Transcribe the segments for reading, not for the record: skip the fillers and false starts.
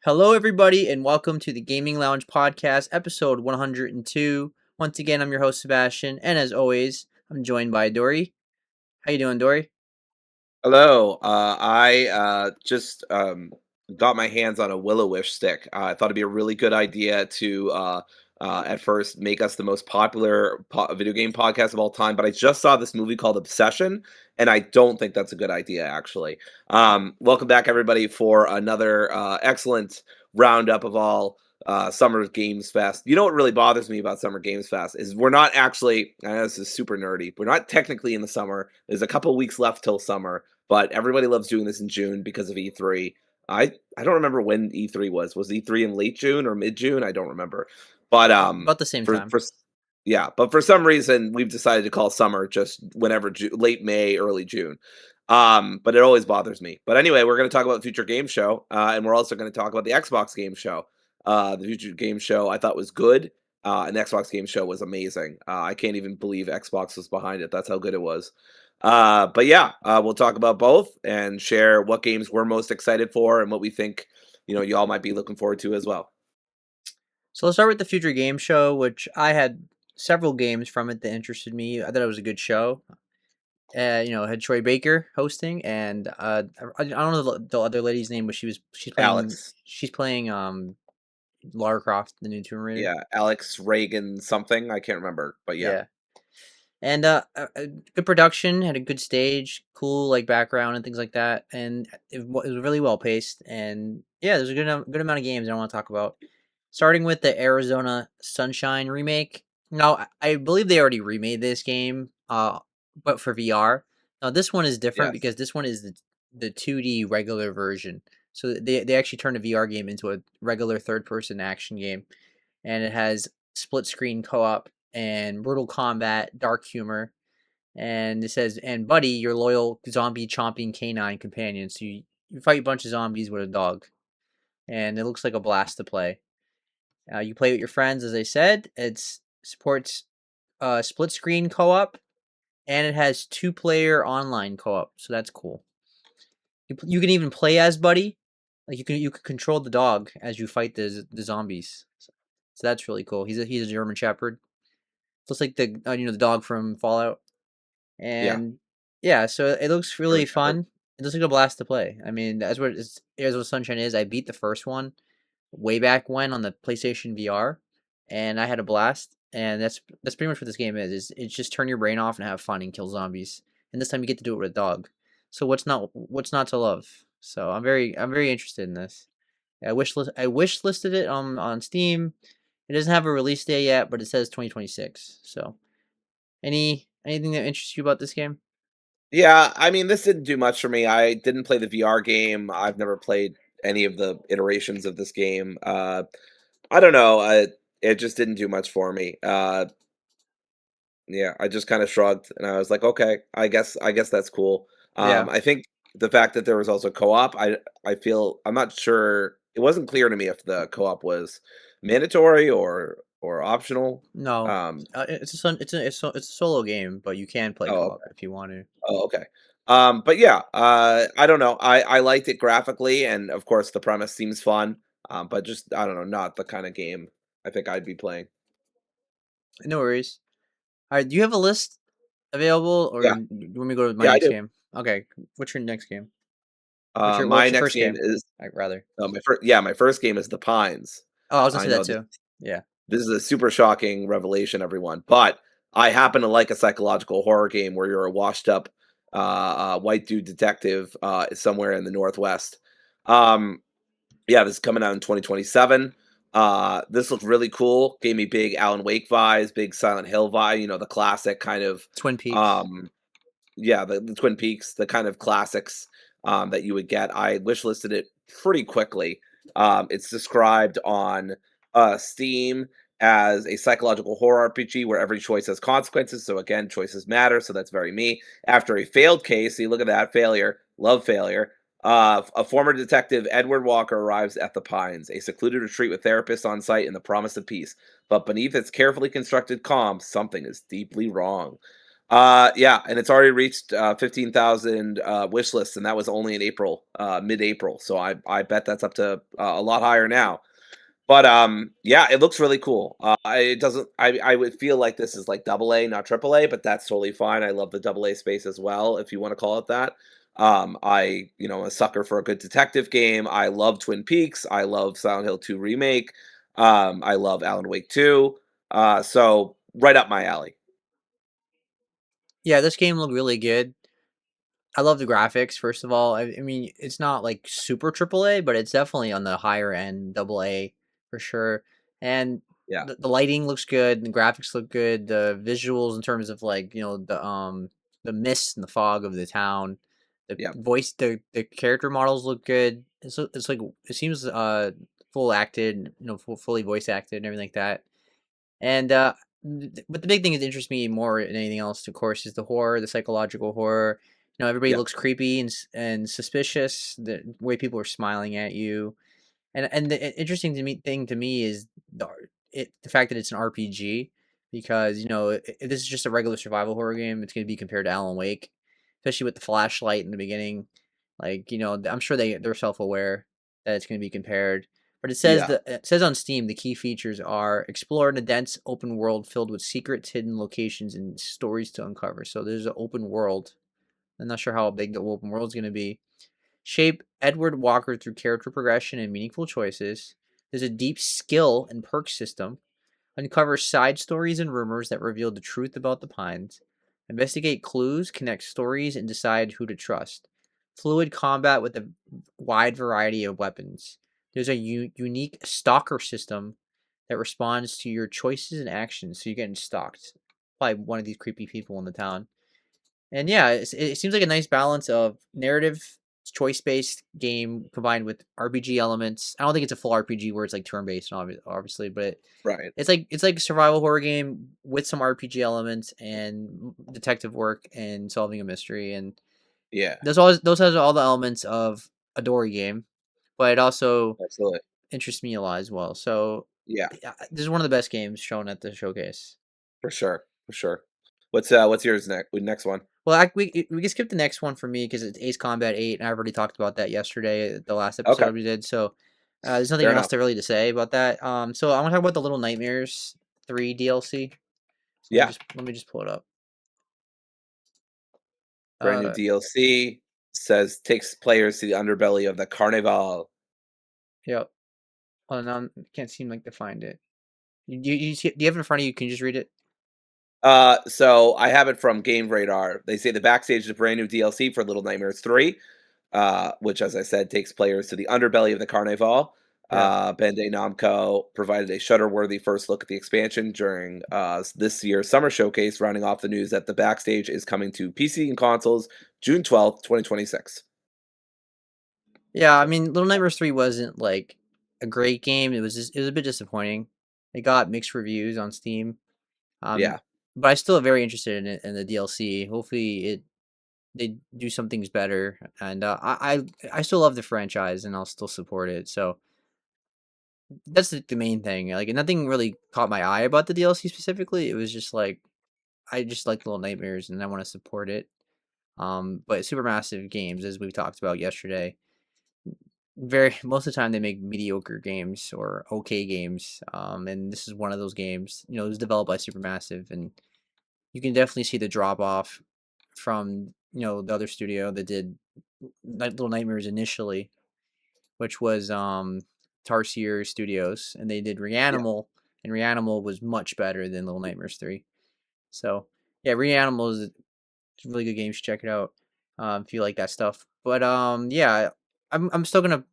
Hello, everybody, and welcome to the Gaming Lounge Podcast, episode 102. Once again, I'm your host, Sebastian, and as always, I'm joined by Dory. How you doing, Dory? Hello. I just got my hands on a Will-O-Wisp stick. I thought it'd be a really good idea to at first make us the most popular video game podcast of all time. But I just saw this movie called Obsession, and I don't think that's a good idea, actually. Welcome back, everybody, for another excellent roundup of all Summer Games Fest. You know what really bothers me about Summer Games Fest is we're not actually, I know this is super nerdy, we're not technically in the summer. There's a couple weeks left till summer, but everybody loves doing this in June because of E3. I don't remember when E3 was. Was E3 in late June or mid June? I don't remember. But About the same for time. for yeah, but for some reason we've decided to call summer just whenever late May, early June. But it always bothers me. But anyway, we're going to talk about the Future Game Show, and we're also going to talk about the Xbox Game Show. The Future Game Show I thought was good, and the Xbox Game Show was amazing. I can't even believe Xbox was behind it. That's how good it was. But yeah, we'll talk about both and share what games we're most excited for and what we think, y'all might be looking forward to as well. So let's start with the Future Game Show, which I had several games from it that interested me. I thought it was a good show. It had Troy Baker hosting, and I don't know the other lady's name, but Alex, she's playing Lara Croft, the new Tomb Raider. yeah, Alex Reagan something, I can't remember, but yeah. Yeah. And good production, had a good stage, cool like background and things like that, and it was really well paced. And yeah, there's a good amount of games I want to talk about. Starting with the Arizona Sunshine remake. Now, I believe they already remade this game, but for VR. Now, this one is different Yes. because this one is the 2D regular version. So they actually turned a VR game into a regular third person action game, and it has split screen co op and brutal combat, dark humor. And it says, and Buddy, your loyal zombie chomping canine companion. So you fight a bunch of zombies with a dog. And it looks like a blast to play. You play with your friends, as I said. It supports split screen co op, and it has 2-player online co op. So that's cool. You can even play as Buddy. Like you can control the dog as you fight the zombies. So that's really cool. He's a German Shepherd. Looks like the dog from Fallout. Yeah. And yeah, so it looks really German Shepherd. fun. It looks like a blast to play. I mean, that's what Arizona Sunshine is. I beat the first one way back when on the PlayStation VR, and I had a blast. And that's pretty much what this game is. It's just turn your brain off and have fun and kill zombies. And this time you get to do it with a dog. So what's not to love? So I'm very interested in this. I wish listed it on Steam. It doesn't have a release day yet, but it says 2026. So anything that interests you about this game? Yeah, I mean, this didn't do much for me. I didn't play the VR game. I've never played any of the iterations of this game. I don't know. It just didn't do much for me. Yeah, I just kind of shrugged and I was like, okay, I guess that's cool. Yeah. I think the fact that there was also co-op, I feel I'm not sure. It wasn't clear to me if the co-op was mandatory or optional. No. Um, It's a solo game, but you can play oh, co-op okay. if you want to. Oh, okay. But yeah, I don't know. I liked it graphically, and of course the premise seems fun. But just I don't know, not the kind of game I think I'd be playing. No worries. All right, do you have a list available, or Yeah, do you want me to go to my yeah, I next do. game? Okay. What's your next game? What's your My what's your next first game game? is Rather. my first game is The Pines. Oh, I was gonna I say that know this too. Yeah. this is a super shocking revelation, everyone. But I happen to like a psychological horror game where you're a washed up white dude detective somewhere in the Northwest. Um, yeah, this is coming out in 2027. This looked really cool. Gave me big Alan Wake vibes, big Silent Hill vibe. The classic kind of, Twin Peaks. um, yeah, the Twin Peaks, the kind of classics that you would get. I wish listed it pretty quickly. It's described on Steam as a psychological horror RPG where every choice has consequences. So again, choices matter. So that's very me. After a failed case, see, look at that failure. Love failure. A former detective, Edward Walker, arrives at the Pines, a secluded retreat with therapists on site and the promise of peace. But beneath its carefully constructed calm, something is deeply wrong. Yeah, and it's already reached 15,000 wish lists, and that was only in April, mid-April. So I bet that's up to a lot higher now. But yeah, it looks really cool. It doesn't. I would feel like this is like double A, not triple A, but that's totally fine. I love the double A space as well, if you want to call it that. I'm a sucker for a good detective game. I love Twin Peaks. I love Silent Hill 2 remake. I love Alan Wake 2. So right up my alley. Yeah, this game looked really good. I love the graphics, first of all. I mean, it's not like super triple A, but it's definitely on the higher end double A for sure. And Yeah, the lighting looks good, the graphics look good, the visuals in terms of like, the mist and the fog of the town, yeah, the character models look good. It's like it seems full acted, fully voice acted and everything like that. And but the big thing that interests me more than anything else, of course, is the horror, the psychological horror. Everybody yeah, looks creepy and suspicious. The way people are smiling at you, and the interesting thing to me is the fact that it's an RPG, because if this is just a regular survival horror game, it's going to be compared to Alan Wake, especially with the flashlight in the beginning. Like, I'm sure they're self aware that it's going to be compared. But yeah. it says on Steam the key features are explore in a dense open world filled with secrets, hidden locations, and stories to uncover. So there's an open world. I'm not sure how big the open world is going to be. Shape Edward Walker through character progression and meaningful choices. There's a deep skill and perk system. Uncover side stories and rumors that reveal the truth about the Pines. Investigate clues, connect stories, and decide who to trust. Fluid combat with a wide variety of weapons. There's a unique stalker system that responds to your choices and actions, so you're getting stalked by one of these creepy people in the town. And yeah, it seems like a nice balance of narrative, choice based game combined with RPG elements. I don't think it's a full RPG where it's like turn based, obviously, but Right. it's like a survival horror game with some RPG elements and detective work and solving a mystery. And Yeah. those has all the elements of a Dory game, but it also Absolutely. interests me a lot as well. So Yeah. yeah, this is one of the best games shown at the showcase. For sure. For sure. What's yours next one? Well, we can skip the next one for me because it's Ace Combat 8, and I already talked about that yesterday, the last Okay. episode we did. So there's nothing Fair else enough. to really to say about that. So I want to talk about the Little Nightmares 3 DLC. So Yeah. let me just pull it up. Brand new Uh, DLC says takes players to the underbelly of the Carnival. yep. Oh, now I can't seem like to find it. Do you have it in front of you? Can you just read it? So I have it from Game Radar. They say the backstage is a brand new DLC for Little Nightmares 3, which, as I said, takes players to the underbelly of the Carnival. Yeah. Bandai Namco provided a shutter-worthy first look at the expansion during this year's summer showcase, rounding off the news that the backstage is coming to PC and consoles June 12th, 2026. Yeah, I So, mean, Little Nightmares 3 wasn't like a great game. It was a bit disappointing. It got mixed reviews on Steam. Um, yeah, but I'm still very interested in it in the DLC. Hopefully, they do some things better, and I still love the franchise, and I'll still support it. So that's the main thing. Like nothing really caught my eye about the DLC specifically. It was just like I just like Little Nightmares, and I want to support it. But Supermassive Games, as we talked about yesterday, very most of the time they make mediocre games or okay games. And this is one of those games. It was developed by Supermassive, and you can definitely see the drop off from the other studio that did Little Nightmares initially, which was Tarsier Studios, and they did yeah, Reanimal, and Reanimal was much better than Little Nightmares 3. So yeah, Reanimal is a really good game. You should check it out if you like that stuff. But yeah, I'm still gonna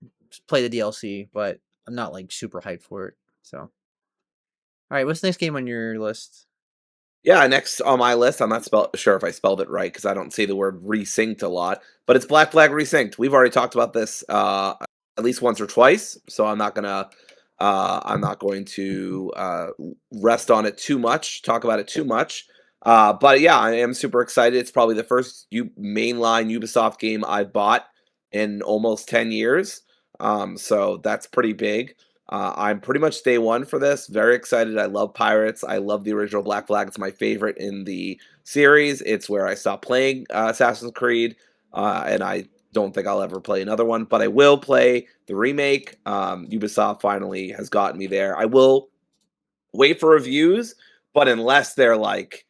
play the DLC, but I'm not like super hyped for it. So all right, what's the next game on your list? yeah. Next on my list, I'm not sure if I spelled it right because I don't say the word resynced a lot, but it's Black Flag Resynced. We've already talked about this at least once or twice, so I'm not going to rest on it too much, talk about it too much. But yeah, I am super excited. It's probably the first mainline Ubisoft game I've bought in almost 10 years. So that's pretty big. I'm pretty much day one for this. Very excited. I love pirates. I love the original Black Flag. It's my favorite in the series. It's where I stopped playing Assassin's Creed, and I don't think I'll ever play another one, but I will play the remake. Ubisoft finally has gotten me there. I will wait for reviews, but unless they're like,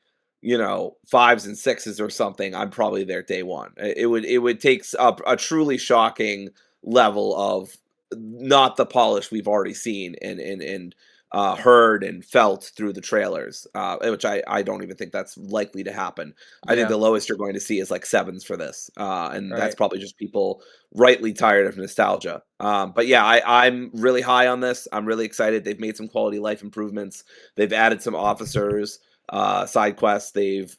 fives and sixes or something, I'm probably there day one. It would take a truly shocking level of not the polish we've already seen and heard and felt through the trailers, which I don't even think that's likely to happen. I think Yeah, the lowest you're going to see is like sevens for this, and that's right. probably just people rightly tired of nostalgia. But yeah, I'm really high on this. I'm really excited. They've made some quality life improvements. They've added some officers, side quests. They've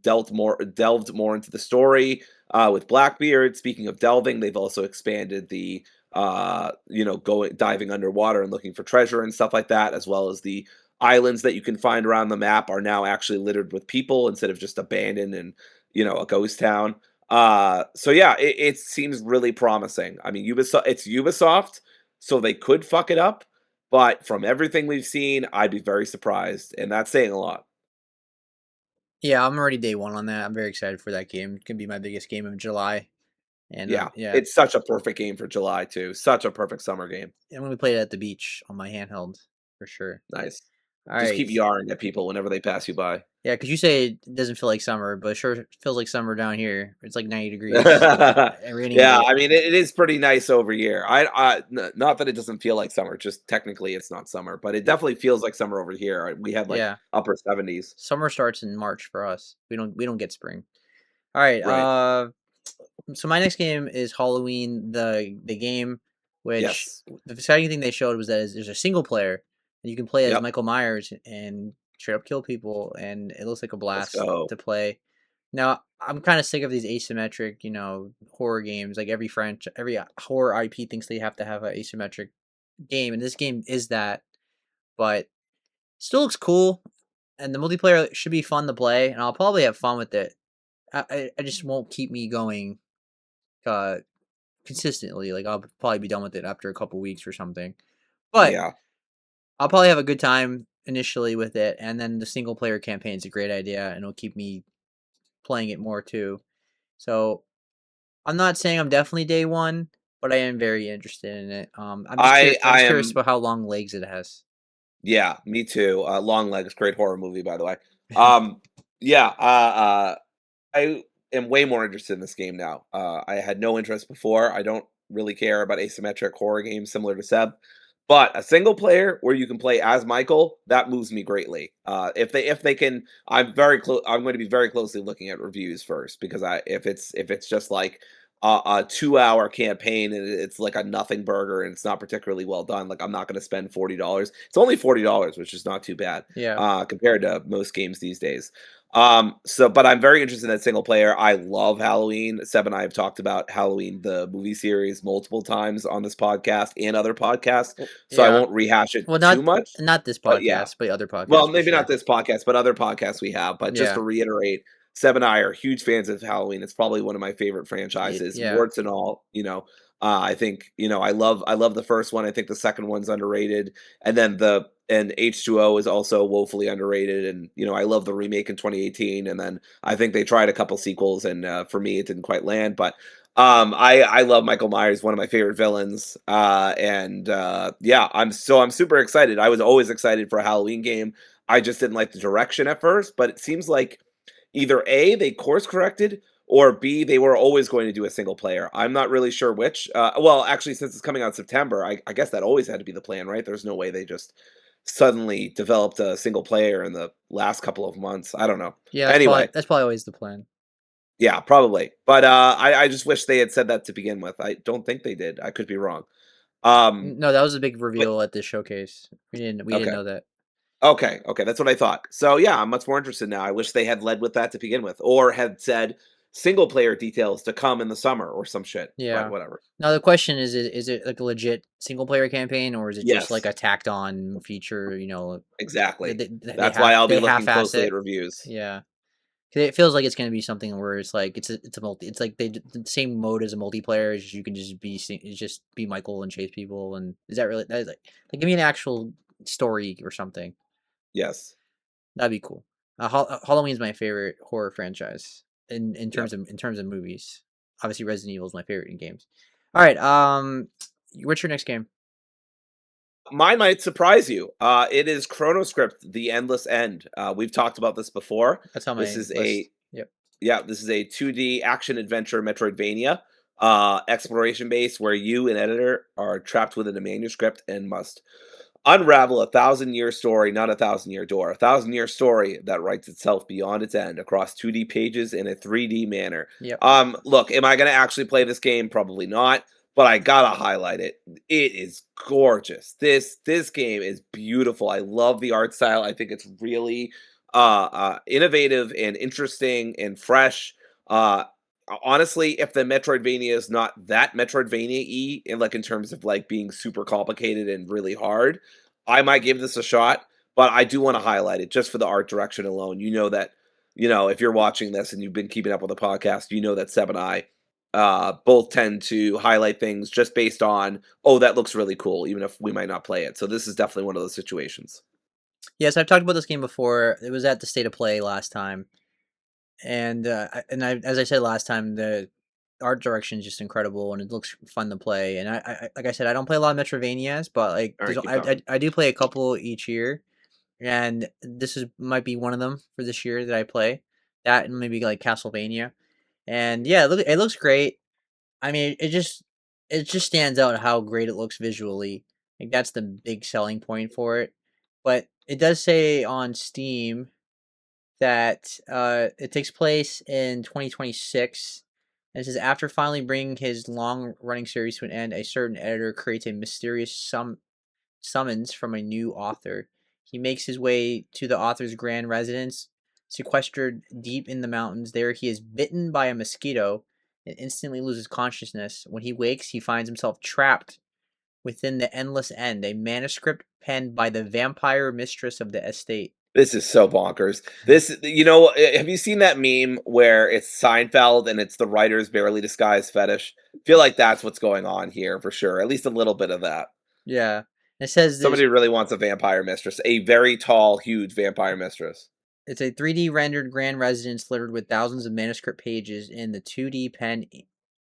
delved more into the story with Blackbeard. Speaking of delving, they've also expanded the going diving underwater and looking for treasure and stuff like that, as well as the islands that you can find around the map are now actually littered with people instead of just abandoned and a ghost town. So yeah, it seems really promising. I mean, it's Ubisoft, so they could fuck it up, but from everything we've seen, I'd be very surprised, and that's saying a lot. Yeah, I'm already day one on that. I'm very excited for that game. It's gonna be my biggest game of July, and Yeah, yeah, it's such a perfect game for July too. Such a perfect summer game. and when we played it at the beach on my handheld for sure. Nice. All Just right, keep yarring at people whenever they pass you by. yeah, because you say it doesn't feel like summer, but it sure feels like summer down here. It's like 90 degrees and raining a Yeah, bit. I mean, it is pretty nice over here. Not that it doesn't feel like summer, just technically it's not summer, but it Y- definitely feels like summer over here. We had like Yeah, upper 70s. summer starts in March for us. We don't get spring. All right, Right. so my next game is Halloween, the game, which Yes. the exciting thing they showed was that there's a single player, and you can play as Yep. Michael Myers and straight up kill people, and it looks like a Let's blast go. to play. Now I'm kind of sick of these asymmetric, horror games. Like every horror IP thinks they have to have an asymmetric game, and this game is that, but still looks cool, and the multiplayer should be fun to play, and I'll probably have fun with it. I just won't keep me going uh consistently. Like I'll probably be done with it after a couple weeks or something. But Yeah. I'll probably have a good time initially with it, and then the single player campaign is a great idea, and it'll keep me playing it more too. So I'm not saying I'm definitely day one, but I am very interested in it. I'm just I curious. I'm I just curious am about how long legs it has. Yeah, me too. Long Legs, great horror movie by the way. Um yeah, I am way more interested in this game now. I had no interest before. I don't really care about asymmetric horror games similar to Seb, but a single player where you can play as Michael, that moves me greatly. If they can, I'm going to be very closely looking at reviews first because if it's just like a 2 hour campaign and it's like a nothing burger and it's not particularly well done, like I'm not going to spend $40. It's only $40, which is not too bad Yeah. compared to most games these days. But I'm very interested in that single player. I love Halloween. Seb and I have talked about Halloween, the movie series, multiple times on this podcast and other podcasts, so I Yeah. won't rehash it Well, too much. not this But yeah, podcast, but other well, podcasts for maybe not sure. this podcast, but other podcasts we have. But just Yeah. to reiterate, Seb and I are huge fans of Halloween. It's probably one of my favorite franchises, Yeah. warts and all. I think I love the first one. I think the second one's underrated, and then the and H2O is also woefully underrated. And I love the remake in 2018, and then I think they tried a couple sequels, and for me, it didn't quite land. But I love Michael Myers, one of my favorite villains, and yeah, I'm super excited. I was always excited for a Halloween game. I just didn't like the direction at first, but it seems like either A, they course corrected, or B, they were always going to do a single player. I'm not really sure which. Well, actually, since it's coming out in September, I guess that always had to be the plan, right? There's no way they just suddenly developed a single player in the last couple of months. I don't know. Yeah, Anyway, that's probably always the plan. yeah, probably. But I just wish they had said that to begin with. I don't think they did. I could be wrong. Um, No, that was a big but reveal at this showcase. We didn't okay. know that. Okay, that's what I thought. So yeah, I'm much more interested now. I wish they had led with that to begin with, or had said single player details to come in the summer or some shit. But Yeah. whatever. Now the question is it like a legit single player campaign, or is it just like Yes, a tacked on feature? exactly. They That's why I'll be they looking half ass closely at it. reviews. Yeah. 'Cause it feels like it's gonna be something where it's like it's a multi. It's like the same mode as a multiplayer. Is just you can just be Michael and chase people. And is that really that is like give me an actual story or something? Yes. That'd be cool. Halloween's my favorite horror franchise Yep. in terms of movies. Obviously, Resident Evil is my favorite in games. All right, what's your next game? Mine might surprise you. It is ChronoScript: The Endless End. We've talked about this before. That's on This my is list. a Yep. Yeah, this is a 2D action adventure Metroidvania, exploration base where you, an editor, are trapped within a manuscript and must unravel a thousand-year story, not a thousand-year door, a thousand-year story that writes itself beyond its end across 2D pages in a 3D manner. Yep. Look, am I going to actually play this game? Probably not, but I gotta highlight it. It is gorgeous. This game is beautiful. I love the art style. I think it's really innovative and interesting and fresh. Uh, Honestly, if the Metroidvania is not that Metroidvania-y in like in terms of like being super complicated and really hard, I might give this a shot. But I do want to highlight it just for the art direction alone. You know that, if you're watching this and you've been keeping up with the podcast, you know that Seb and I both tend to highlight things just based on, oh, that looks really cool, even if we might not play it. So this is definitely one of those situations. Yes, I've talked about this game before. It was at the State of Play last time, and as I said last time, the art direction is just incredible, and it looks fun to play. And like I said, I don't play a lot of Metrovanias, but like All right, keep I talking. I do play a couple each year, and this is might be one of them for this year that I play. That and maybe like Castlevania, and yeah, it looks great. I mean, it just stands out how great it looks visually. Like that's the big selling point for it. But it does say on Steam that it takes place in 2026. And it says after finally bringing his long-running series to an end, a certain editor creates a mysterious summons from a new author. He makes his way to the author's grand residence, sequestered deep in the mountains. There, he is bitten by a mosquito and instantly loses consciousness. When he wakes, he finds himself trapped within the Endless End, a manuscript penned by the vampire mistress of the estate. This is so bonkers. Have you seen that meme where it's Seinfeld and it's the writer's barely disguised fetish? Feel like that's what's going on here for sure. At least a little bit of that. Yeah. It says this Somebody really wants a vampire mistress, a very tall, huge vampire mistress. it's a 3D rendered grand residence littered with thousands of manuscript pages in the 2D pen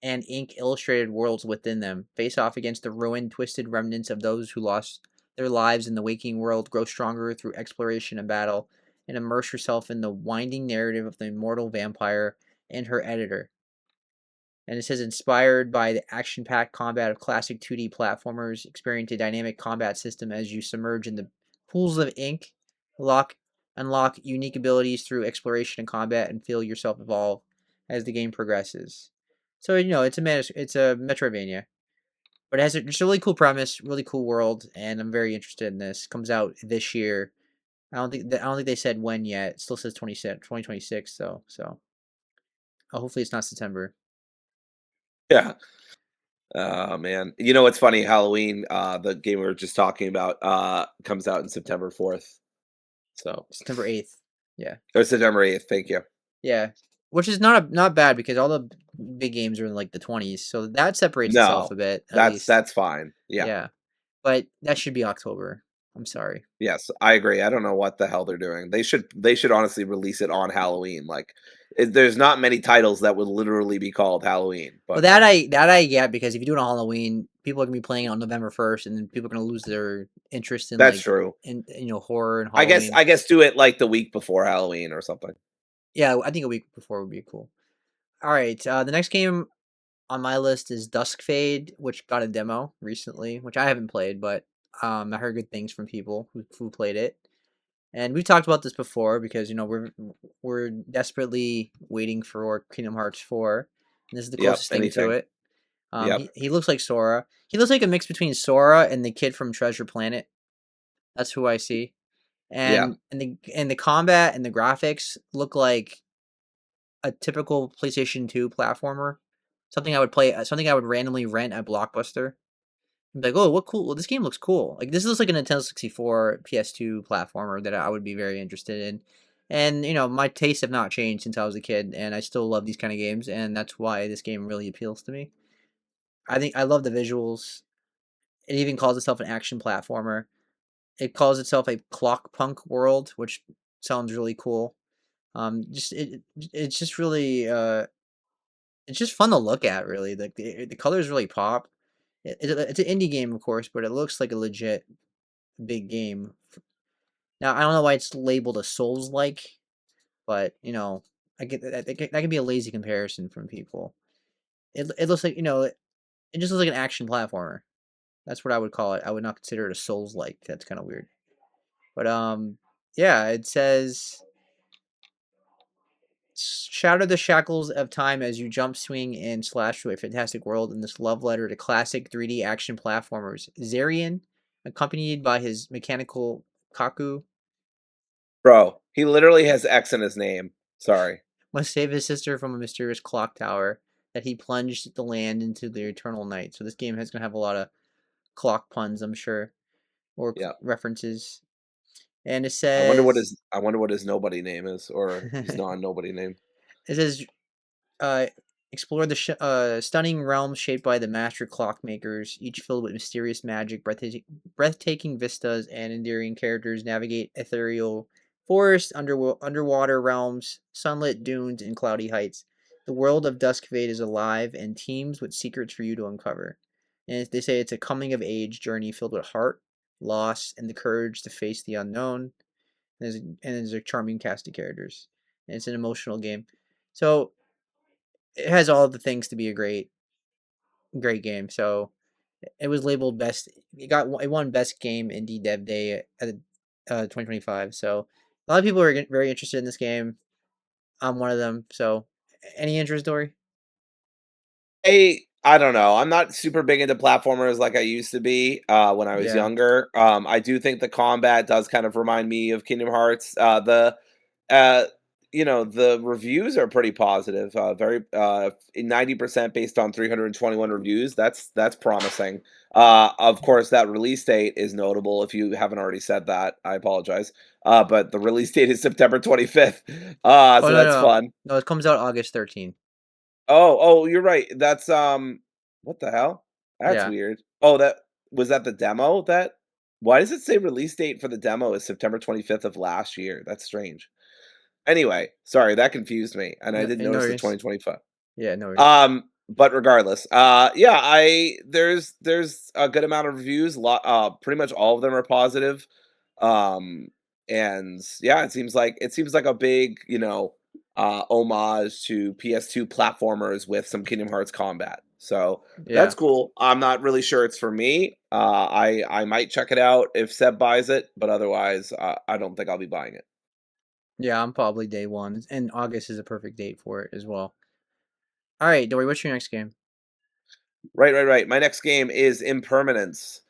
and ink illustrated worlds within them. Face off against the ruined, twisted remnants of those who lost their lives in the waking world, grow stronger through exploration and battle, and immerse yourself in the winding narrative of the immortal vampire and her editor. And it says inspired by the action-packed combat of classic 2D platformers, experience a dynamic combat system as you submerge in the pools of ink, lock unlock unique abilities through exploration and combat, and feel yourself evolve as the game progresses. So it's a Metroidvania, but it has just a really cool premise, really cool world, and I'm very interested in this. Comes out this year. I don't think they said when yet. It still says 2026 though. So hopefully it's not September. Yeah. Oh man. You know what's funny? Halloween, the game we were just talking about, comes out in September 4th. So September 8th. Yeah. or September 8th, thank you. Yeah, which is not bad because all the big games are in like the 20s, so that separates itself No, a bit at that's least. that's fine. Yeah. Yeah, but that should be October. I'm sorry. Yes, I agree. I don't know what the hell they're doing. They should honestly release it on Halloween. Like, there's not many titles that would literally be called Halloween, Well, but that I get because if you do it on Halloween, people are gonna be playing it on November 1st, and then people are gonna lose their interest in that's like true. in horror and I guess Halloween. I guess do it like the week before Halloween or something. Yeah, I think a week before would be cool. All right, the next game on my list is Dusk Fade, which got a demo recently, which I haven't played, but I heard good things from people who played it. And we've talked about this before because we're desperately waiting for Kingdom Hearts 4. And this is the Yep, closest thing to anything. it. Yep. He looks like Sora. He looks like a mix between Sora and the kid from Treasure Planet. That's who I see. Yeah. And the combat and the graphics look like a typical PlayStation 2 platformer. Something I would play. Something I would randomly rent at Blockbuster. I'm like, oh, what cool! Well, this game looks cool. Like this looks like a Nintendo 64 PS2 platformer that I would be very interested in. And my tastes have not changed since I was a kid, and I still love these kind of games, and that's why this game really appeals to me. I think I love the visuals. It even calls itself an action platformer. It calls itself a clock punk world, which sounds really cool. Just it's just really it's just fun to look at. Really, like the colors really pop. It's an indie game, of course, but it looks like a legit big game. Now I don't know why it's labeled a Souls like, but I get that can be a lazy comparison from people. It looks like it just looks like an action platformer. That's what I would call it. I would not consider it a Souls like. That's kind of weird. But yeah, it says shatter the shackles of time as you jump, swing, and slash through a fantastic world in this love letter to classic 3D action platformers. Zarian, accompanied by his mechanical Kaku, Bro, he literally has X in his name. Sorry. must save his sister from a mysterious clock tower that he plunged the land into the eternal night. So this game is going to have a lot of clock puns, I'm sure, or Yeah. references. And it says, I wonder what his nobody name is, or his non-nobody name. it says uh, explore the stunning realms shaped by the master clockmakers, each filled with mysterious magic, breathtaking vistas, and endearing characters. Navigate ethereal forests, underwater realms, sunlit dunes, and cloudy heights. The world of Duskfade is alive and teems with secrets for you to uncover. And they say it's a coming of age journey filled with heart, loss, and the courage to face the unknown. And there's a charming cast of characters. And it's an emotional game. So it has all the things to be a great game. So it was labeled best. It won best game indie dev day at 2025. So a lot of people are very interested in this game. I'm one of them. So any interest, Dory? I don't know. I'm not super big into platformers like I used to be when I was Yeah, younger. I do think the combat does kind of remind me of Kingdom Hearts. Uh, the reviews are pretty positive. Very 90% based on 321 reviews. That's promising. Of course, that release date is notable. If you haven't already said that, I apologize. But the release date is September 25th. Oh So no, that's no, fun. no! It comes out August 13th. Oh, you're right. That's, what the hell? That's Yeah, weird. Oh, that was that the demo that why does it say release date for the demo is September 25th of last year? That's strange. Anyway, sorry, that confused me, and I no, didn't no notice the worries. 2025. Yeah, no worries. But regardless, yeah, there's a good amount of reviews. Pretty much all of them are positive. Um, and yeah, it seems like a big, homage to PS2 platformers with some Kingdom Hearts combat. So Yeah, that's cool. I'm not really sure it's for me. I might check it out if Seb buys it, but otherwise, I don't think I'll be buying it. yeah. I'm probably day one, and August is a perfect date for it as well. All right, Dory, what's your next game? Right. My next game is Impermanence.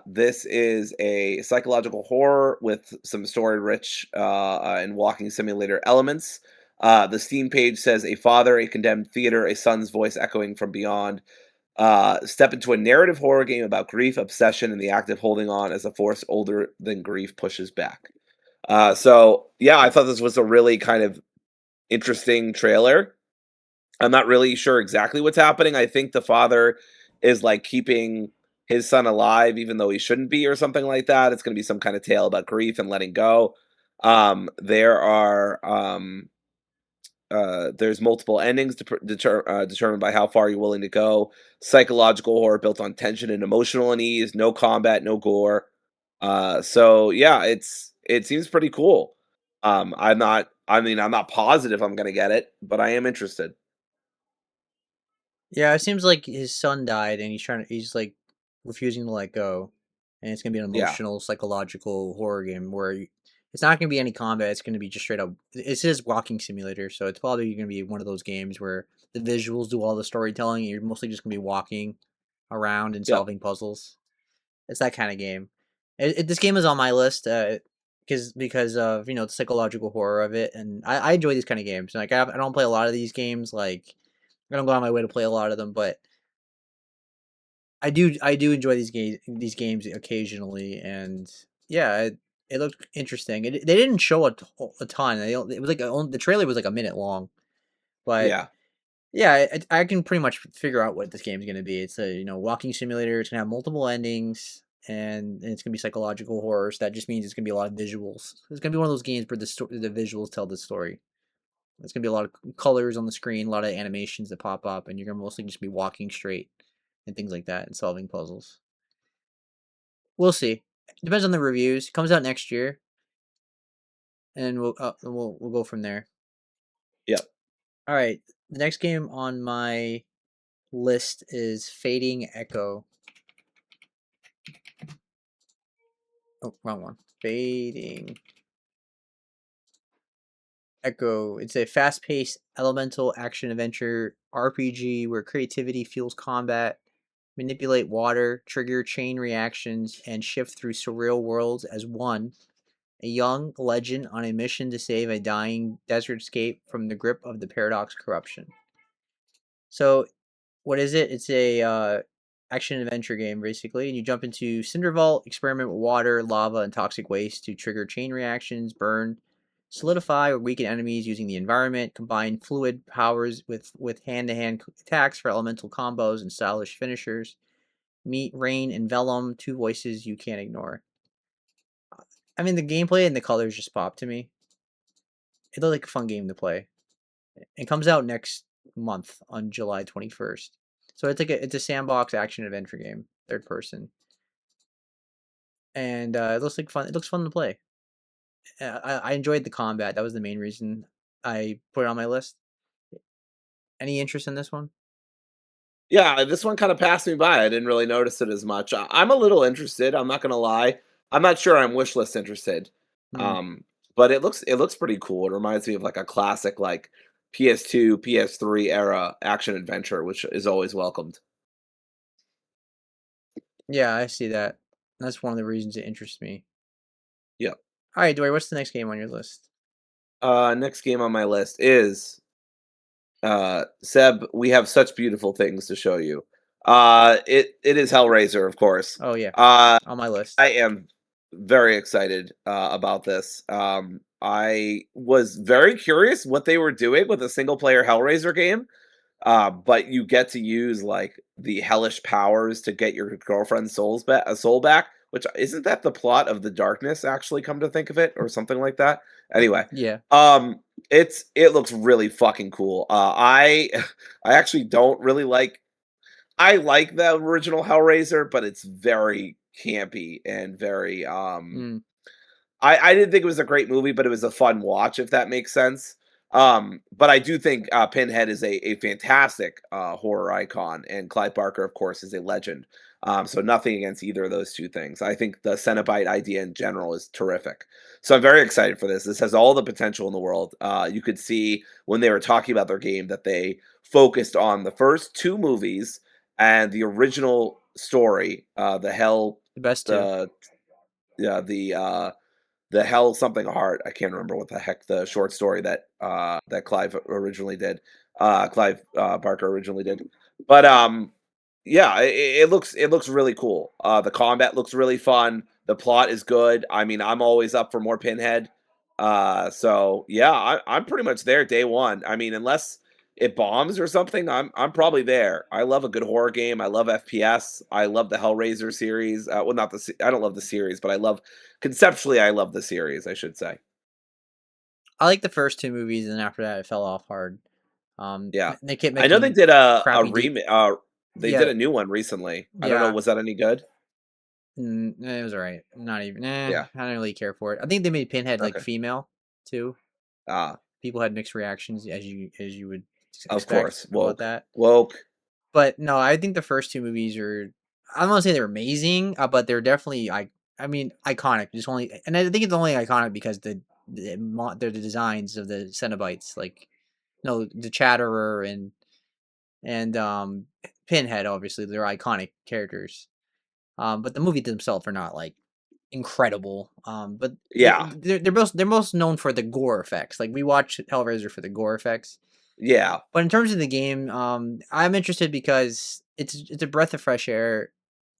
This is a psychological horror with some story-rich and walking simulator elements. The Steam page says a father, a condemned theater, a son's voice echoing from beyond. Step into a narrative horror game about grief, obsession, and the act of holding on as a force older than grief pushes back. So yeah, I thought this was a really kind of interesting trailer. I'm not really sure exactly what's happening. I think the father is like keeping his son alive even though he shouldn't be or something like that. It's going to be some kind of tale about grief and letting go. There are there's multiple endings determined by how far you're willing to go. Psychological horror built on tension and emotional unease. No combat, no gore. So yeah, it seems pretty cool. I'm not. I mean, I'm not positive I'm gonna get it, but I am interested. Yeah, it seems like his son died, and he's like refusing to let go, and it's gonna be an Yeah. emotional, psychological horror game where it's not gonna be any combat. It's gonna be just straight up. It's his walking simulator, so it's probably gonna be one of those games where the visuals do all the storytelling. And you're mostly just gonna be walking around and Yep. solving puzzles. It's that kind of game. This game is on my list, because of the psychological horror of it, and I enjoy these kind of games. Like I don't play a lot of these games. Like I don't go on my way to play a lot of them, but I do enjoy these games occasionally, and yeah, It looked interesting. They didn't show a ton. It was like the trailer was like a minute long, but Yeah. yeah, I can pretty much figure out what this game is going to be. It's a walking simulator. It's gonna have multiple endings, and it's gonna be psychological horror. So that just means it's gonna be a lot of visuals. It's gonna be one of those games where the visuals tell the story. It's gonna be a lot of colors on the screen, a lot of animations that pop up, and you're gonna mostly just be walking straight and things like that and solving puzzles. We'll see. Depends on the reviews. It comes out next year, and we'll go from there. Yep. All right. The next game on my list is Fading Echo. Oh, wrong one. Fading Echo. It's a fast-paced elemental action adventure RPG where creativity fuels combat, manipulate water, trigger chain reactions, and shift through surreal worlds as one. A young legend on a mission to save a dying desert scape from the grip of the paradox corruption. So what is it? It's a action adventure game basically, and you jump into Cinder Vault, experiment with water, lava, and toxic waste to trigger chain reactions, burn, solidify, or weaken enemies using the environment. Combine fluid powers with hand-to-hand attacks for elemental combos and stylish finishers. Meet Rain and Vellum, two voices you can't ignore. I mean, the gameplay and the colors just pop to me. It looks like a fun game to play. It comes out next month on July 21st. So it's a sandbox action adventure game, third person, and it looks like fun. It looks fun to play. I enjoyed the combat. That was the main reason I put it on my list. Any interest in this one? Yeah, this one kind of passed me by. I didn't really notice it as much. I'm a little interested. I'm not gonna lie. I'm not sure I'm wish list interested. Hmm. Um, but it looks pretty cool. It reminds me of like a classic like PS2, PS3 era action adventure, which is always welcomed. Yeah, I see that. That's one of the reasons it interests me. Yep. All right, Dory, what's the next game on your list? Next game on my list is Seb. We have such beautiful things to show you. It is Hellraiser, of course. Oh yeah, Uh, on my list. I am very excited about this. I was very curious what they were doing with a single player Hellraiser game, but you get to use like the hellish powers to get your girlfriend's soul back. Which isn't that the plot of The Darkness? Actually, come to think of it, or something like that. Anyway, Yeah. um, it looks really fucking cool. I actually don't really like I like the original Hellraiser, but it's very campy and very Mm, I didn't think it was a great movie, but it was a fun watch, if that makes sense. But I do think Pinhead is a fantastic horror icon, and Clive Barker, of course, is a legend. So nothing against either of those two things. I think the Cenobite idea in general is terrific. So I'm very excited for this. This has all the potential in the world. You could see when they were talking about their game that they focused on the first two movies and the original story, the Hell, the best two. the yeah, the Hell Something Heart. I can't remember what the heck the short story that Clive originally did. Clive Barker originally did. But yeah, it looks really cool. The combat looks really fun. The plot is good. I mean, I'm always up for more Pinhead. So yeah, I'm pretty much there day one. I mean, unless it bombs or something, I'm probably there. I love a good horror game. I love FPS. I love the Hellraiser series. Well, not I don't love the series, but I love conceptually. I love the series. I should say. I like the first two movies, and after that, it fell off hard. Yeah, They kept I know they making did a crappy remake. They did yeah, a new one recently. I don't know. yeah. Was that any good? It was alright. Not even. Yeah. I don't really care for it. I think they made Pinhead like Okay. female too. Ah, People had mixed reactions as you would of expect course. about Woke. that. Woke. But no, I think the first two movies are. I don't want to say they're amazing, but they're definitely I mean iconic. Just only, and I think it's only iconic because they're the designs of the Cenobites, like no the Chatterer and Pinhead. Obviously, they're iconic characters. But the movie themselves are not like incredible. But Yeah. they're most known for the gore effects. Like we watch Hellraiser for the gore effects. Yeah. But in terms of the game, I'm interested because it's a breath of fresh air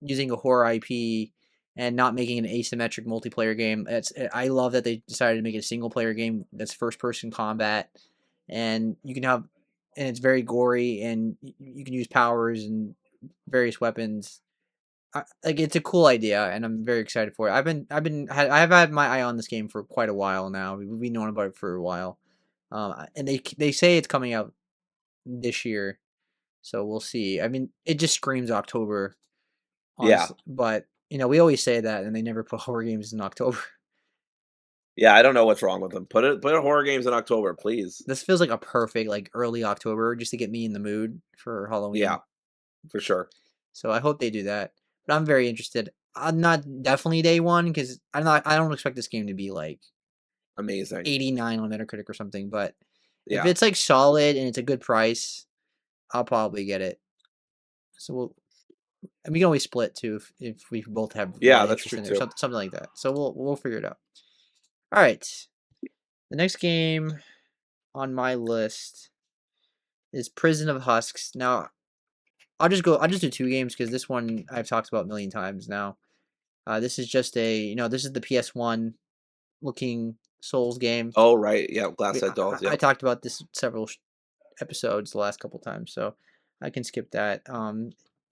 using a horror IP and not making an asymmetric multiplayer game. I love that they decided to make it a single player game that's first person combat, and you can have, and it's very gory, and you can use powers and various weapons. Like it's a cool idea, and I'm very excited for it. I've had my eye on this game for quite a while now. We've been knowing about it for a while, and they say it's coming out this year, so we'll see. I mean, it just screams October, Yeah. honestly. But we always say that, and they never put horror games in October. Yeah, I don't know what's wrong with them. Put horror games in October, please. This feels like a perfect like early October just to get me in the mood for Yeah, Halloween. for sure. So I hope they do that. But I'm very interested. I'm not definitely day one because I don't expect this game to be like Amazing. 89 on Metacritic or something. But if Yeah. it's like solid and it's a good price, I'll probably get it. So and we can always split too if we both have a lot Yeah, of that's interest true in it or too. something like that. So we'll figure it out. All right. The next game on my list is Prison of Husks. Now I'll just do two games because this one I've talked about a million times now. This is just this is the PS1 looking Souls game. Oh, right. Yeah, Glass Eyed I, Dolls. I Yep. talked about this several episodes the last couple times, so I can skip that.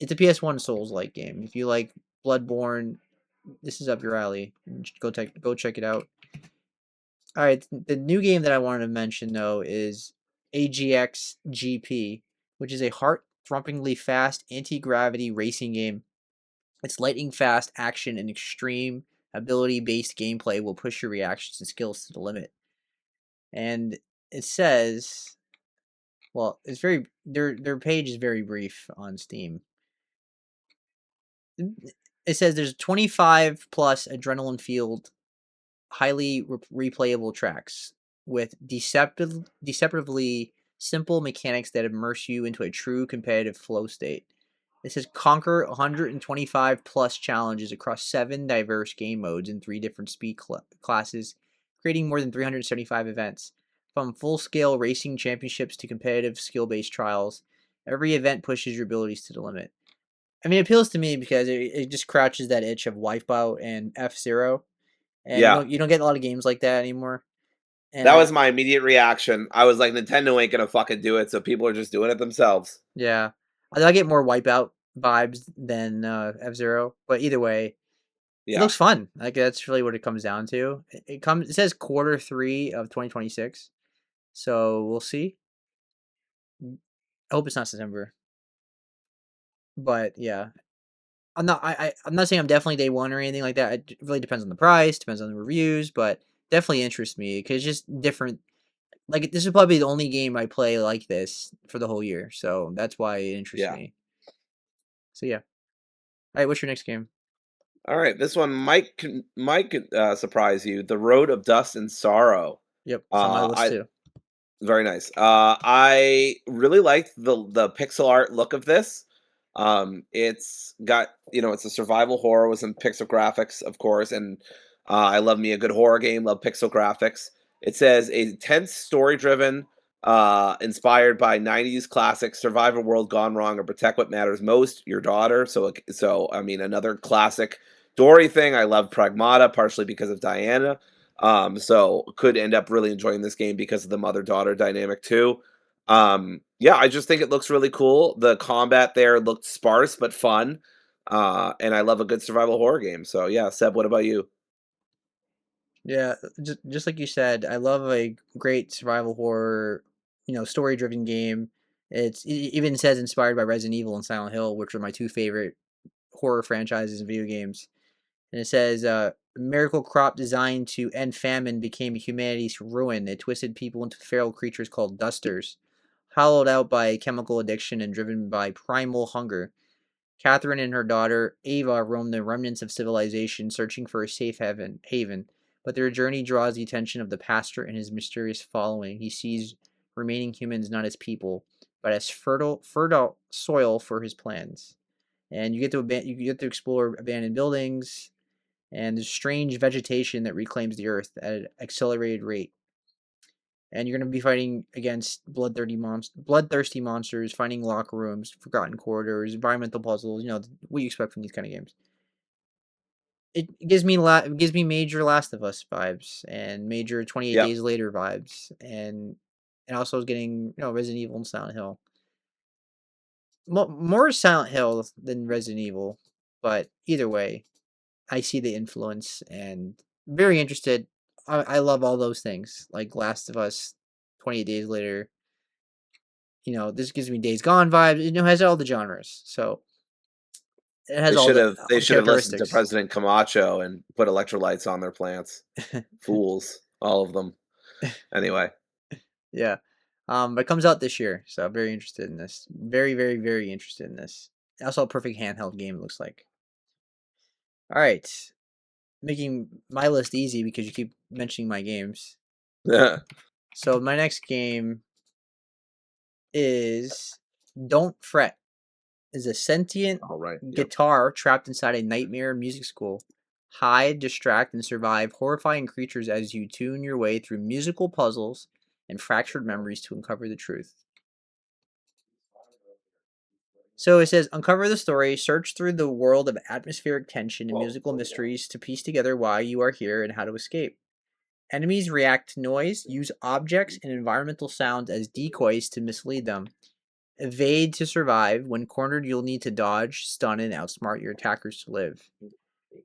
It's a PS1 Souls like game. If you like Bloodborne, this is up your alley. Go check it out. All right, the new game that I wanted to mention though is AGX GP, which is a heart-thumpingly fast anti-gravity racing game. Its lightning fast action and extreme ability-based gameplay will push your reactions and skills to the limit. And it says, well, it's very their page is very brief on Steam. It says there's 25 plus adrenaline fueled highly replayable tracks with deceptively simple mechanics that immerse you into a true competitive flow state. It says conquer 125 plus challenges across 7 diverse game modes in 3 different speed classes, creating more than 375 events. From full scale racing championships to competitive skill based trials, every event pushes your abilities to the limit. I mean, it appeals to me because it just crouches that itch of Wipeout and F Zero, and Yeah. you don't get a lot of games like that anymore. And That was my immediate reaction. I was like, Nintendo ain't gonna fucking do it, so people are just doing it themselves. yeah, I get more Wipeout vibes than F Zero, but either way, it Yeah. looks fun. Like that's really what it comes down to. It says quarter three of 2026, so we'll see. I hope it's not September, but yeah, I'm not saying I'm definitely day one or anything like that. It really depends on the price, depends on the reviews, but definitely interests me because it's just different. Like this is probably the only game I play like this for the whole year, so that's why it interests Yeah. me. So yeah. All right, what's your next game? All right. This one might surprise you. The Road of Dust and Sorrow. Yep, it's on my list I too. Very nice. I really liked the pixel art look of this. It's got it's a survival horror with some pixel graphics, of course, and I love me a good horror game. Love pixel graphics. It says a tense, story-driven, inspired by '90s classic "Survive a World Gone Wrong and Protect What Matters Most," your daughter. So I mean, another classic Dory thing. I love Pragmata, partially because of Diana. So could end up really enjoying this game because of the mother-daughter dynamic too. Yeah, I just think it looks really cool. The combat there looked sparse but fun. And I love a good survival horror game. So yeah, Seb, what about you? Yeah, just like you said, I love a great survival horror, story-driven game. It even says inspired by Resident Evil and Silent Hill, which are my two favorite horror franchises in video games. And it says, a miracle crop designed to end famine became humanity's ruin. It twisted people into feral creatures called dusters, hollowed out by chemical addiction and driven by primal hunger. Catherine and her daughter Ava roam the remnants of civilization, searching for a safe haven. But their journey draws the attention of the pastor and his mysterious following. He sees remaining humans not as people, but as fertile soil for his plans. And you get to explore abandoned buildings, and there's strange vegetation that reclaims the earth at an accelerated rate. And you're going to be fighting against bloodthirsty monsters, finding locker rooms, forgotten corridors, environmental puzzles. What you expect from these kind of games. it gives me major Last of Us vibes and major 28 Yep. Days Later vibes, and also is getting Resident Evil and Silent Hill. More Silent Hill than Resident Evil, but either way, I see the influence and very interested. I love all those things like Last of Us, 28 Days Later. This gives me Days Gone vibes. It has all the genres, so it has They all the should have listened to characteristics. President Camacho and put electrolytes on their plants. Fools, all of them. Anyway. Yeah. But it comes out this year, so I'm very interested in this. Very, very, very interested in this. Also, a perfect handheld game, it looks like. All right. Making my list easy because you keep mentioning my games. So, my next game is Don't Fret. Is a sentient All right. Yep. guitar trapped inside a nightmare music school. Hide, distract, and survive horrifying creatures as you tune your way through musical puzzles and fractured memories to uncover the truth. So it says, uncover the story, search through the world of atmospheric tension and musical mysteries to piece together why you are here and how to escape. Enemies react to noise, use objects and environmental sounds as decoys to mislead them. Evade to survive. When cornered, you'll need to dodge, stun, and outsmart your attackers to live.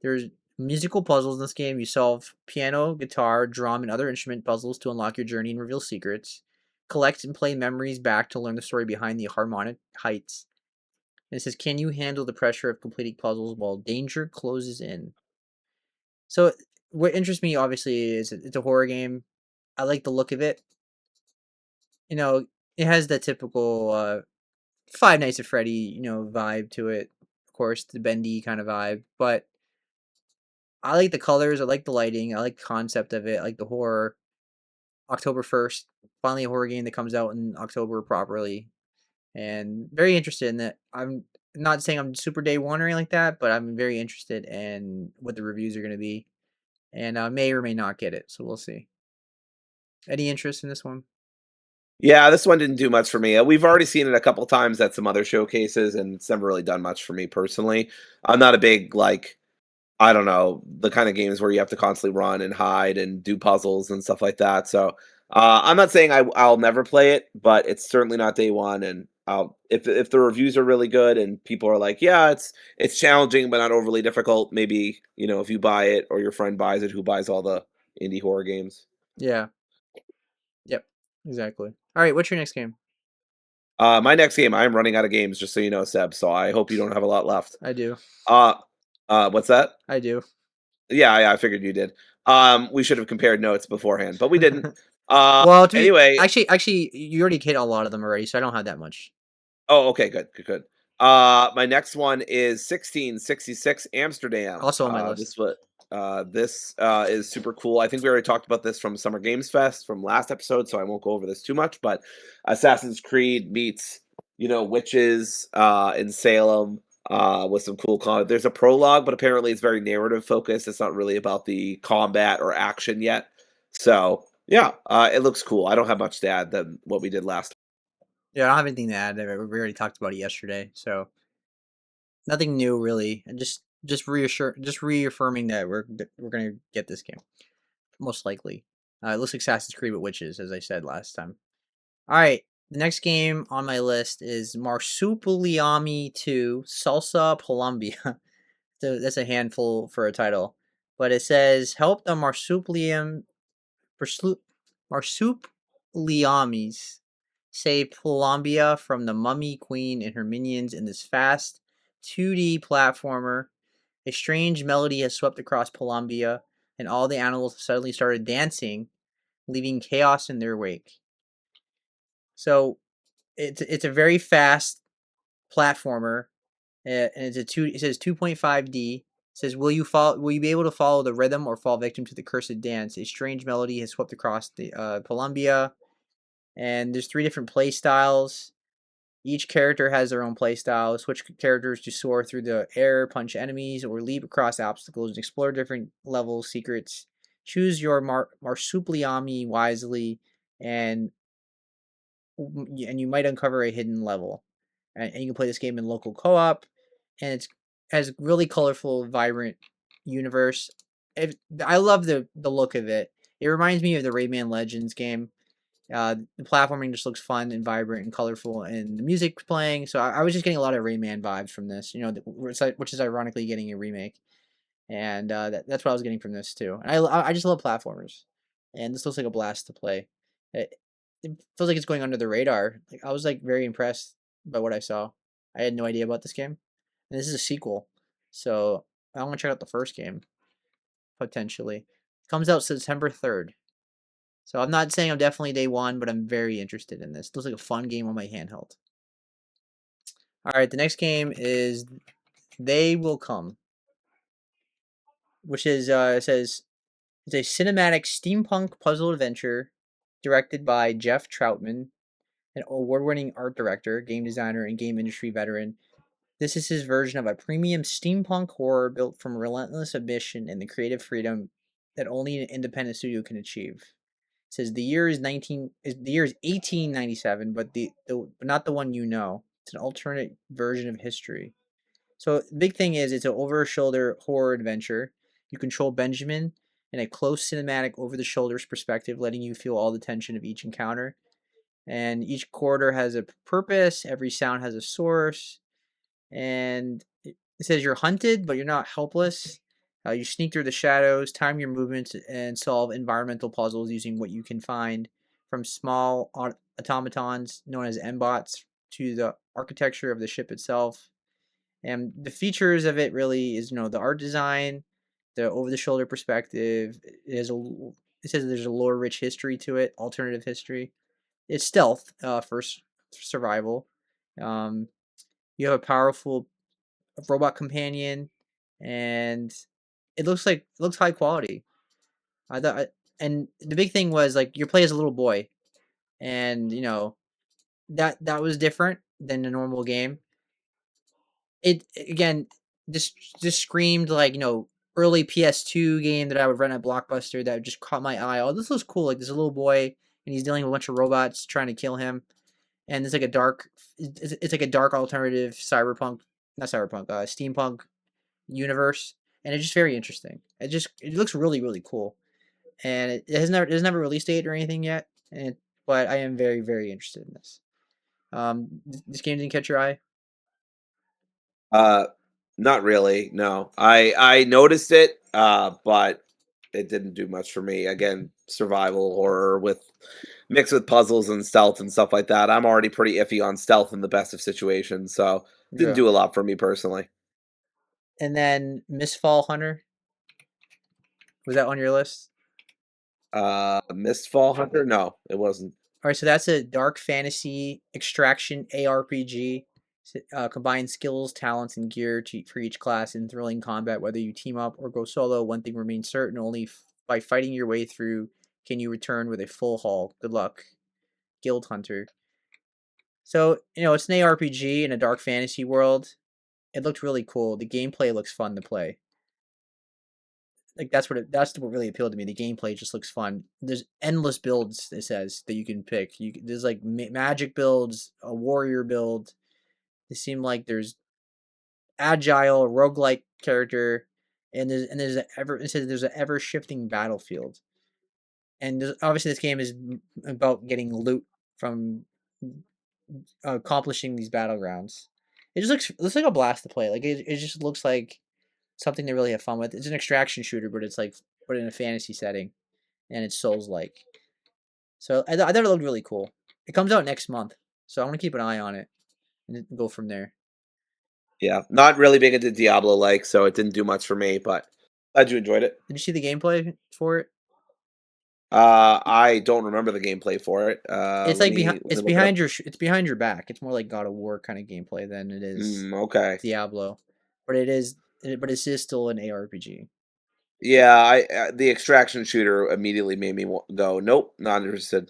There's musical puzzles in this game. You solve piano, guitar, drum, and other instrument puzzles to unlock your journey and reveal secrets. Collect and play memories back to learn the story behind the harmonic heights. And it says, can you handle the pressure of completing puzzles while danger closes in? So, what interests me, obviously, is it's a horror game. I like the look of it. It has the typical Five Nights at Freddy, vibe to it. Of course, the bendy kind of vibe. But I like the colors. I like the lighting. I like the concept of it. I like the horror. October 1st, finally a horror game that comes out in October properly. And very interested in it. I'm not saying I'm super day one or anything like that, but I'm very interested in what the reviews are going to be, and may or may not get it. So we'll see. Any interest in this one? Yeah, this one didn't do much for me. We've already seen it a couple times at some other showcases, and it's never really done much for me personally. I'm not a big like I don't know, the kind of games where you have to constantly run and hide and do puzzles and stuff like that. So I'm not saying I'll never play it, but it's certainly not day one. And if the reviews are really good and people are like, yeah, it's challenging but not overly difficult, maybe if you buy it or your friend buys it, who buys all the indie horror games. Yeah. Yep. Exactly. All right. What's your next game? My next game, I'm running out of games, just so you know, Seb. So I hope you don't have a lot left. I do. Uh, what's that? I do. Yeah, I figured you did. We should have compared notes beforehand, but we didn't. Well, to be Anyway, actually, you already hit a lot of them already, so I don't have that much. oh, okay, good. My next one is 1666 Amsterdam. Also on my list. This is super cool. I think we already talked about this from Summer Games Fest from last episode, so I won't go over this too much. But Assassin's Creed meets witches in Salem with some cool combat. There's a prologue, but apparently it's very narrative focused. It's not really about the combat or action yet. So yeah, it looks cool. I don't have much to add than what we did last. Yeah, I don't have anything to add. We already talked about it yesterday, so nothing new really. And just reaffirming that we're gonna get this game most likely. It looks like Assassin's Creed with witches, as I said last time. All right, the next game on my list is Marsupilami 2 Salsa Colombia. So that's a handful for a title, but it says help the marsupialiamis save Colombia from the mummy queen and her minions in this fast 2D platformer. A strange melody has swept across Colombia, and all the animals suddenly started dancing, leaving chaos in their wake. So it's a very fast platformer, and it says 2.5D. It says, will you be able to follow the rhythm or fall victim to the cursed dance? A strange melody has swept across the Colombia, and there's three different play styles. Each character has their own playstyle. Switch characters to soar through the air, punch enemies, or leap across obstacles and explore different levels, secrets. Choose your marsupiami wisely, and you might uncover a hidden level. And you can play this game in local co-op, and it has really colorful, vibrant, universe. I love the look of it. It reminds me of the Rayman Legends game. The platforming just looks fun and vibrant and colorful, and the music's playing. So I was just getting a lot of Rayman vibes from this. Which is ironically getting a remake, and that's what I was getting from this too. And I just love platformers, and this looks like a blast to play. It, it feels like it's going under the radar. Like I was like very impressed by what I saw. I had no idea about this game, and this is a sequel, so I want to check out the first game potentially. It comes out September 3rd. So I'm not saying I'm definitely day one, but I'm very interested in this. It looks like a fun game on my handheld. All right, the next game is They Will Come, which is it says it's a cinematic steampunk puzzle adventure directed by Jeff Troutman, an award-winning art director, game designer, and game industry veteran. This is his version of a premium steampunk horror built from relentless ambition and the creative freedom that only an independent studio can achieve. It says the year is 1897, but but not the one you know. It's an alternate version of history. So the big thing is it's an over-the-shoulder horror adventure. You control Benjamin in a close cinematic over-the-shoulders perspective, letting you feel all the tension of each encounter. And each quarter has a purpose. Every sound has a source. And it says you're hunted, but you're not helpless. You sneak through the shadows, time your movements, and solve environmental puzzles using what you can find, from small automatons known as M-bots to the architecture of the ship itself. And the features of it really is, the art design, the over-the-shoulder perspective. It says there's a lore-rich history to it, alternative history. It's stealth for survival. Um, you have a powerful robot companion, and it looks high quality. I thought, and the big thing was like you play as a little boy, and that was different than the normal game. It again just screamed like early PS2 game that I would rent at Blockbuster that just caught my eye. Oh, this looks cool! Like there's a little boy and he's dealing with a bunch of robots trying to kill him, and it's like a dark, it's like a dark alternative cyberpunk, not cyberpunk, steampunk universe, and it's just very interesting. It looks really really cool, and it has never release date or anything yet, but I am very very interested in this. This game didn't catch your eye. Uh, Not really. No, I noticed it, but it didn't do much for me. Again, survival horror with mixed with puzzles and stealth and stuff like that. I'm already pretty iffy on stealth in the best of situations, so didn't Yeah. do a lot for me personally. And then Mistfall Hunter, was that on your list? Mistfall Hunter? No, it wasn't. All right, so that's a dark fantasy extraction ARPG. Combines skills, talents, and gear for each class in thrilling combat. Whether you team up or go solo, one thing remains certain: only by fighting your way through can you return with a full haul. Good luck, Guild Hunter. So it's an ARPG in a dark fantasy world. It looked really cool. The gameplay looks fun to play. Like that's what really appealed to me. The gameplay just looks fun. There's endless builds. It says that you can pick. There's like magic builds, a warrior build. It seemed like there's agile roguelike character, and it says there's an ever shifting battlefield. And obviously this game is about getting loot from accomplishing these battlegrounds. It looks like a blast to play. Like it just looks like something to really have fun with. It's an extraction shooter, but it's like but in a fantasy setting, and it's Souls like. So I thought it looked really cool. It comes out next month, so I want to keep an eye on it and go from there. Yeah, not really big into Diablo like, so it didn't do much for me, but glad you enjoyed it. Did you see the gameplay for it? I don't remember the gameplay for it. It's Let like me it's look it up. it's behind your back. It's more like God of War kind of gameplay than it is Okay. Diablo, but it's still an ARPG. Yeah, I the extraction shooter immediately made me go, nope, not interested.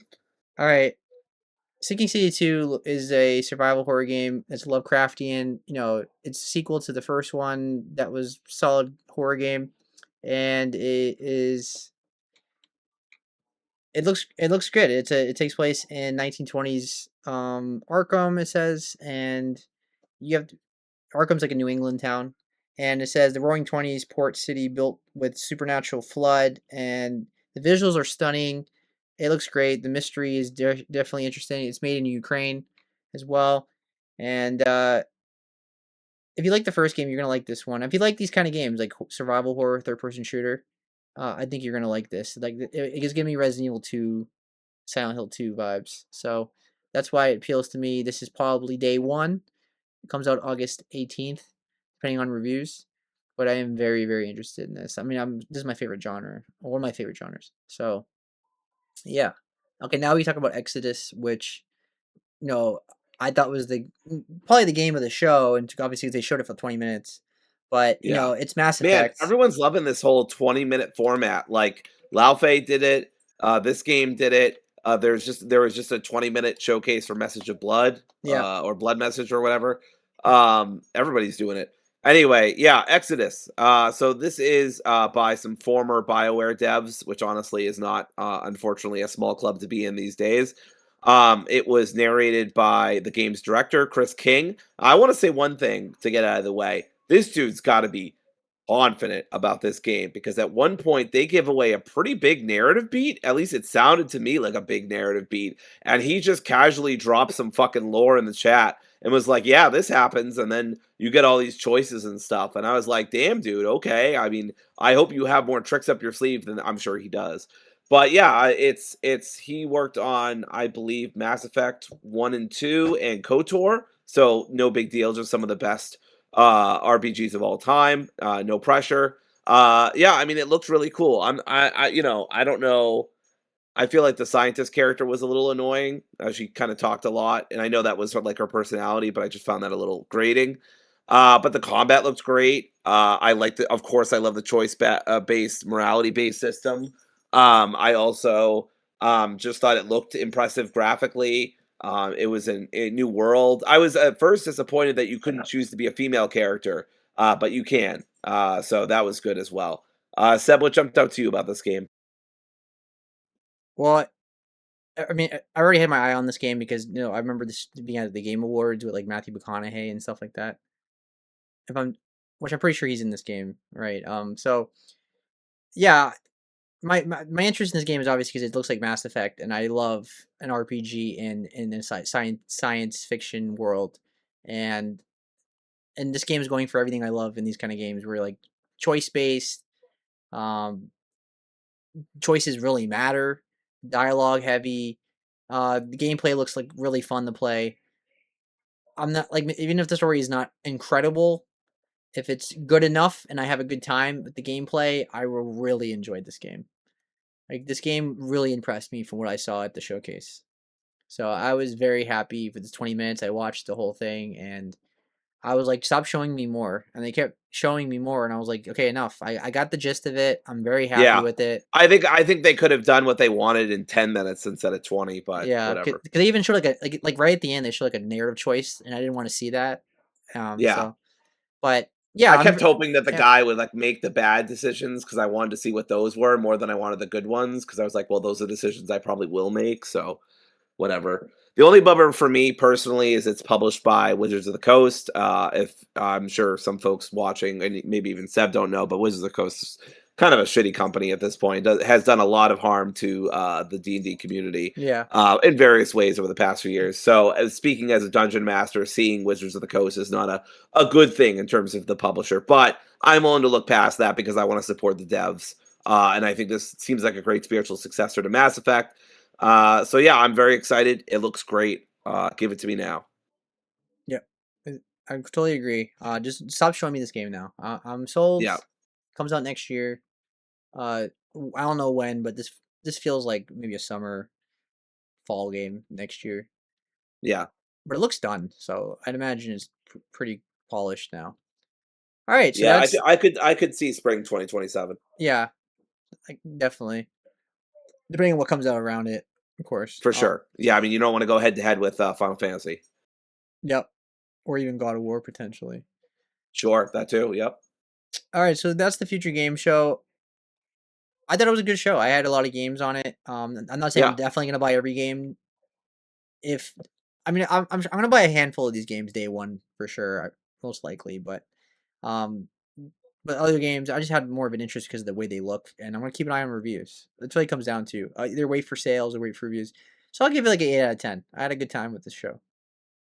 All right, Sinking City 2 is a survival horror game. It's Lovecraftian. It's a sequel to the first one that was solid horror game, and it looks good. It takes place in 1920s Arkham, it says, and you have Arkham's like a New England town, and it says the Roaring Twenties port city built with supernatural flood, and the visuals are stunning. It looks great. The mystery is definitely interesting. It's made in Ukraine as well, and if you like the first game, you're gonna like this one. If you like these kind of games, like survival horror, third person shooter, I think you're gonna like this. Like it gives me Resident Evil 2, Silent Hill 2 vibes. So that's why it appeals to me. This is probably day one. It comes out August 18th, depending on reviews. But I am very, very interested in this. I mean, this is my favorite genre, or one of my favorite genres. So yeah. Okay, now we talk about Exodus, which no, I thought was probably the game of the show, and obviously they showed it for 20 minutes. But Yeah. it's Mass Man, Effect. everyone's loving this whole 20-minute format. Like Laufey did it, this game did it. There was just a 20-minute showcase for Message of Blood, Yeah. or Blood Message or whatever. Everybody's doing it. Anyway, yeah, Exodus. So this is by some former BioWare devs, which honestly is not unfortunately a small club to be in these days. It was narrated by the game's director, Chris King. I want to say one thing to get out of the way. This dude's got to be confident about this game because at one point they give away a pretty big narrative beat. At least it sounded to me like a big narrative beat. And he just casually dropped some fucking lore in the chat and was like, yeah, this happens. And then you get all these choices and stuff. And I was like, damn, dude, okay. I mean, I hope you have more tricks up your sleeve than I'm sure he does. But yeah, it's he worked on, I believe, Mass Effect 1 and 2 and KOTOR. So no big deal, just some of the best RPGs of all time. No pressure. Yeah, I mean it looks really cool. I don't know. I feel like the scientist character was a little annoying. She kind of talked a lot, and I know that was sort of like her personality, but I just found that a little grating. But the combat looks great. I like the, of course, I love the based morality based system. I also just thought it looked impressive graphically. It was a new world. I was at first disappointed that you couldn't choose to be a female character, but you can. So that was good as well. Seb, what jumped out to you about this game? Well, I mean, I already had my eye on this game because I remember this being at the Game Awards with like Matthew McConaughey and stuff like that. If I'm, which I'm pretty sure he's in this game, right? So yeah, my interest in this game is obviously because it looks like Mass Effect, and I love an RPG in a science fiction world, and this game is going for everything I love in these kind of games, where like choice based, um, choices really matter, dialogue heavy. The gameplay looks like really fun to play. I'm not like even if the story is not incredible, if it's good enough and I have a good time with the gameplay, I will really enjoy this game. Like this game really impressed me from what I saw at the showcase. So I was very happy for the 20 minutes. I watched the whole thing and I was like, stop showing me more. And they kept showing me more. And I was like, okay, enough. I got the gist of it. I'm very happy Yeah. with it. I think they could have done what they wanted in 10 minutes instead of 20, but Yeah. Cause whatever. they even showed like like right at the end, they showed like a narrative choice and I didn't want to see that. Yeah. But yeah, I kept hoping that the yeah, guy would like make the bad decisions because I wanted to see what those were more than I wanted the good ones because I was like, well, those are decisions I probably will make, so whatever. The only bummer for me personally is it's published by Wizards of the Coast. If I'm sure some folks watching and maybe even Seb don't know, but Wizards of the Coast is kind of a shitty company at this point. Has done a lot of harm to the D&D community yeah. in various ways over the past few years. So, as speaking as a dungeon master, seeing Wizards of the Coast is not a good thing in terms of the publisher. But I'm willing to look past that because I want to support the devs. And I think this seems like a great spiritual successor to Mass Effect. So yeah, I'm very excited. It looks great. Give it to me now. Yeah, I totally agree. Just stop showing me this game now. I'm sold. Yeah, Comes out next year. Uh, I don't know when, but this feels like maybe a summer fall game next year. yeah, But it looks done, so I'd imagine it's pretty polished now. All right, so yeah. that's I could see spring 2027 yeah, like definitely depending on what comes out around it, of course. for sure. Yeah, I mean you don't want to go head to head with Final Fantasy. Yep, or even God of War potentially. Sure, that too. Yep. All right, so that's the future game show. I thought it was a good show. I had a lot of games on it. I'm not saying I'm Yeah, definitely gonna buy every game. If I mean, I'm gonna buy a handful of these games day one for sure, most likely. But um, But other games, I just had more of an interest because of the way they look, and I'm gonna keep an eye on reviews. That's what it comes down to. Either wait for sales or wait for reviews. So I'll give it like an 8 out of 10. I had a good time with this show.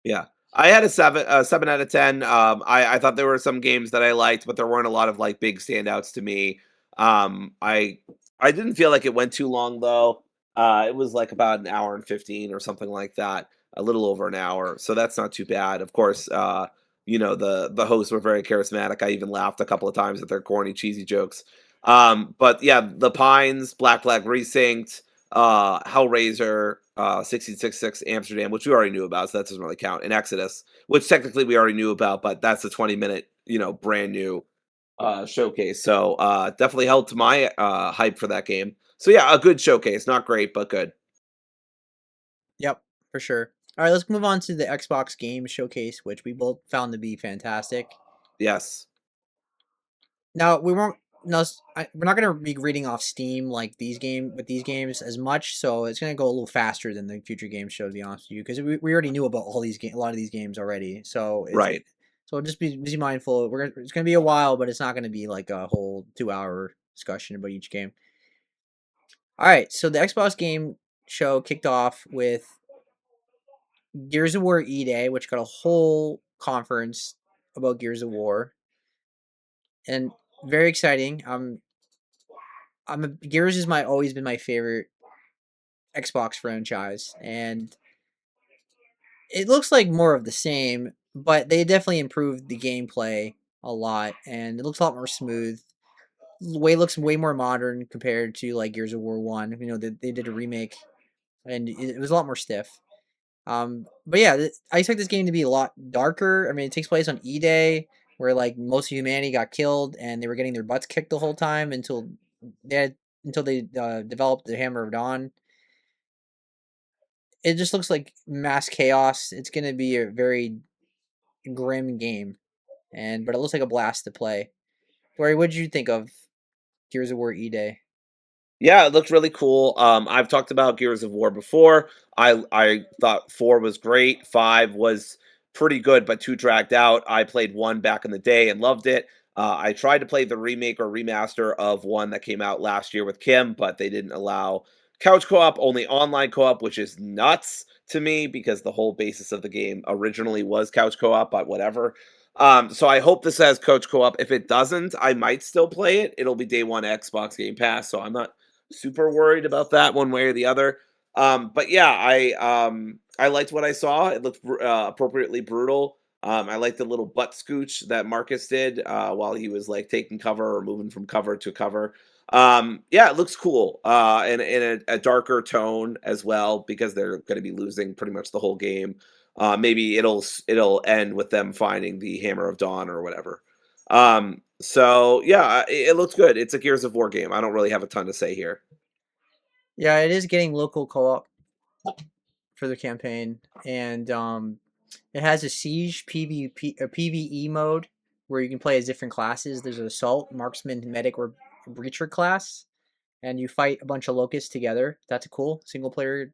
Yeah. I had a 7 out of 10. I thought there were some games that I liked, but there weren't a lot of like big standouts to me. I didn't feel like it went too long though. It was like about an hour and 15 or something like that, a little over an hour. So that's not too bad. Of course, the hosts were very charismatic. I even laughed a couple of times at their corny, cheesy jokes. But yeah, The Pines, Black Flag Precinct, Hellraiser, 1666 Amsterdam, which we already knew about, so that doesn't really count, and Exodus, which technically we already knew about, but that's a 20-minute, brand new showcase. So definitely held to my hype for that game. So yeah, a good showcase, not great, but good. Yep, for sure. All right, let's move on to the Xbox Game Showcase, which we both found to be fantastic. Yes, Now we won't. No, we're not gonna be reading off Steam like these games as much, so it's gonna go a little faster than the future game show. To be honest with you, because we already knew about a lot of these games already, so right. just be mindful. It's gonna be a while, but it's not gonna be like a whole 2 hour discussion about each game. All right, so the Xbox Game Show kicked off with Gears of War E-Day, which got a whole conference about Gears of War, and very exciting. Gears is my always been my favorite Xbox franchise, and it looks like more of the same, but they definitely improved the gameplay a lot, and it looks a lot more smooth. Looks way more modern compared to like Gears of War One. They did a remake, and it was a lot more stiff. But yeah, I expect this game to be a lot darker. I mean, it takes place on E-Day, where like most of humanity got killed, and they were getting their butts kicked the whole time they had, until they developed the Hammer of Dawn. It just looks like mass chaos. It's gonna be a very grim game, but it looks like a blast to play. Dory, what did you think of Gears of War E-Day? Yeah, it looked really cool. I've talked about Gears of War before. I thought 4 was great. 5 was pretty good, but too dragged out. I played 1 back in the day and loved it. I tried to play the remake or remaster of 1 that came out last year with Kim, but they didn't allow couch co-op, only online co-op, which is nuts to me because the whole basis of the game originally was couch co-op, but whatever. So I hope this has coach co-op. If it doesn't, I might still play it. It'll be day one Xbox Game Pass, so I'm not super worried about that one way or the other. But yeah, I liked what I saw. It looked appropriately brutal. I liked the little butt scooch that Marcus did while he was like taking cover or moving from cover to cover. Yeah, it looks cool and in a darker tone as well because they're going to be losing pretty much the whole game. Maybe it'll end with them finding the Hammer of Dawn or whatever. So yeah, it looks good. It's a Gears of War game. I don't really have a ton to say here. Yeah, it is getting local co-op for the campaign, and it has a siege PvP a PvE mode where you can play as different classes. There's an assault, marksman, medic, or breacher class, and you fight a bunch of locusts together. That's a cool single player.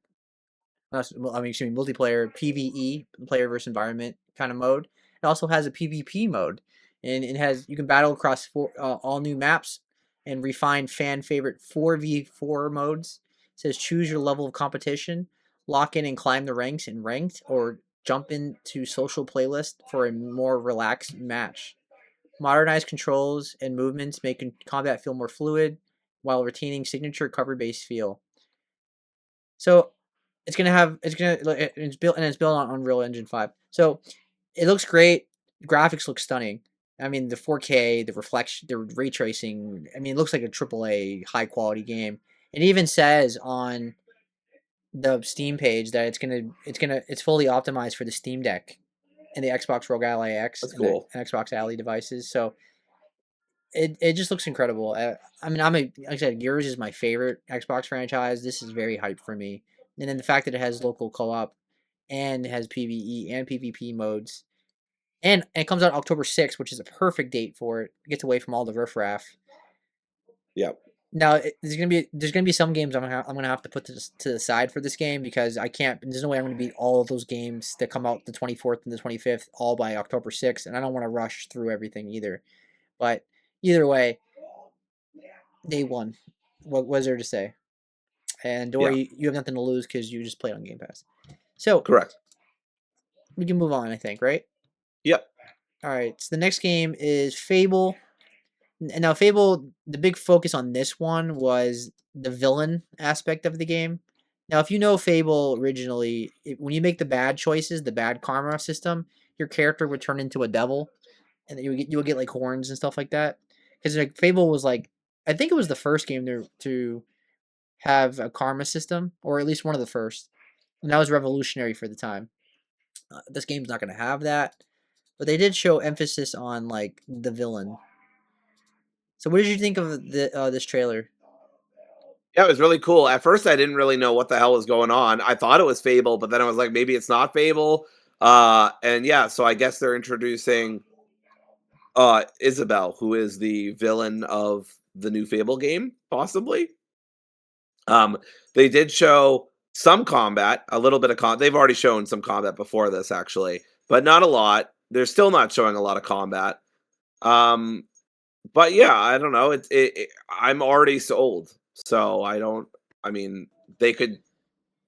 Excuse me, multiplayer PvE, player versus environment kind of mode. It also has a PvP mode, and it has you can battle across all new maps and refine fan favorite 4v4 modes. It says choose your level of competition, lock in and climb the ranks in ranked, or jump into social playlist for a more relaxed match. Modernized controls and movements make combat feel more fluid while retaining signature cover based feel. So it's built on Unreal Engine 5. So it looks great. The graphics look stunning. I mean, the 4K, the reflection, the ray tracing. I mean, it looks like a AAA high quality game. It even says on the Steam page that it's fully optimized for the Steam Deck and the Xbox Rogue Ally X That's and the cool. Xbox Ally devices. So it just looks incredible. I mean, like I said, Gears is my favorite Xbox franchise. This is very hype for me, and then the fact that it has local co-op and it has PVE and PvP modes, and it comes out October 6th, which is a perfect date for it. It gets away from all the riffraff. Yeah. Now, there's gonna be some games I'm gonna have to put to the side for this game because I can't. There's no way I'm gonna beat all of those games that come out the 24th and the 25th all by October 6th, and I don't want to rush through everything either. But Either way, day one. What was there to say? And Yeah, Dory, you have nothing to lose because you just played on Game Pass. So correct. we can move on, I think, right? Yep. All right. So the next game is Fable. And now Fable, the big focus on this one was the villain aspect of the game. Now, if you know Fable originally, when you make the bad choices, the bad karma system, your character would turn into a devil, and then you would get like horns and stuff like that. Because like Fable was like, I think it was the first game to have a karma system, or at least one of the first, and that was revolutionary for the time. This game's not going to have that, but they did show emphasis on like the villain. So, what did you think of this trailer? Yeah, it was really cool. At first, I didn't really know what the hell was going on. I thought it was Fable, but then I was like, maybe it's not Fable. And yeah, so I guess they're introducing Isabel, who is the villain of the new Fable game, possibly. Um, they did show some combat, a little bit of they've already shown some combat before this, actually, but not a lot. They're still not showing a lot of combat. Um, but yeah, I don't know. I'm already sold, so I don't. I mean, they could.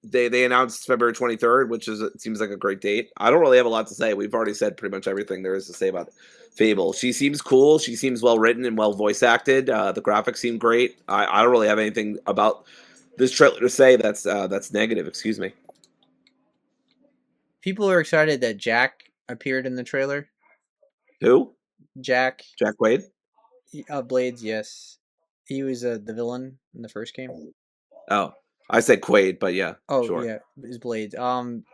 They announced February 23rd, which is it seems like a great date. I don't really have a lot to say. We've already said pretty much everything there is to say about Fable. She seems cool. She seems well written and well voice acted. The graphics seem great. I don't really have anything about this trailer to say that's negative. Excuse me. People are excited that Jack appeared in the trailer. Who? Jack, Jack Quaid? Blades, yes, he was the villain in the first game. Oh, I said Quaid, but yeah, Oh sure. yeah, his Blades. I'm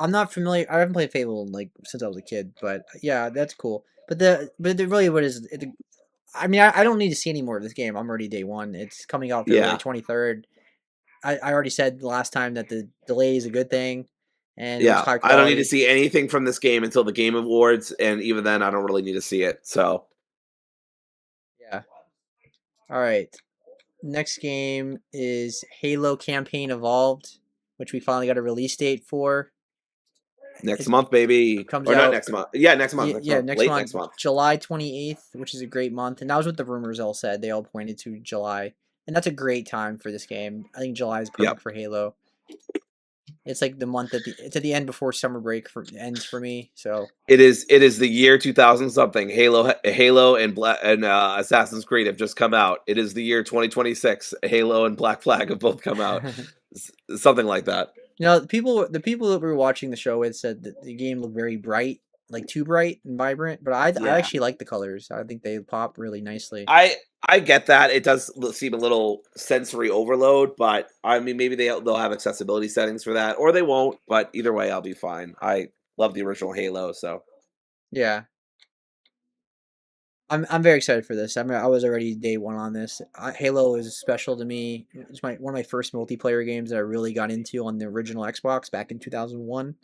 not familiar. I haven't played Fable like since I was a kid, but yeah, that's cool. But really, what is it? I mean, I don't need to see any more of this game. I'm already day one. It's coming out February Yeah, 23rd. I already said last time that the delay is a good thing, and it looks yeah. high I don't need to quality. see anything from this game until the Game Awards, and even then, I don't really need to see it. So Yeah. All right. Next game is Halo Campaign Evolved, which we finally got a release date for. next It month, baby, comes or not out next month? Yeah, next month. Next yeah, month. next Late next month, month. July 28th, which is a great month. And that was what the rumors all said. They all pointed to July. And that's a great time for this game. I think July is Yeah. perfect for Halo. It's like the month it's at the end before summer break ends for me. So It is the year 2000 something. Halo and Assassin's Creed have just come out. It is the year 2026. Halo and Black Flag have both come out. Something like that. the people that were watching the show with said that the game looked very bright, like too bright and vibrant. But I Yeah. actually like the colors. I think they pop really nicely. I I get that. It does seem a little sensory overload, but I mean maybe they'll have accessibility settings for that or they won't, but either way I'll be fine. I love the original Halo, so Yeah, I'm very excited for this. I was already day one on this. Halo is special to me. It's one of my first multiplayer games that I really got into on the original Xbox back in 2001.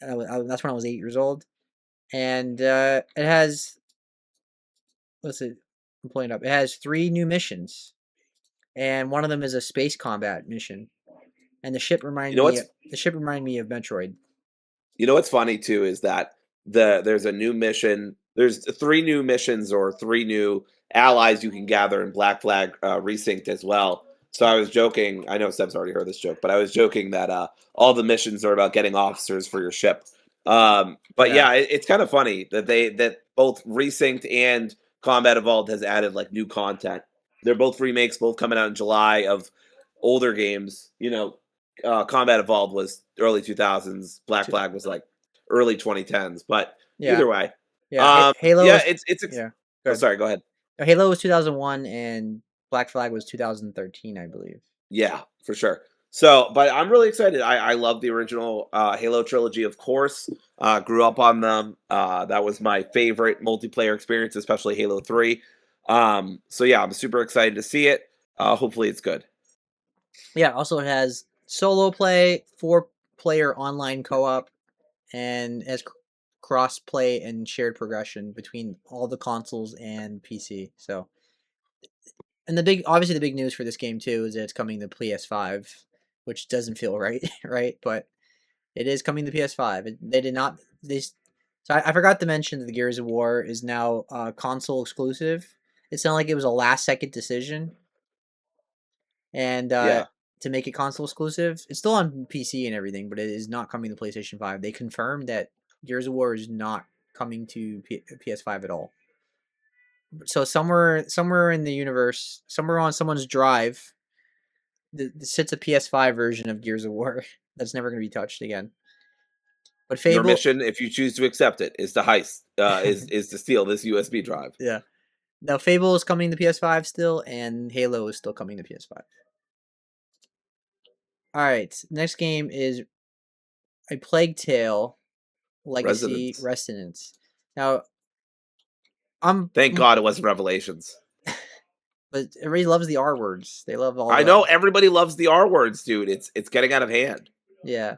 That's when I was 8 years old, and it has let's see, I'm pulling it up. It has 3 new missions, and one of them is a space combat mission. And you know what's the ship reminded me of Metroid. You know what's funny too is that there's a new mission. There's three new missions or three new allies you can gather in Black Flag Resynced as well. So I was joking. I know Seb's already heard this joke, but I was joking that all the missions are about getting officers for your ship. But Yeah, yeah, it's kind of funny that both Resynced and Combat Evolved has added like new content. They're both remakes, both coming out in July of older games. Combat Evolved was early 2000s. Black T- Flag was like early 2010s. But yeah, either way, yeah. Halo yeah, was it's. yeah. Oh, Good. sorry. Go ahead. Halo was 2001 and Black Flag was 2013, I believe. Yeah, for sure. So, but I'm really excited. I love the original Halo trilogy, of course. Grew up on them. That was my favorite multiplayer experience, especially Halo 3. So yeah, I'm super excited to see it. Hopefully, it's good. Yeah, also it has solo play, 4-player online co-op, and has cross play and shared progression between all the consoles and PC. So, and obviously the big news for this game too is that it's coming to PS5, which doesn't feel right, right? But it is coming to PS5. They did not. So I forgot to mention that the Gears of War is now console exclusive. It sounded like it was a last second decision, and Yeah. to make it console exclusive, it's still on PC and everything, but it is not coming to PlayStation 5. They confirmed that Gears of War is not coming to PS5 at all. So somewhere in the universe, somewhere on someone's drive, sits a PS5 version of Gears of War that's never going to be touched again. But Your Fable, mission, if you choose to accept it, is to heist, is to steal this USB drive. yeah. Now Fable is coming to PS5 still, and Halo is still coming to PS5. All right, next game is a Plague Tale Legacy Residents. Resonance. Now I'm, Thank God it wasn't Revelations. but everybody loves the R words. They love all I know the everybody loves the R words, dude. It's getting out of hand. yeah.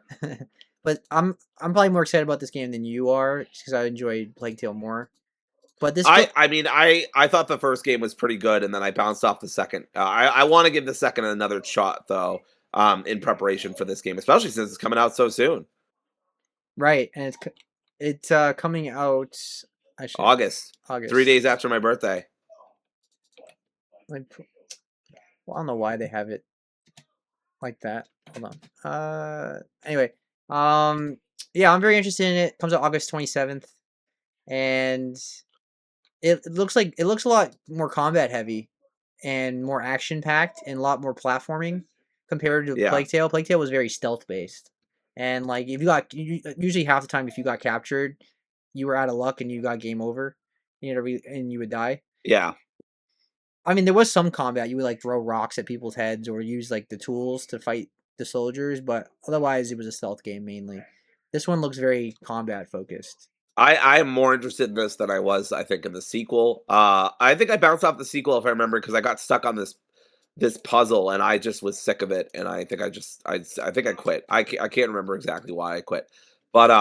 But I'm probably more excited about this game than you are, because I enjoyed Plague Tale more. But this game, I mean I thought the first game was pretty good, and then I bounced off the second. I want to give the second another shot though, in preparation for this game, especially since it's coming out so soon. right? And it's coming out actually August, three August. days after my birthday. Like, well, I don't know why they have it like that. Hold on. Anyway, yeah, I'm very interested in it. Comes out August 27th, and it looks like it looks a lot more combat heavy and more action packed and a lot more platforming compared to Yeah, Plague Tale. Plague Tale was very stealth based, and like if you got usually half the time if you got captured, you were out of luck and you got game over, and you would die. yeah. I mean, there was some combat. You would like throw rocks at people's heads or use like the tools to fight the soldiers, but otherwise it was a stealth game mainly. This one looks very combat focused. I am more interested in this than I was, I think, in the sequel. I think I bounced off the sequel if I remember because I got stuck on this puzzle and I just was sick of it, and I think I think I quit. I can't remember exactly why I quit, but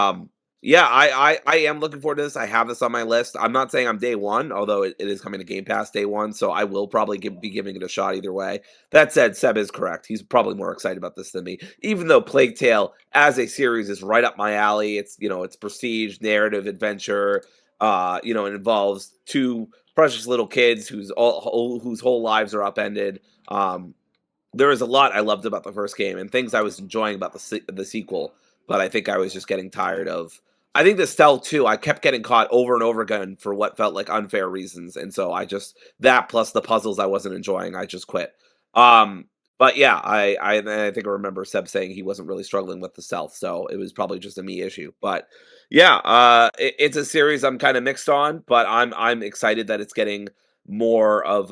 yeah, I am looking forward to this. I have this on my list. I'm not saying I'm day one, although it is coming to Game Pass day one, so I will probably be giving it a shot either way. That said, Seb is correct. He's probably more excited about this than me, even though Plague Tale as a series is right up my alley. It's it's prestige, narrative, adventure. It involves two precious little kids whose whole lives are upended. There was a lot I loved about the first game and things I was enjoying about the sequel, but I think I was just getting tired of. I think the stealth too. I kept getting caught over and over again for what felt like unfair reasons, and so I just that plus the puzzles I wasn't enjoying. I just quit. Um, but yeah, I think I remember Seb saying he wasn't really struggling with the stealth, so it was probably just a me issue. But yeah, it's a series I'm kind of mixed on, but I'm excited that it's getting more of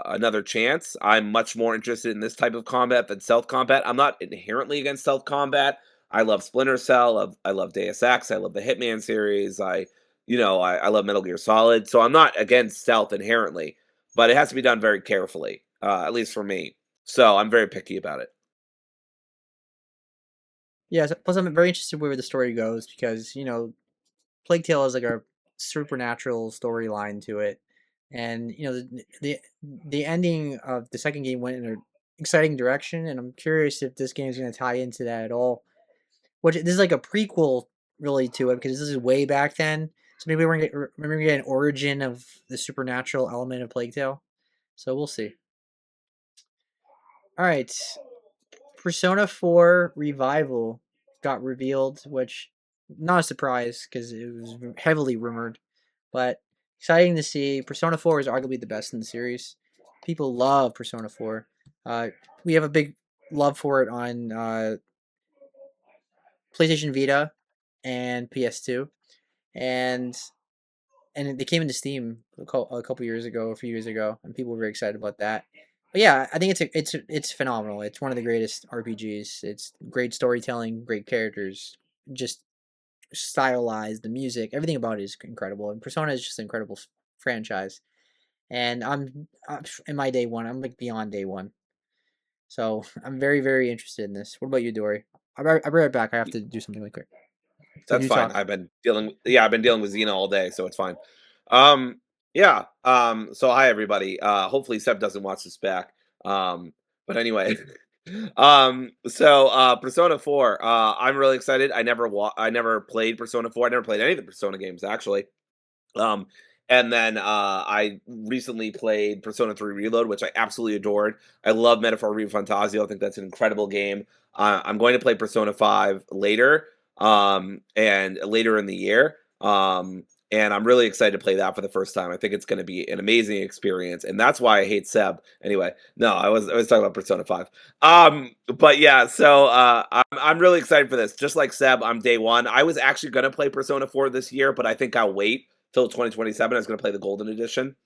another chance. I'm much more interested in this type of combat than stealth combat. I'm not inherently against stealth combat. I love Splinter Cell. I love Deus Ex. I love the Hitman series. I love Metal Gear Solid. So I'm not against stealth inherently, but it has to be done very carefully, at least for me. So I'm very picky about it. Yeah, plus I'm very interested where the story goes because Plague Tale has like a supernatural storyline to it, and the ending of the second game went in an exciting direction, and I'm curious if this game is going to tie into that at all. Which this is like a prequel really to it because this is way back then. So maybe we're gonna get an origin of the supernatural element of Plague Tale. So we'll see. All right, Persona 4 Revival got revealed, which not a surprise because it was heavily rumored, but exciting to see. Persona 4 is arguably the best in the series. People love Persona 4. Uh, we have a big love for it on PlayStation Vita and PS2, and they came into Steam a couple years ago, a few years ago, and people were very excited about that. But yeah, I think it's phenomenal. It's one of the greatest RPGs. It's great storytelling, great characters, just stylized. The music, everything about it is incredible. And Persona is just an incredible franchise. And I'm in my day one. I'm like beyond day one. So I'm very very interested in this. What about you, Dory? I'll be right back. I have to do something really quick. So That's you fine. talk. I've been dealing with Xena all day, so it's fine. Yeah. So hi everybody. Hopefully Seb doesn't watch this back. But anyway, Persona 4, I'm really excited. I never played Persona 4. I never played any of the Persona games actually. Um, and then I recently played Persona 3 Reload, which I absolutely adored. I love Metaphor Fantasio. I think that's an incredible game. I'm going to play Persona 5 later, and later in the year. And I'm really excited to play that for the first time. I think it's going to be an amazing experience, and that's why I hate Seb. Anyway, no, I was talking about Persona 5. But yeah, so I'm really excited for this. Just like Seb, I'm day one. I was actually going to play Persona 4 this year, but I think I'll wait till 2027. I was going to play the Golden Edition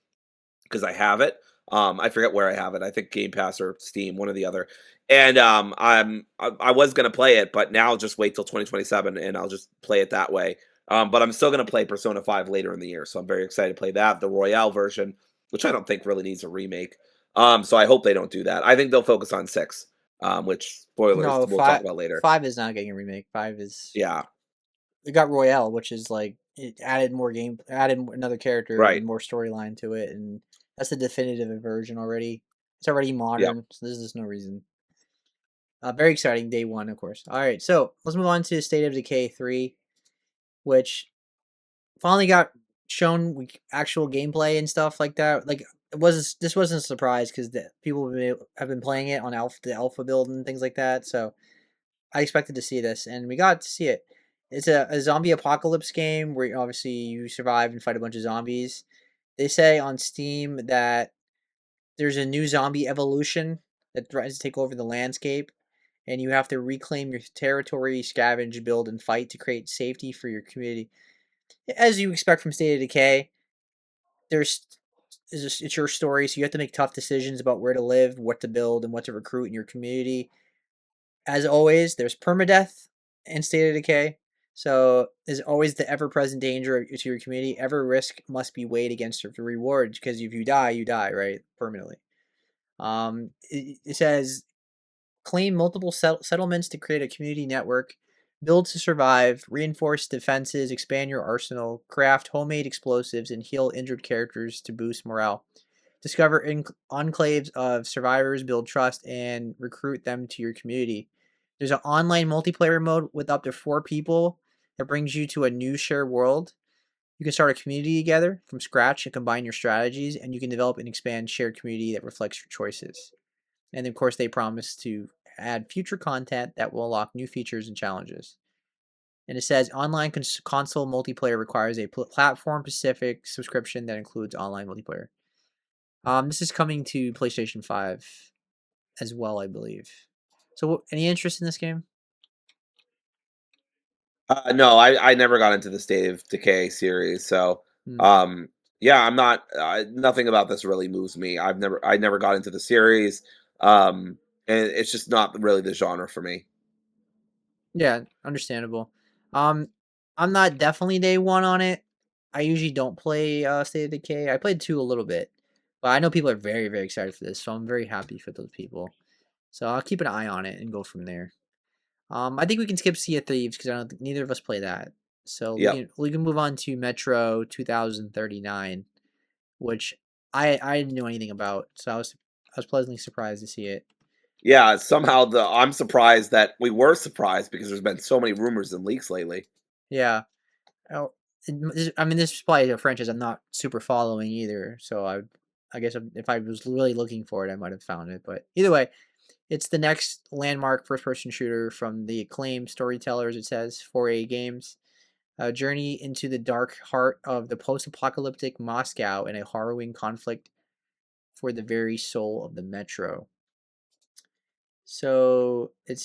because I have it. I forget where I have it. I think Game Pass or Steam, one or the other. And I was going to play it, but now I'll just wait till 2027 and I'll just play it that way. But I'm still going to play Persona 5 later in the year, so I'm very excited to play that, the Royale version, which I don't think really needs a remake. So I hope they don't do that. I think they'll focus on 6, which spoilers No, we'll talk five about later. five is not getting a remake. Five is Yeah, it got Royale, which is like it added more game, added another character right. and more storyline to it, and that's the definitive version already. It's already Yeah. modern, so there's just no reason. Very exciting day one, of course. All right, so let's move on to State of Decay 3, which finally got shown actual gameplay and stuff like that. Like this wasn't a surprise because the people have been playing it on the alpha build and things like that. So I expected to see this, and we got to see it. It's a zombie apocalypse game where obviously you survive and fight a bunch of zombies. They say on Steam that there's a new zombie evolution that threatens to take over the landscape, and you have to reclaim your territory, scavenge, build, and fight to create safety for your community. As you expect from State of Decay, there's it's your story, so you have to make tough decisions about where to live, what to build, and what to recruit in your community. As always, there's permadeath in State of Decay. So there's always the ever-present danger to your community. Every risk must be weighed against the reward because if you die, right, permanently. It says claim multiple settlements to create a community network, build to survive, reinforce defenses, expand your arsenal, craft homemade explosives, and heal injured characters to boost morale. Discover enclaves of survivors, build trust, and recruit them to your community. There's an online multiplayer mode with up to 4 people that brings you to a new shared world. You can start a community together from scratch and combine your strategies, and you can develop and expand shared community that reflects your choices. And of course, they promise to add future content that will unlock new features and challenges. And it says online console multiplayer requires a platform specific subscription that includes online multiplayer. This is coming to PlayStation 5 as well, I believe. So, any interest in this game? No, I never got into the State of Decay series, so Hmm. um, yeah, I'm not. Nothing about this really moves me. I never got into the series, and it's just not really the genre for me. Yeah, understandable. Um, I'm not definitely day one on it. I usually don't play State of Decay. I played 2 a little bit, but I know people are very, very excited for this, so I'm very happy for those people. So I'll keep an eye on it and go from there. I think we can skip Sea of Thieves because I don't think neither of us play that. So we Yep. can move on to Metro 2039, which I didn't know anything about, so I was pleasantly surprised to see it. Yeah. Somehow I'm surprised that we were surprised because there's been so many rumors and leaks lately. Yeah. Oh, I mean, this is probably a franchise I'm not super following either. So I guess if I was really looking for it, I might have found it. But either way, it's the next landmark first-person shooter from the acclaimed storytellers. It says 4A Games. A journey into the dark heart of the post-apocalyptic Moscow and a harrowing conflict for the very soul of the metro. So it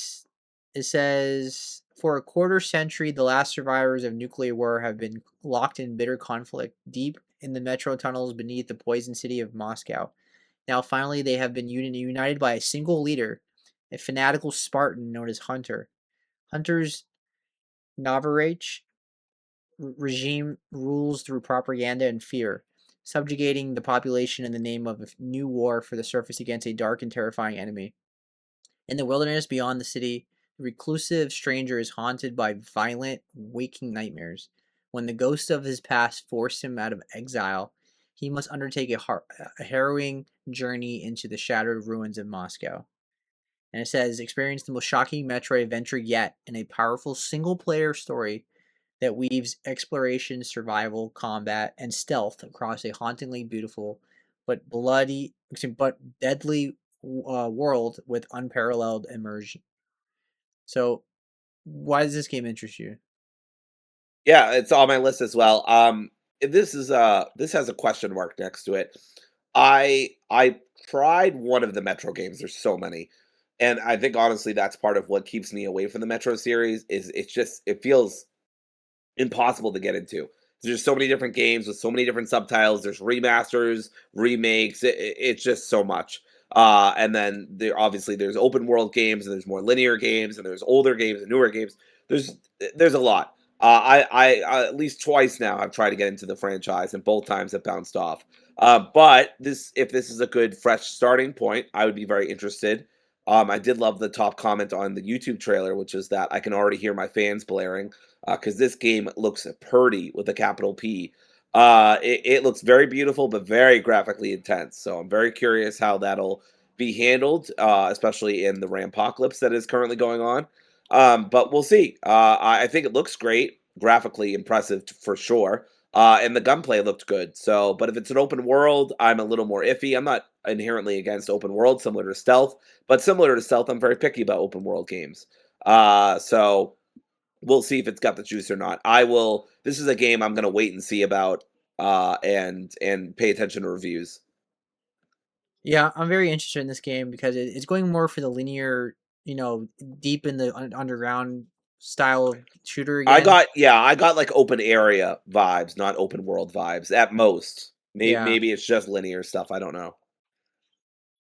says for a quarter century, the last survivors of nuclear war have been locked in bitter conflict deep in the metro tunnels beneath the poison city of Moscow. Now, finally, they have been united by a single leader, a fanatical Spartan known as Hunter. Hunter's Novarach regime rules through propaganda and fear, subjugating the population in the name of a new war for the surface against a dark and terrifying enemy. In the wilderness beyond the city, the reclusive stranger is haunted by violent, waking nightmares. When the ghosts of his past force him out of exile, he must undertake a harrowing journey into the shattered ruins of Moscow. And it says, experience the most shocking Metroid adventure yet in a powerful single player story that weaves exploration, survival, combat, and stealth across a hauntingly beautiful but deadly world with unparalleled immersion. So, why does this game interest you? Yeah, it's on my list as well. This has a question mark next to it. I tried one of the Metro games. There's so many. And I think honestly that's part of what keeps me away from the Metro series is it feels impossible to get into. There's just so many different games with so many different subtitles. There's remasters, remakes. It's just so much. And then there's open world games and there's more linear games and there's older games and newer games. There's there's a lot. I at least twice now I've tried to get into the franchise and both times have bounced off. But this if this is a good fresh starting point, I would be very interested. I did love the top comment on the YouTube trailer, which is that I can already hear my fans blaring because this game looks purdy with a capital P. It looks very beautiful, but very graphically intense. So I'm very curious how that'll be handled, especially in the Rampocalypse that is currently going on. But we'll see. I think it looks great, graphically impressive for sure. And the gunplay looked good. So, but if it's an open world, I'm a little more iffy. I'm not inherently against open world, similar to stealth, but similar to stealth, I'm very picky about open world games. So we'll see if it's got the juice or not. I will. This is a game I'm going to wait and see about, and pay attention to reviews. Yeah, I'm very interested in this game because it's going more for the linear, deep in the underground style of shooter again. I got like open area vibes, not open world vibes at most. Yeah, Maybe it's just linear stuff. I don't know.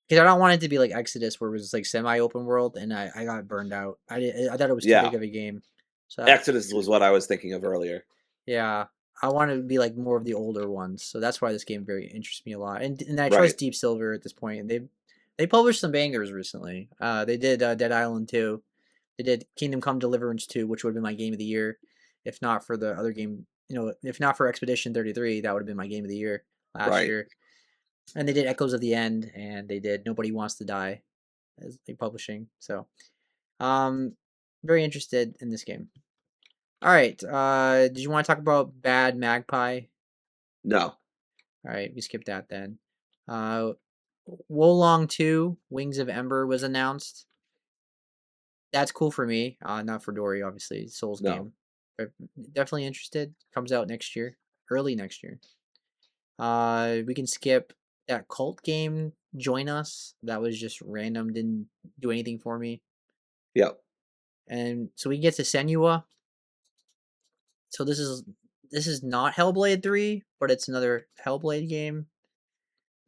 because I don't want it to be like Exodus, where it was like semi open world, and I got burned out. I thought it was too Yeah, big of a game. So Exodus was what I was thinking of earlier. yeah, I want it to be like more of the older ones. So that's why this game very interests me a lot. And I Right, trust Deep Silver at this point. And they published some bangers recently. They did Dead Island 2. They did Kingdom Come Deliverance 2, which would have been my game of the year, if not for the other game. If not for Expedition 33, that would have been my game of the year last right. year. And they did Echoes of the End, and they did Nobody Wants to Die as they publishing. So, um, very interested in this game. All right. Did you want to talk about Bad Magpie? No, All right, we skipped that then. Uh, Wolong 2, Wings of Ember was announced. That's cool for me. Not for Dory, obviously. Souls no. game. But definitely interested. Comes out next year. Early next year. We can skip that cult game, Join Us. That was just random, didn't do anything for me. Yep. And so we get to Senua. So this is not Hellblade 3, but it's another Hellblade game.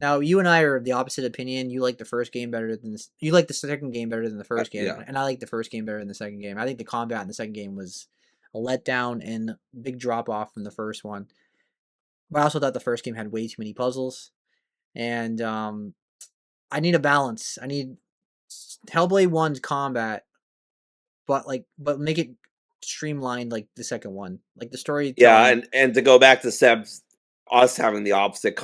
Now, you and I are of the opposite opinion. You like the first game better than this. You like the second game better than the first game, Yeah. and I like the first game better than the second game. I think the combat in the second game was a letdown and big drop off from the first one. But I also thought the first game had way too many puzzles, and I need a balance. I need Hellblade One's combat, but make it streamlined like the second one. Like the Yeah, storytelling. and to go back to Seb's us having the opposite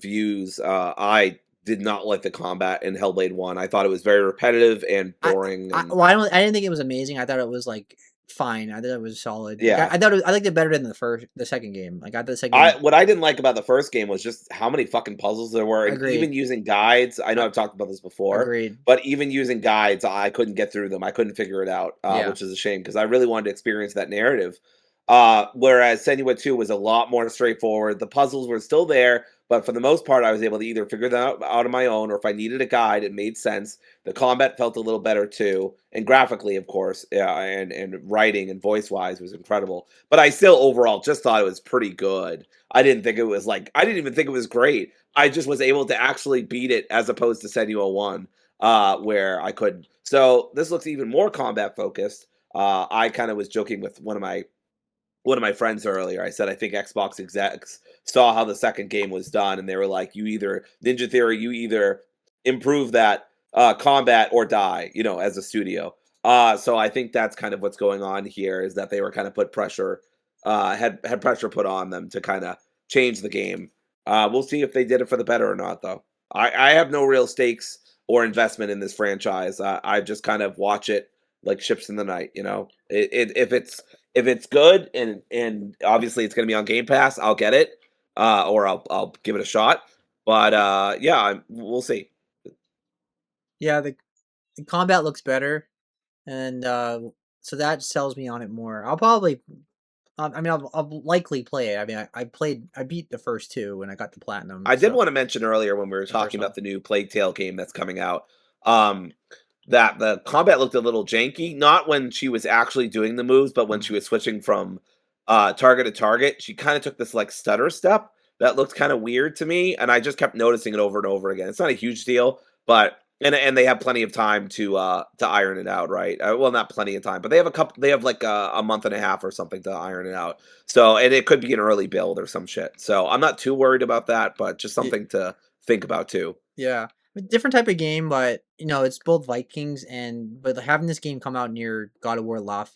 views, I did not like the combat in Hellblade 1. I thought it was very repetitive and I boring I and well, I didn't think it was amazing. I thought it was, like, fine. I thought it was solid. Like, yeah. I thought I liked it better than the second game. Like, I thought the second game What I didn't like about the first game was just how many fucking puzzles there were, and even agreed. using guides. I know Uh, I've talked about this before, agreed. but even using guides, I couldn't get through them. I couldn't figure it out, Yeah. which is a shame because I really wanted to experience that narrative. Whereas Senua 2 was a lot more straightforward. The puzzles were still there, but for the most part, I was able to either figure them out on my own, or if I needed a guide, it made sense. The combat felt a little better too, and graphically, of course, yeah, and writing and voice wise was incredible. But I still overall just thought it was pretty good. I didn't even think it was great. I just was able to actually beat it as opposed to Senua 1, where I couldn't. So this looks even more combat focused. I kind of was joking with one of my friends earlier. I said I think Xbox execs saw how the second game was done, and they were like, "You either Ninja Theory, you either improve that combat or die," as a studio. So I think that's kind of what's going on here is that they were kind of put pressure, had pressure put on them to kind of change the game. We'll see if they did it for the better or not, though. I have no real stakes or investment in this franchise. I just kind of watch it like ships in the night. If it's good and obviously it's going to be on Game Pass, I'll get it, or I'll give it a shot. But yeah, we'll see. Yeah, the combat looks better, and so that sells me on it more. I'll probably, I mean, I'll likely play it. I mean, I beat the first two when I got the platinum, I did so want to mention earlier when we were the first talking one. about the new Plague Tale game that's coming out, um, that the combat looked a little janky. Not when she was actually doing the moves, but when Mm. she was switching from target to target. She kind of took this like stutter step that looked kind of weird to me, and I just kept noticing it over and over again. It's not a huge deal, but and they have plenty of time to iron it out, right? Well, not plenty of time, but they have a couple. They have like a month and a half or something to iron it out. So, and it could be an early build or some shit. So, I'm not too worried about that, but just Y- something to think about too. Yeah, different type of game, but it's both Vikings and but having this game come out near God of War Lauve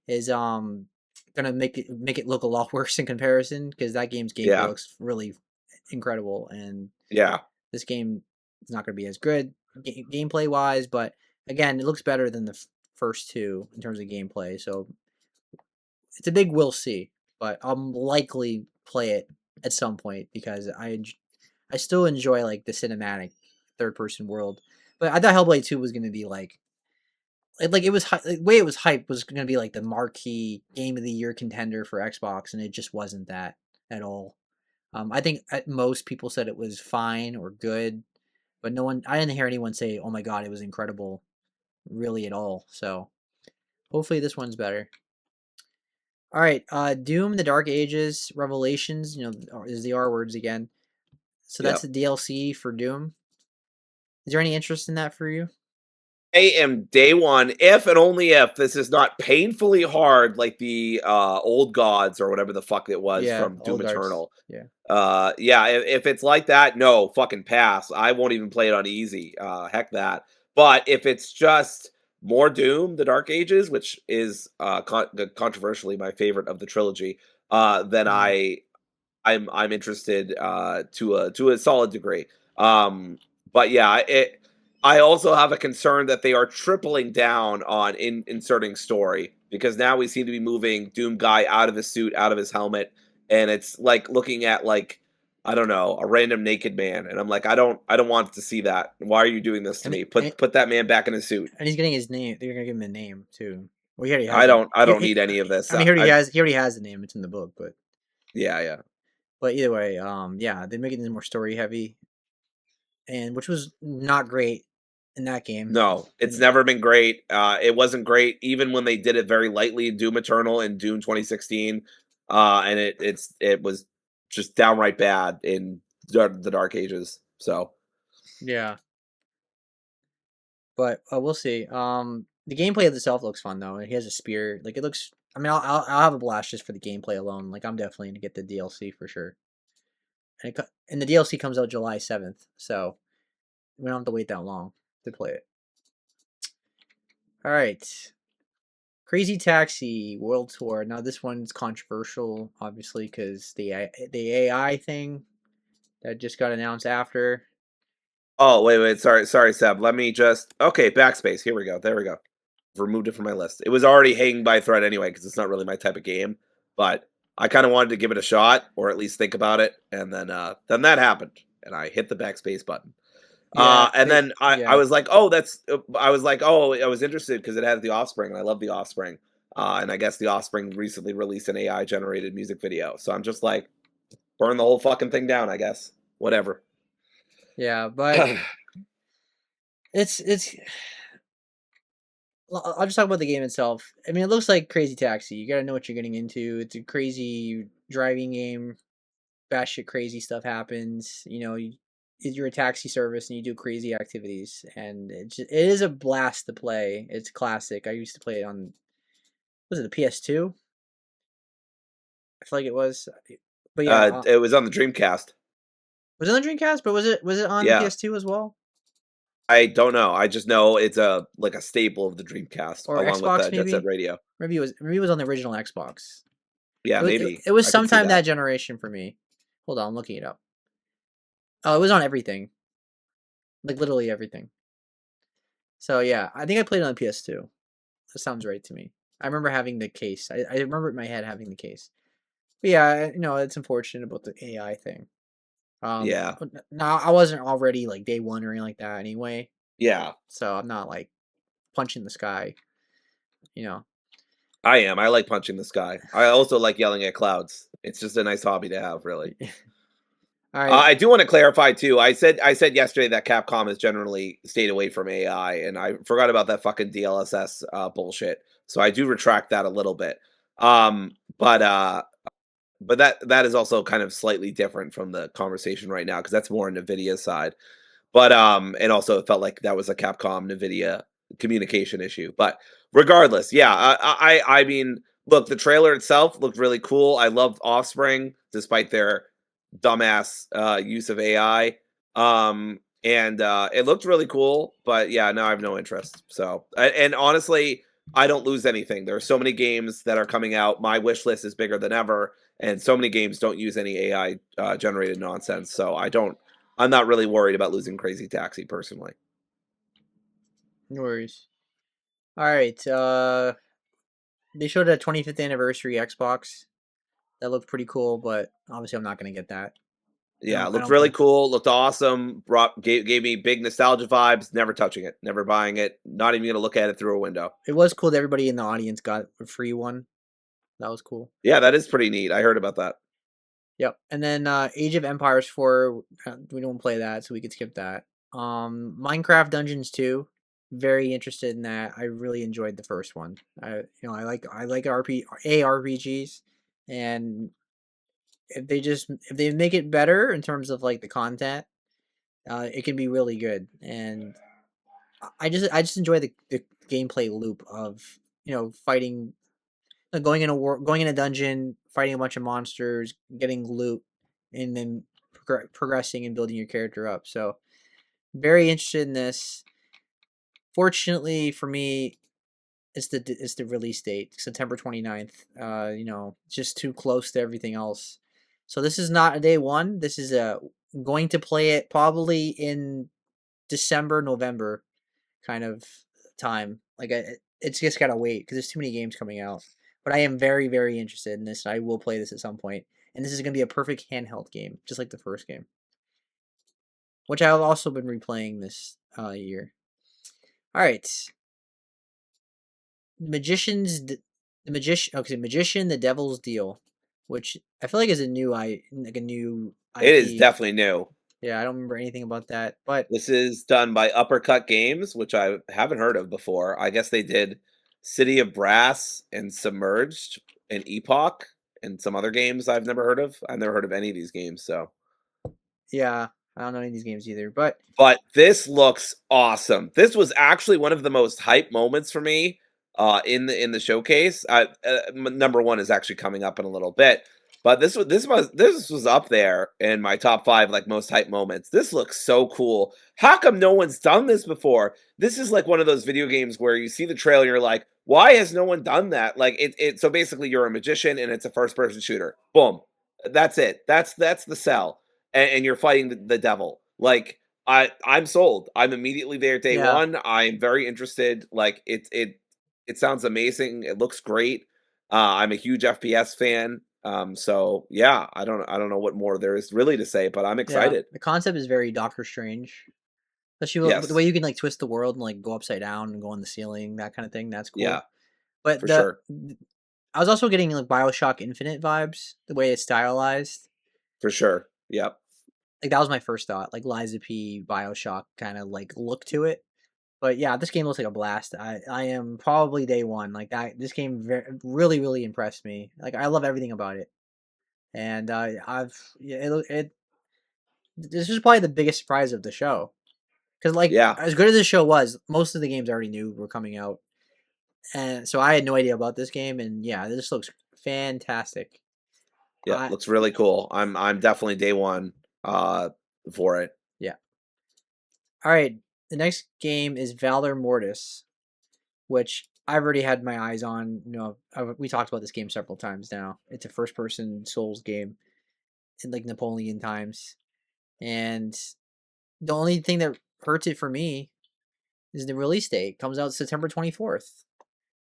is gonna make it look a lot worse in comparison because that game's gameplay Yeah, looks really incredible, and yeah, this game is not gonna be as good gameplay wise, but again, it looks better than the first two in terms of gameplay. So it's a big we'll see, but I'll likely play it at some point because I still enjoy like the cinematic third person world. But I thought Hellblade 2 was gonna be like it was the way it was hyped was gonna be like the marquee game of the year contender for Xbox, and it just wasn't that at all. I think at most people said it was fine or good, but I didn't hear anyone say, "Oh my god, it was incredible," really at all. So hopefully this one's better. All right, Doom: The Dark Ages Revelations. Is the R words again. So that's yep. the DLC for Doom. Is there any interest in that for you? I am day one, if and only if this is not painfully hard like the old gods or whatever the fuck it was Yeah, from Doom Old Guards. Eternal. Yeah. Yeah, if it's like that, no, fucking pass. I won't even play it on easy. Heck that. But if it's just more Doom, The Dark Ages, which is controversially my favorite of the trilogy, then Mm. I'm interested to a solid degree. But yeah, I also have a concern that they are tripling down on inserting story because now we seem to be moving Doom Guy out of his suit, out of his helmet, and it's like looking at like I don't know a random naked man, and I'm like I don't want to see that. Why are you doing this to And, me? and Put that man back in his suit. and he's getting his name. They're gonna give him a name too. Well, he already has it. I don't need any of this. I mean, he already has the name. It's in the book, Yeah, yeah. but either way, yeah, they're making it more story heavy, and which was not great in that game. No, it's never been great. It wasn't great even when they did it very lightly in Doom Eternal in Doom 2016. And it was just downright bad in the Dark Ages. So Yeah, but we'll see. The gameplay of itself looks fun though. He has a spear. Like it looks. I mean, I'll have a blast just for the gameplay alone. Like I'm definitely gonna get the DLC for sure. And the DLC comes out July 7th, so we don't have to wait that long to play it. All right, Crazy Taxi World Tour. Now this one's controversial, obviously, because the AI thing that just got announced after. oh wait, sorry, Seb. Let me just okay, backspace. Here we go. There we go. Removed it from my list. It was already hanging by a thread anyway, because it's not really my type of game. But I kind of wanted to give it a shot, or at least think about it, and then that happened, and I hit the backspace button. Yeah, And then I yeah, was like, oh, I was like, oh, I was interested because it has the Offspring, and I love the Offspring. And I guess the Offspring recently released an AI generated music video, so I'm just like, burn the whole fucking thing down, I guess. Whatever. yeah, but it's. I'll just talk about the game itself. I mean, it looks like Crazy Taxi. You gotta know what you're getting into. It's a crazy driving game. Batshit crazy stuff happens. You're a taxi service and you do crazy activities, and it is a blast to play. It's classic. I used to play it on was it the PS2? I feel like it was, but yeah, It was on the Dreamcast. was it on Dreamcast? But was it on the Yeah, PS2 as well, I don't know. I just know it's a like a staple of the Dreamcast, or along with Xbox Jet Set maybe? Radio. Maybe it was on the original Xbox. Yeah, maybe It was I could see sometime that. that generation for me. Hold on, I'm looking it up. Oh, it was on everything, like literally everything. So yeah, I think I played it on PS2. That sounds right to me. I remember having the case. I remember in my head having the case. But yeah, it's unfortunate about the AI thing. Yeah. Now I wasn't already like day one or anything like that anyway, Yeah. so I'm not like punching the sky, you know. I am. I like punching the sky. I also like yelling at clouds. It's just a nice hobby to have, really. All right, I do want to clarify too. I said yesterday that Capcom has generally stayed away from AI, and I forgot about that fucking DLSS bullshit. So I do retract that a little bit. But that is also kind of slightly different from the conversation right now because that's more on Nvidia's side. But and also it felt like that was a Capcom Nvidia communication issue. But regardless, yeah, I mean, look, the trailer itself looked really cool. I loved Offspring, despite their dumbass use of AI. And it looked really cool. But yeah, now I have no interest. So and honestly, I don't lose anything. There are so many games that are coming out. My wish list is bigger than ever, and so many games don't use any AI generated nonsense. So I'm not really worried about losing Crazy Taxi personally. no worries. All right, they showed a 25th anniversary Xbox that looked pretty cool, but obviously I'm not gonna get that. Yeah, it I looked don't really think cool, looked awesome, gave me big nostalgia vibes, never touching it, never buying it, not even gonna look at it through a window. it was cool that everybody in the audience got a free one. That was cool. Yeah, that is pretty neat. I heard about that. Yep. And then Age of Empires 4, we don't play that, so we could skip that. Minecraft Dungeons 2, very interested in that. I really enjoyed the first one. I like RPGs, and if they make it better in terms of like the content, it can be really good. And I just enjoy the gameplay loop of fighting, going in a dungeon, fighting a bunch of monsters, getting loot, and then progressing and building your character up. So very interested in this. Fortunately for me, it's the release date, September 29th. Just too close to everything else. So this is not a day one. This is a going to play it probably in December, November kind of time. Like it's just gotta wait because there's too many games coming out. But I am very, very interested in this. I will play this at some point, and this is gonna be a perfect handheld game, just like the first game, which I've also been replaying this year. All right, magicians, the magician. Okay, magician, the devil's deal, which I feel like is a new It is IP. definitely new. Yeah, I don't remember anything about that, but This is done by Uppercut Games, which I haven't heard of before. I guess they did City of Brass and Submerged and Epoch and some other games I've never heard of. I've never heard of any of these games, so yeah, I don't know any of these games either. But but this looks awesome. This was actually one of the most hype moments for me in the showcase. Number one is actually coming up in a little bit, but this was up there in my top five like most hype moments. This looks so cool. How come no one's done this before? This is like one of those video games where you see the trailer and you're like, why has no one done that? Like so basically you're a magician and it's a first person shooter. Boom. That's it. That's the sell. And you're fighting the devil. Like I'm sold. I'm immediately there day yeah, one. I'm very interested. Like it sounds amazing. It looks great. I'm a huge FPS fan. So yeah, I don't know what more there is really to say, but I'm yeah, excited. the concept is very Doctor Strange. Especially with the way Yes. you can like twist the world and like go upside down and go on the ceiling, that kind of thing. That's Yeah, cool. But for sure. I was also getting like Bioshock Infinite vibes, the way it's stylized. For sure. Yep. Like that was my first thought, like Liza P, Bioshock kind of like look to it. But yeah, this game looks like a blast. I am probably day one. Like that, this game really really impressed me. Like I love everything about it, and I've yeah, it this is probably the biggest surprise of the show. Because like Yeah. as good as the show was, most of the games I already knew were coming out. And so I had no idea about this game, and yeah, this looks fantastic. Yeah. I Looks really cool. I'm definitely day one uh for it. Yeah. All right. The next game is Valor Mortis, which I've already had my eyes on. We talked about this game several times now. It's a first-person Souls game in like Napoleon times. And the only thing that hurts it for me is the release date. It comes out September 24th,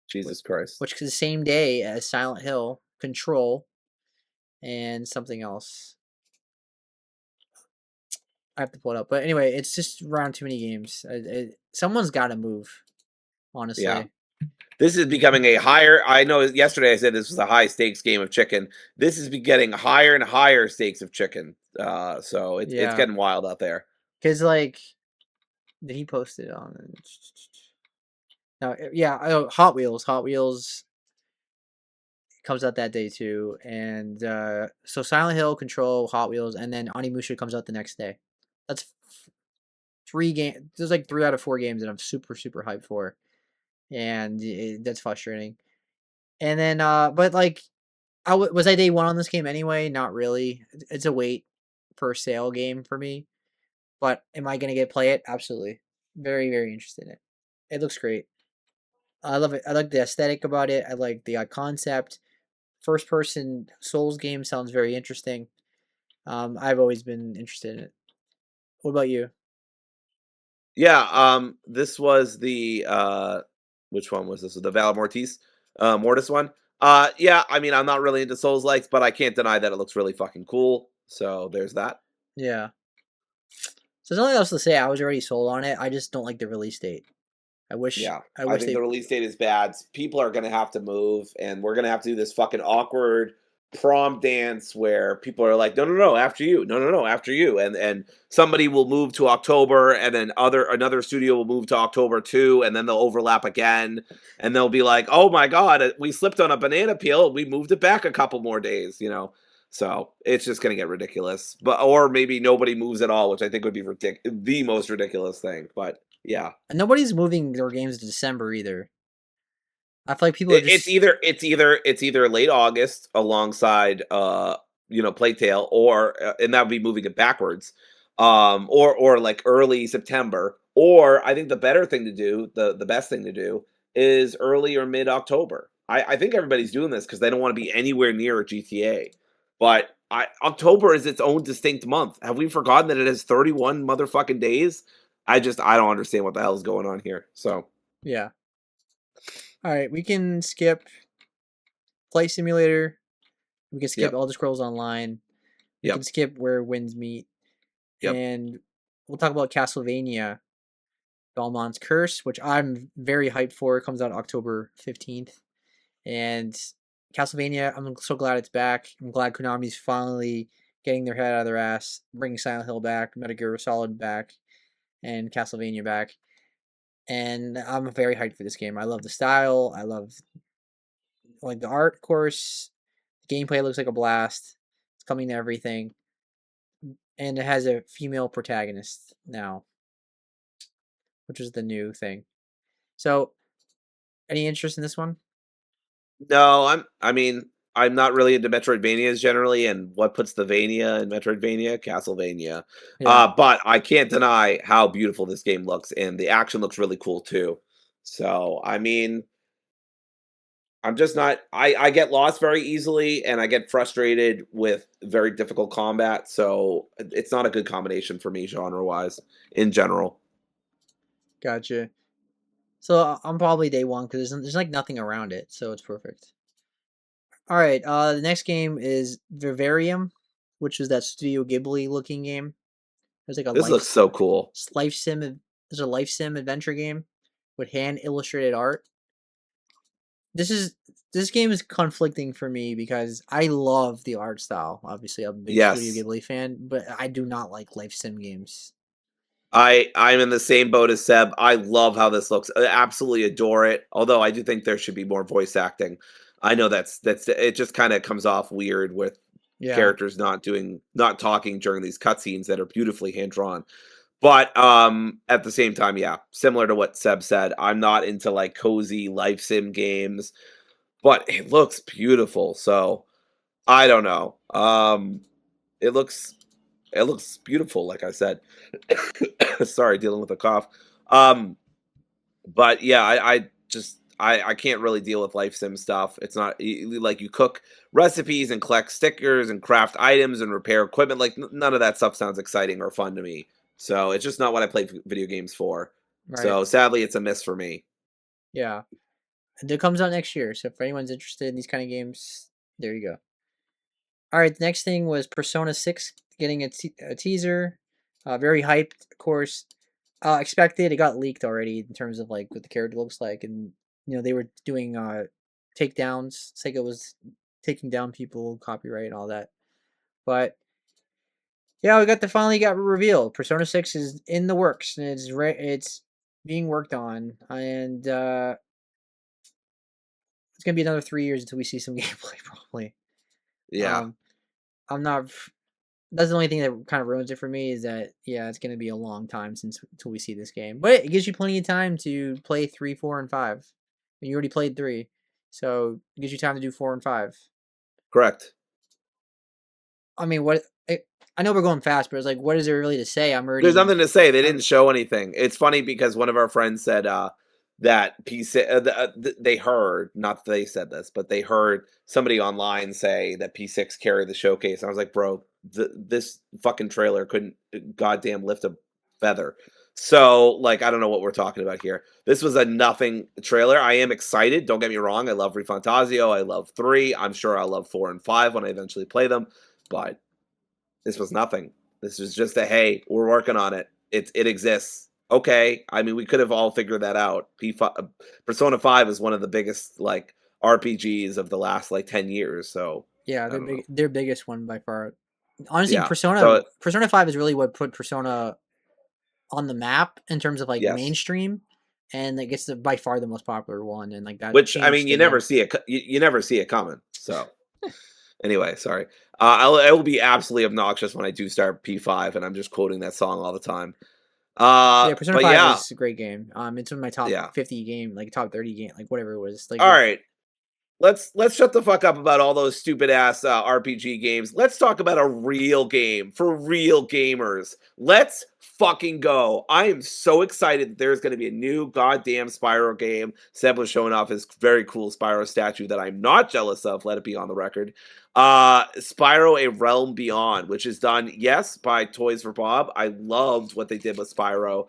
Jesus Christ. which is the same day as Silent Hill, Control, and something else. I have to pull it up. But anyway, it's just around too many games. Someone's got to move, Yeah. honestly. This is becoming a higher. I know yesterday I said this was a high stakes game of chicken. This is getting higher and higher stakes of chicken. So it's Yeah. getting wild out there. Because, like, did he post it on? No, yeah. Oh, Hot Wheels. Hot Wheels comes out that day too. And so Silent Hill, Control, Hot Wheels, and then Onimusha comes out the next day. That's 3 games. There's like 3 out of 4 games that I'm super, super hyped for. And that's frustrating. And then, but like, was I day one on this game anyway? Not really. It's a wait for sale game for me. But am I gonna get play it? Absolutely. Very, very interested in it. It looks great. I love it. I like the aesthetic about it. I like the concept. First person Souls game sounds very interesting. I've always been interested in it. What about you? Yeah. This was the which one was this? The Val Mortis, Mortis one. Yeah. I mean, I'm not really into Souls likes, but I can't deny that it looks really fucking cool. So there's that. Yeah. So there's nothing else to say. I was already sold on it. I just don't like the release date. I wish. Yeah, I I wish think they. the release date is bad. People are gonna have to move, and we're gonna have to do this fucking awkward prom dance where people are like, no, no, no, after you, no, no, no, after you, and somebody will move to October, and then another studio will move to October too, and then they'll overlap again, and they'll be like, oh my god, we slipped on a banana peel, we moved it back a couple more days, you know. So it's just gonna get ridiculous, but or maybe nobody moves at all, which I think would be the most ridiculous thing. But yeah. Nobody's moving their games to December either. I feel like people are It's just. either late August alongside Plague Tale, or and that would be moving it backwards, or like early September, or I think the better thing to do, the best thing to do, is early or mid October. I think everybody's doing this because they don't want to be anywhere near a GTA, but October is its own distinct month. Have we forgotten that it has 31 motherfucking days? I don't understand what the hell is going on here. So Yeah. All right, we can skip Play Simulator. We can skip yep, Elder Scrolls Online. We can yep, skip Where Winds Meet, yep. and we'll talk about Castlevania Belmont's Curse, which I'm very hyped for. It comes out October 15th. And Castlevania, I'm so glad it's back. I'm glad Konami's finally getting their head out of their ass, bringing Silent Hill back, Metal Gear Solid back, and Castlevania back. And I'm very hyped for this game. I love the style. I love like the art, of course. The gameplay looks like a blast. It's coming to everything, and it has a female protagonist now, which is the new thing. So, any interest in this one? No, I'm not really into Metroidvanias generally, and what puts the Vania in Metroidvania? Castlevania. Yeah, But I can't deny how beautiful this game looks, and the action looks really cool too. So, I mean, I'm just not. I get lost very easily, and I get frustrated with very difficult combat. So it's not a good combination for me genre wise in general. gotcha. So I'm probably day one because there's like nothing around it, so it's perfect. All right, the next game is Vivarium, which is that Studio Ghibli looking game. There's like a This looks so cool. life sim. There's a life sim adventure game with hand illustrated art. This is this game is conflicting for me because I love the art style. Obviously, I'm a big Studio Yes. Ghibli fan, but I do not like life sim games. I'm in the same boat as Seb. I love how this looks. I absolutely adore it. Although I do think there should be more voice acting. I know that's it. Just kind of comes off weird with Yeah, characters not talking during these cutscenes that are beautifully hand drawn. But at the same time, yeah, similar to what Seb said, I'm not into like cozy life sim games, but it looks beautiful. So I don't know. It looks it looks beautiful, like I said. Sorry, dealing with a cough. Um, but yeah, I just I can't really deal with life sim stuff. It's not like you cook recipes and collect stickers and craft items and repair equipment. Like none of that stuff sounds exciting or fun to me. So it's just not what I play video games for. Right. So sadly, it's a miss for me. Yeah. And it comes out next year. So if anyone's interested in these kind of games, there you go. All right. The next thing was Persona 6 getting a teaser. Very hyped, of course. Expected. It got leaked already in terms of like what the character looks like, and they were doing takedowns. Sega was taking down people, copyright, and all that. But yeah, we finally got revealed. Persona 6 is in the works, and it's being worked on, and it's gonna be another 3 years until we see some gameplay, probably. Yeah, Um, I'm not. That's the only thing that kind of ruins it for me is that yeah, it's gonna be a long time since until we see this game, but it gives you plenty of time to play 3, 4, and 5. And you already played 3, so it gives you time to do 4 and 5. correct. I mean, I know we're going fast, but it's like, what is there really to say? I'm There's already. nothing to say. They I'm, didn't show anything. It's funny because one of our friends said that they heard, not that they said this, but they heard somebody online say that P6 carried the showcase. I was like, bro, this fucking trailer couldn't goddamn lift a feather. So, like, I don't know what we're talking about here. This was a nothing trailer. I am excited. Don't get me wrong. I love Refantasio. I love 3. I'm sure I'll love 4 and 5 when I eventually play them. But this was nothing. This was just a hey, we're working on it. It exists. Okay. I mean, we could have all figured that out. Persona 5 is one of the biggest like RPGs of the last like 10 years, so yeah, I don't know. their biggest one by far. Honestly, Yeah. So Persona 5 is really what put Persona on the map in terms of like yes. mainstream, and like it's by far the most popular one, and like that Which I mean, changed the game. you never see it coming. So anyway, sorry. I will be absolutely obnoxious when I do start P5 and I'm just quoting that song all the time. Yeah, Persona But 5 yeah, is a great game. It's in my top yeah. 50 game, like top 30 game, like whatever it was. Like All the right. Let's shut the fuck up about all those stupid ass RPG games. Let's talk about a real game for real gamers. Let's fucking go. I am so excited that there's going to be a new goddamn Spyro game. Seb was showing off his very cool Spyro statue that I'm not jealous of, let it be on the record. Spyro A Realm Beyond, which is done, yes, by Toys for Bob. I loved what they did with Spyro.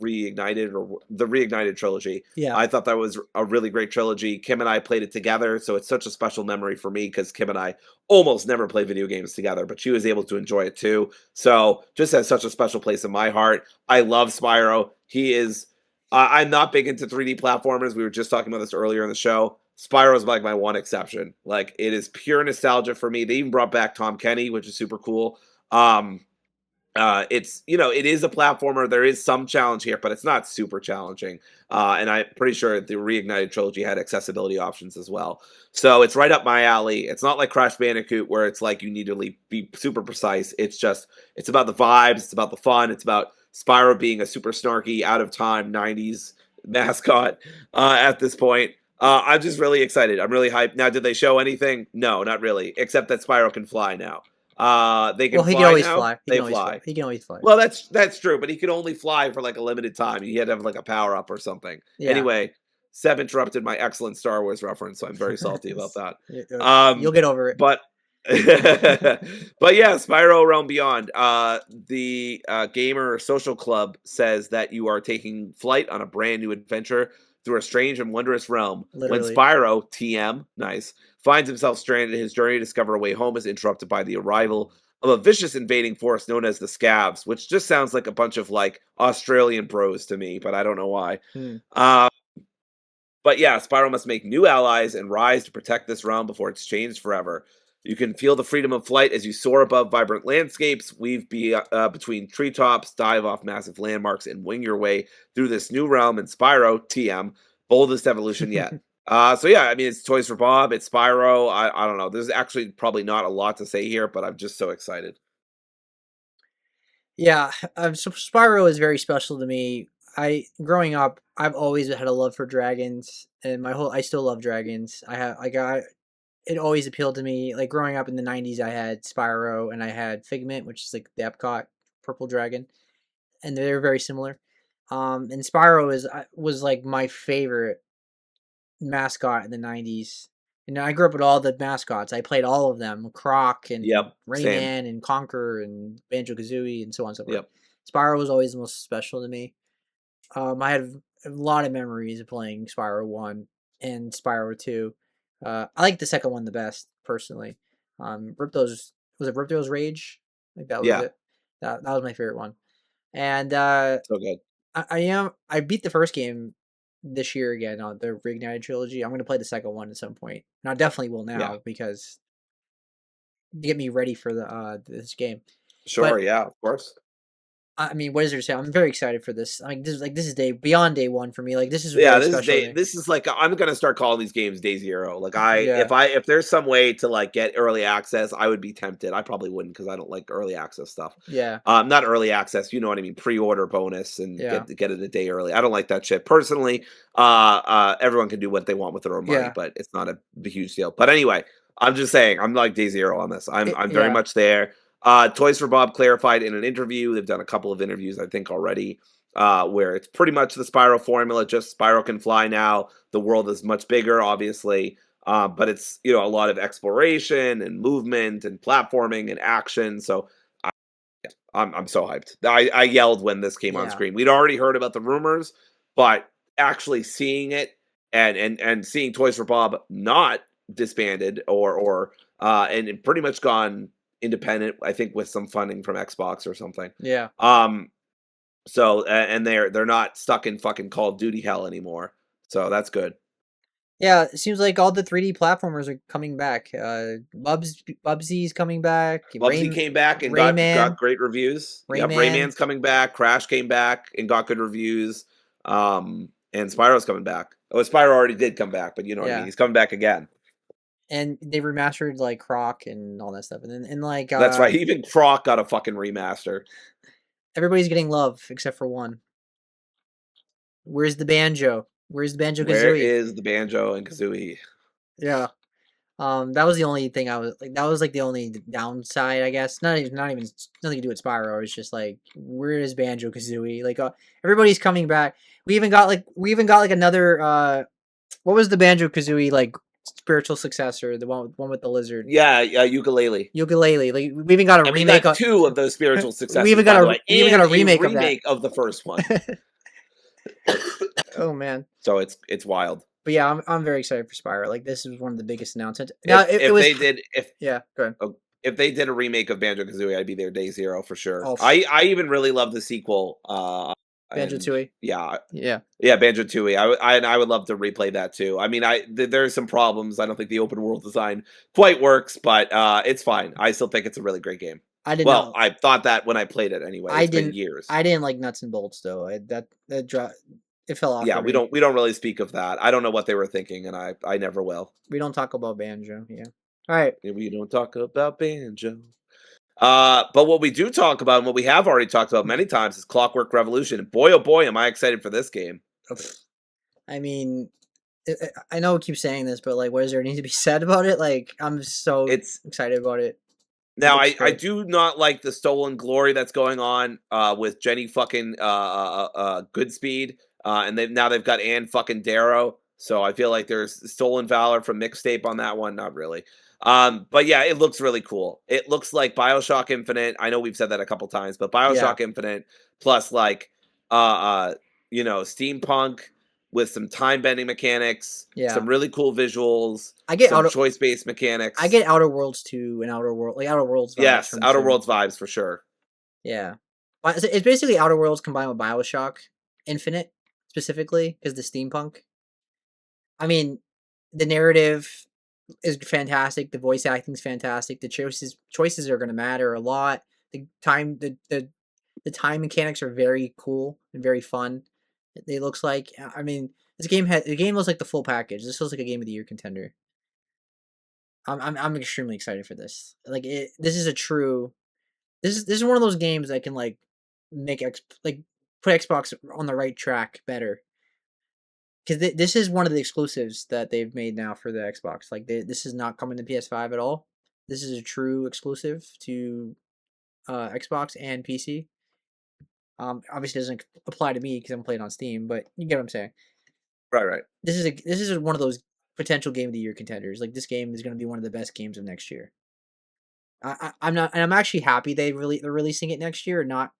Reignited or the Reignited trilogy. yeah, I thought that was a really great trilogy. Kim and I played it together, so it's such a special memory for me because Kim and I almost never play video games together, but she was able to enjoy it too. So just has such a special place in my heart. I love Spyro. He is. I'm not big into 3D platformers. We were just talking about this earlier in the show. Spyro is like my one exception. Like it is pure nostalgia for me. They even brought back Tom Kenny, which is super cool. Um, it's it is a platformer. There is some challenge here, but it's not super challenging. And I'm pretty sure the Reignited trilogy had accessibility options as well. So it's right up my alley. It's not like Crash Bandicoot where it's like you need to be super precise. It's about the vibes. It's about the fun. It's about Spyro being a super snarky, out of time '90s mascot at this point. I'm just really excited. I'm really hyped. Now, did they show anything? No, not really, except that Spyro can fly now. They well, can he can fly always now. fly. He can They always fly. fly. He can always fly. Well, that's true, but he could only fly for like a limited time. He had to have like a power up or something. Yeah. Anyway, Seb interrupted my excellent Star Wars reference, so I'm very salty about that. You'll Um, get over it. but but yeah, Spyro Realm Beyond. The Gamer Social Club says that you are taking flight on a brand new adventure through a strange and wondrous realm. When Literally. Spyro, TM, nice, finds himself stranded, his journey to discover a way home is interrupted by the arrival of a vicious invading force known as the Scabs, which just sounds like a bunch of like Australian bros to me, but I don't know why. Hmm. Uh, but yeah, Spyro must make new allies and rise to protect this realm before it's changed forever. You can feel the freedom of flight as you soar above vibrant landscapes, weave between treetops, dive off massive landmarks, and wing your way through this new realm in Spyro TM, boldest evolution yet. So yeah, I mean it's Toys for Bob, it's Spyro. I don't know. There's actually probably not a lot to say here, but I'm just so excited. Yeah, so Spyro is very special to me. Growing up, I've always had a love for dragons, and I still love dragons. I got it always appealed to me. Like growing up in the '90s, I had Spyro and I had Figment, which is like the Epcot purple dragon, and they're very similar. And Spyro was like my favorite mascot in the 90s. And I grew up with all the mascots. I played all of them: Croc and Yep, same. Rayman and Conker and Banjo Kazooie and so on and so forth. Yep. Spyro was always the most special to me. I had a lot of memories of playing Spyro 1 and Spyro 2. I like the second one the best, personally. Ripto's, was it Ripto's Rage? I think that was Yeah, it. That was my favorite one. And so good. I beat the first game this year again on the Reignited trilogy. I'm gonna play the second one at some point. And I definitely will Yeah. now because to get me ready for the this game. Sure, But yeah, of course. I mean, what is there to say? I'm very excited for this. Like this is day beyond day one for me. Like this is Yeah, very this is special to day me. this is like I'm gonna start calling these games day zero. Like Yeah, if there's some way to like get early access, I would be tempted. I probably wouldn't because I don't like early access stuff. yeah, Not early access, you know what I mean, pre-order bonus and yeah, get it a day early. I don't like that shit. Personally, everyone can do what they want with their own money, yeah. but it's not a huge deal. But anyway, I'm just saying, I'm like day zero on this. I'm very Yeah, much there. Toys for Bob clarified in an interview. They've done a couple of interviews, I think, already where it's pretty much the Spyro formula. Just Spyro can fly now. The world is much bigger, obviously, but it's a lot of exploration and movement and platforming and action. So I'm so hyped. I yelled when this came on yeah, screen. We'd already heard about the rumors, but actually seeing it and seeing Toys for Bob not disbanded and it pretty much gone independent. I think with some funding from Xbox or something. yeah, Um, and they're not stuck in fucking Call of Duty hell anymore. So that's good. yeah. It seems like all the 3D platformers are coming back. Bubsy's coming back. Bubsy came back and got Rayman, great reviews. Yep, Rayman. Rayman's coming back. Crash came back and got good reviews. And Spyro's coming back. Oh, Spyro already did come back, but you know what I mean. Yeah, He's coming back again. and they remastered like Croc and all that stuff, and then and like That's right. Even Croc got a fucking remaster. everybody's getting love except for one. Where's the banjo? Where's the Banjo Where Kazooie? is the banjo and Kazooie? Yeah. That was the only thing I was like. That was like the only downside, I guess. Not even nothing to do with Spyro. It's just like, where is Banjo Kazooie? Like, everybody's coming back. We even got like another. What was the Banjo Kazooie like spiritual successor? The one with the lizard Yeah, ukulele. ukulele. Like we even got a And we remake got of. two of those spiritual we successors, even by got the a way, we even got and a a remake of that. remake of the first one. Oh man. So it's wild. But yeah, I'm very excited for Spyro. Like this is one of the biggest announcements. Now it If was they did yeah. Go ahead. if they did a remake of Banjo Kazooie, I'd be there day zero for sure. Oh, I even really love the sequel. Banjo And Tooie. yeah, Yeah. yeah, Banjo Tooie. I would love to replay that too. I mean, there's some problems. I don't think the open world design quite works, but it's fine. I still think it's a really great game. I did Well, not. I thought that when I played it anyway. I It's been didn't. years. I didn't like nuts and bolts though. It fell off Yeah, for me. we don't really speak of that. I don't know what they were thinking, and I never will. We don't talk about banjo. Yeah. All right. We don't talk about banjo. But what we do talk about, and what we have already talked about many times, is Clockwork Revolution. And boy, oh boy, am I excited for this game. I mean, I know I keep saying this, but like, what does there need to be said about it? Like, I'm so It's excited about it. It now looks I great. do not like the stolen glory that's going on with Jenny fucking Goodspeed, and they've got Ann fucking Darrow. So I feel like there's stolen valor from mixtape on that one. Not really. But yeah, it looks really cool. It looks like Bioshock Infinite. I know we've said that a couple times, but Yeah. Bioshock Infinite plus like uh, uh steampunk with some time bending mechanics, Yeah. some really cool visuals, I get some outer. choice based I mechanics. get Outer Worlds 2 and Outer Worlds vibes Yes, from Outer 2. Worlds vibes for sure. Yeah. But it's basically Outer Worlds combined with Bioshock Infinite specifically because the steampunk. I mean, the narrative is fantastic. The voice acting is fantastic. The choices are going to matter a lot. The time mechanics are very cool and very fun. It looks like. I mean, the game looks like the full package. This feels like a game of the year contender. I'm extremely excited for this. Like this is a true. This is one of those games that can like like put Xbox on the right track better because this is one of the exclusives that they've made now for the Xbox. Like this is not coming to PS5 at all. This is a true exclusive to Xbox and PC. Obviously doesn't apply to me because I'm playing on Steam, but you get what I'm saying. Right, right. This is one of those potential game of the year contenders. Like this game is going to be one of the best games of next year. I'm not, and I'm actually happy they're releasing it next year, and not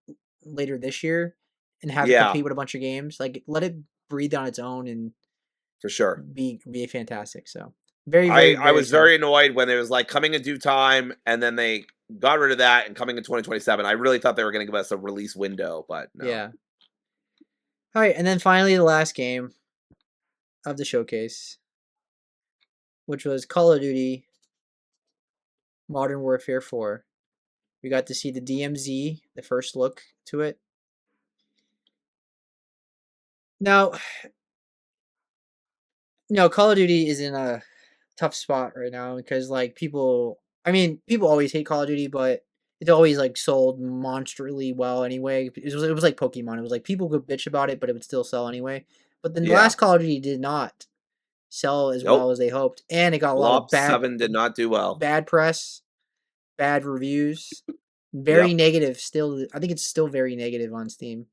later this year, and have it Yeah, compete with a bunch of games. Like let it breathe on its own and for sure. be fantastic. So very I very was excited. very annoyed when it was like coming in due time, and then they got rid of that and coming in 2027. I really thought they were going to give us a release window, but no. Yeah. All right, and then finally the last game of the showcase, which was Call of Duty Modern Warfare 4. We got to see the DMZ, the first look to it. Now, no, Call of Duty is in a tough spot right now because like people, I mean, people always hate Call of Duty, but it's always like sold monstrally well anyway. It was like Pokemon. It was like people could bitch about it, but it would still sell anyway. But then the Yeah. last Call of Duty did not sell as well Nope. as they hoped, and it got a lot of Blob 7 did not do well. bad press, bad reviews, very Yep. negative. Still, I think it's still very negative on Steam.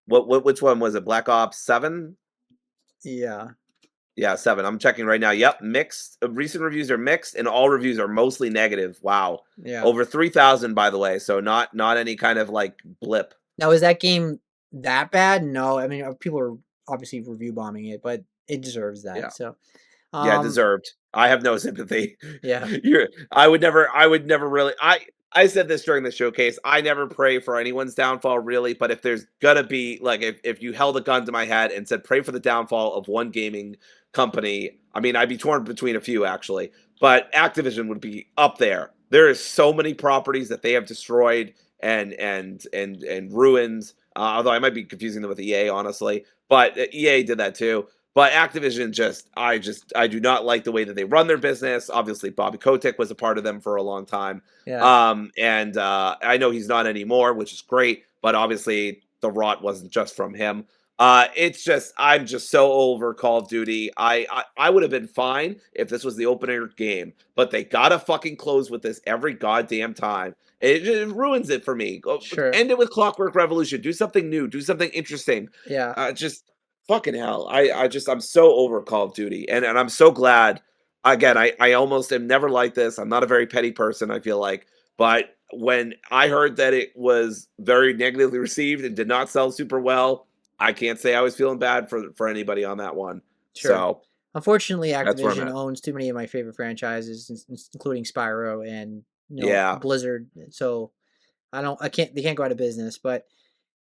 Which one was it? Black Ops 7? Yeah, Yeah, 7. I'm checking right now. Yep, mixed. Recent reviews are mixed, and all reviews are mostly negative. Wow. yeah. Over 3,000, by the way, so not any kind of like blip. Now, is that game that bad? No, I mean people are obviously review bombing it, but it deserves that. Yeah. So, Yeah, um, deserved. I have no sympathy. yeah, I would never really I said this during the showcase. I never pray for anyone's downfall really, but if there's gonna be like if you held a gun to my head and said pray for the downfall of one gaming company, I mean I'd be torn between a few actually, but Activision would be up there. There is so many properties that they have destroyed and ruined. Although I might be confusing them with EA, honestly, but EA did that too. But Activision I do not like the way that they run their business. Obviously, Bobby Kotick was a part of them for a long time. yeah, And I know he's not anymore, which is great, but obviously the rot wasn't just from him. It's just I'm just so over Call of Duty. I would have been fine if this was the opener game, but they gotta fucking close with this every goddamn time. It ruins it for me. Go sure, end it with Clockwork Revolution. Do something new. Do something interesting. yeah, Just fucking hell. I'm so over Call of Duty, and I'm so glad. Again, I almost am never like this. I'm not a very petty person, I feel like. But when I heard that it was very negatively received and did not sell super well, I can't say I was feeling bad for anybody on that one. sure. So Unfortunately, that's where I'm Activision at. owns too many of my favorite franchises, including Spyro and Yeah. Blizzard. So I can't, they can't go out of business. But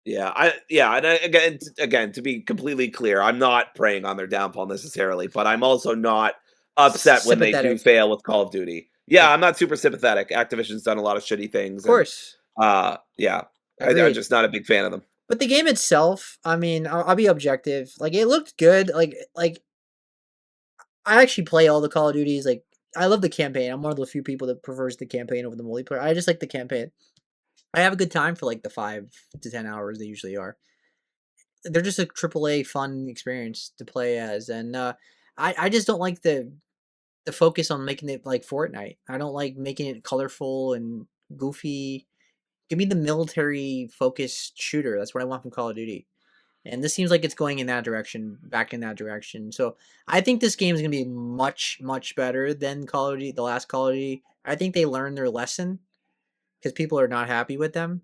And again, to be completely clear, I'm not preying on their downfall necessarily, but I'm also not upset when they do sympathetic, fail with Call of Duty. Yeah, yeah, I'm not super sympathetic. Activision's done a lot of shitty of things, and course, yeah, I'm agreed. just not a big fan of them. But the game itself, I mean, I'll be objective. Like it looked good. Like I actually play all the Call of Duties. Like I love the campaign. I'm one of the few people that prefers the campaign over the multiplayer. I just like the campaign. I have a good time for like the 5 to 10 hours they usually are. They're just a AAA fun experience to play as, and I just don't like the focus on making it like Fortnite. I don't like making it colorful and goofy. Give me the military focused shooter. That's what I want from Call of Duty. And this seems like it's going in that direction, back in that direction. So I think this game is going to be much, much better than Call of Duty, the last Call of Duty. I think they learned their lesson because people are not happy with them.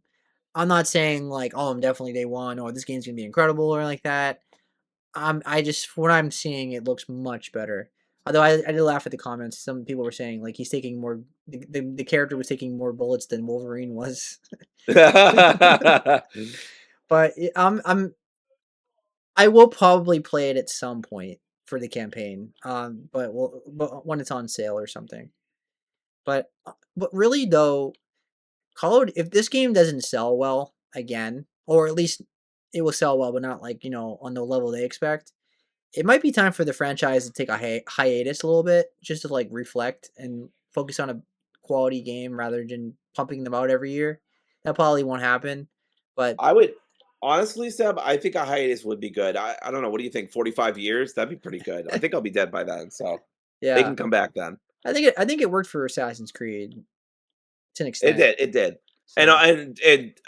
I'm not saying like, oh, I'm definitely day one, or this game's going to be incredible, or like that. I just, from what I'm seeing, it looks much better. Although I did laugh at the comments. Some people were saying like he's taking more, the character was taking more bullets than Wolverine was. But I will probably play it at some point for the campaign. But when it's on sale or something. But really though, if this game doesn't sell well again, or at least it will sell well, but not like on the level they expect, it might be time for the franchise to take a hiatus a little bit, just to like reflect and focus on a quality game rather than pumping them out every year. That probably won't happen, but I would honestly, Seb, I think a hiatus would be good. I don't know. What do you think? 45 years? That'd be pretty good. I think I'll be dead by then, so they yeah, can come back then. I think it worked for Assassin's Creed to an It extent. did. It did. So And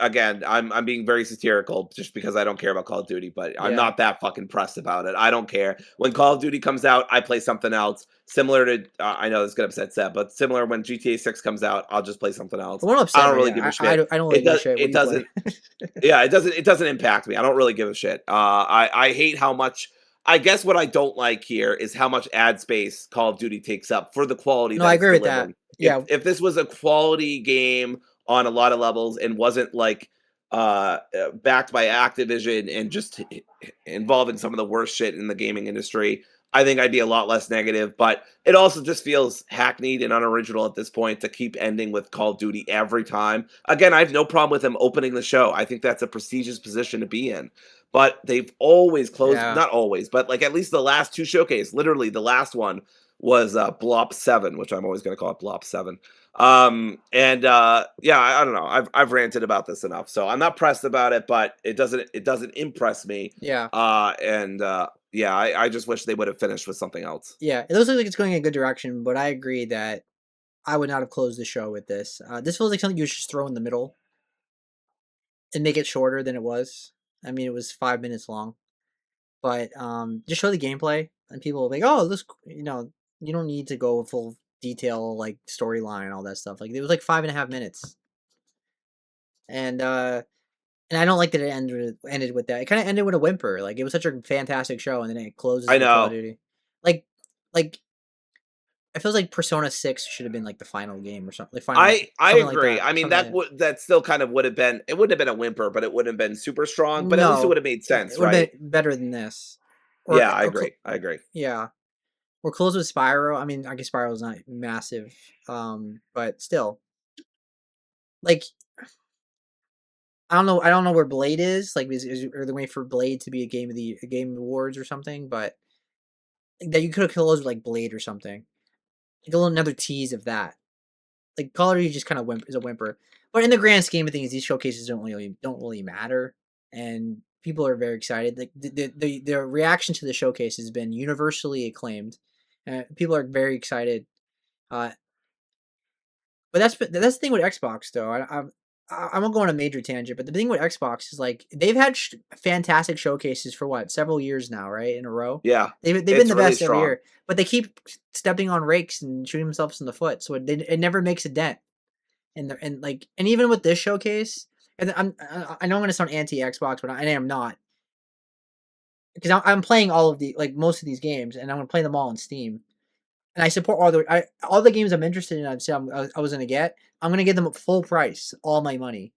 again, I'm being very satirical just because I don't care about Call of Duty, but I'm yeah. not that fucking pressed about it. I don't care. When Call of Duty comes out, I play something else. Similar to I know this is gonna upset Seb, but similar when GTA 6 comes out, I'll just play something I else. won't I upset don't me. really give a shit. I don't really give a shit. What It do you play? doesn't it doesn't impact me. I don't really give a shit. I hate how much. I guess what I don't like here is how much ad space Call of Duty takes up for the quality No, that I it's agree with that. delivering. Yeah, If this was a quality game on a lot of levels and wasn't like backed by Activision and just involving some of the worst shit in the gaming industry, I think I'd be a lot less negative. But it also just feels hackneyed and unoriginal at this point to keep ending with Call of Duty every time. Again, I have no problem with them opening the show. I think that's a prestigious position to be in. But they've always closed, yeah, not always, but like at least the last two showcase, literally the last one was Blop 7, which I'm always going to call it Blop 7. Yeah, I don't know. I've ranted about this enough. So I'm not pressed about it, but it doesn't impress me. yeah, Yeah, I just wish they would have finished with something else. yeah. It looks like it's going in a good direction, but I agree that I would not have closed the show with this. This feels like something you should just throw in the middle and make it shorter than it was. I mean, it was 5 minutes long, but just show the gameplay, and people will be like, "Oh, this," you don't need to go full detail like storyline and all that stuff. Like it was like 5.5 minutes, and I don't like that it ended with that. It kind of ended with a whimper. Like it was such a fantastic show, and then it closes I with Call of know. Duty. Like like it feels like Persona 6 should have been like the final game or something. Like final I something like agree. that. I mean, Something like that. that still kind of would have been, it wouldn't have been a whimper, but it wouldn't have been super strong. But at least it would No, have made it sense, would have right? been better than this. Or Yeah, I or agree. I agree. yeah, or close with Spyro. I mean, I guess Spyro's not massive, but still, like I don't know where Blade is. Like, are they waiting for Blade to be a game awards or something? But that you could have closed with like Blade or something. Like a little another tease of that. Like Call of Duty just kind of is a whimper. But in the grand scheme of things, these showcases don't really matter, and people are very excited. Like the reaction to the showcase has been universally acclaimed. People are very excited. Uh, but that's the thing with Xbox though. I won't go on a major tangent, but the thing with Xbox is like they've had fantastic showcases for what several years now, right in a row. Yeah, They've been it's the really best every strong. year, but they keep stepping on rakes and shooting themselves in the foot, so it never makes a dent. And even with this showcase, and I know I'm gonna sound anti Xbox, but I am not because I'm playing all of the like most of these games, and I'm gonna play them all on Steam. And I support all the games I'm interested in. I was gonna get. I'm gonna give them full price, all my money.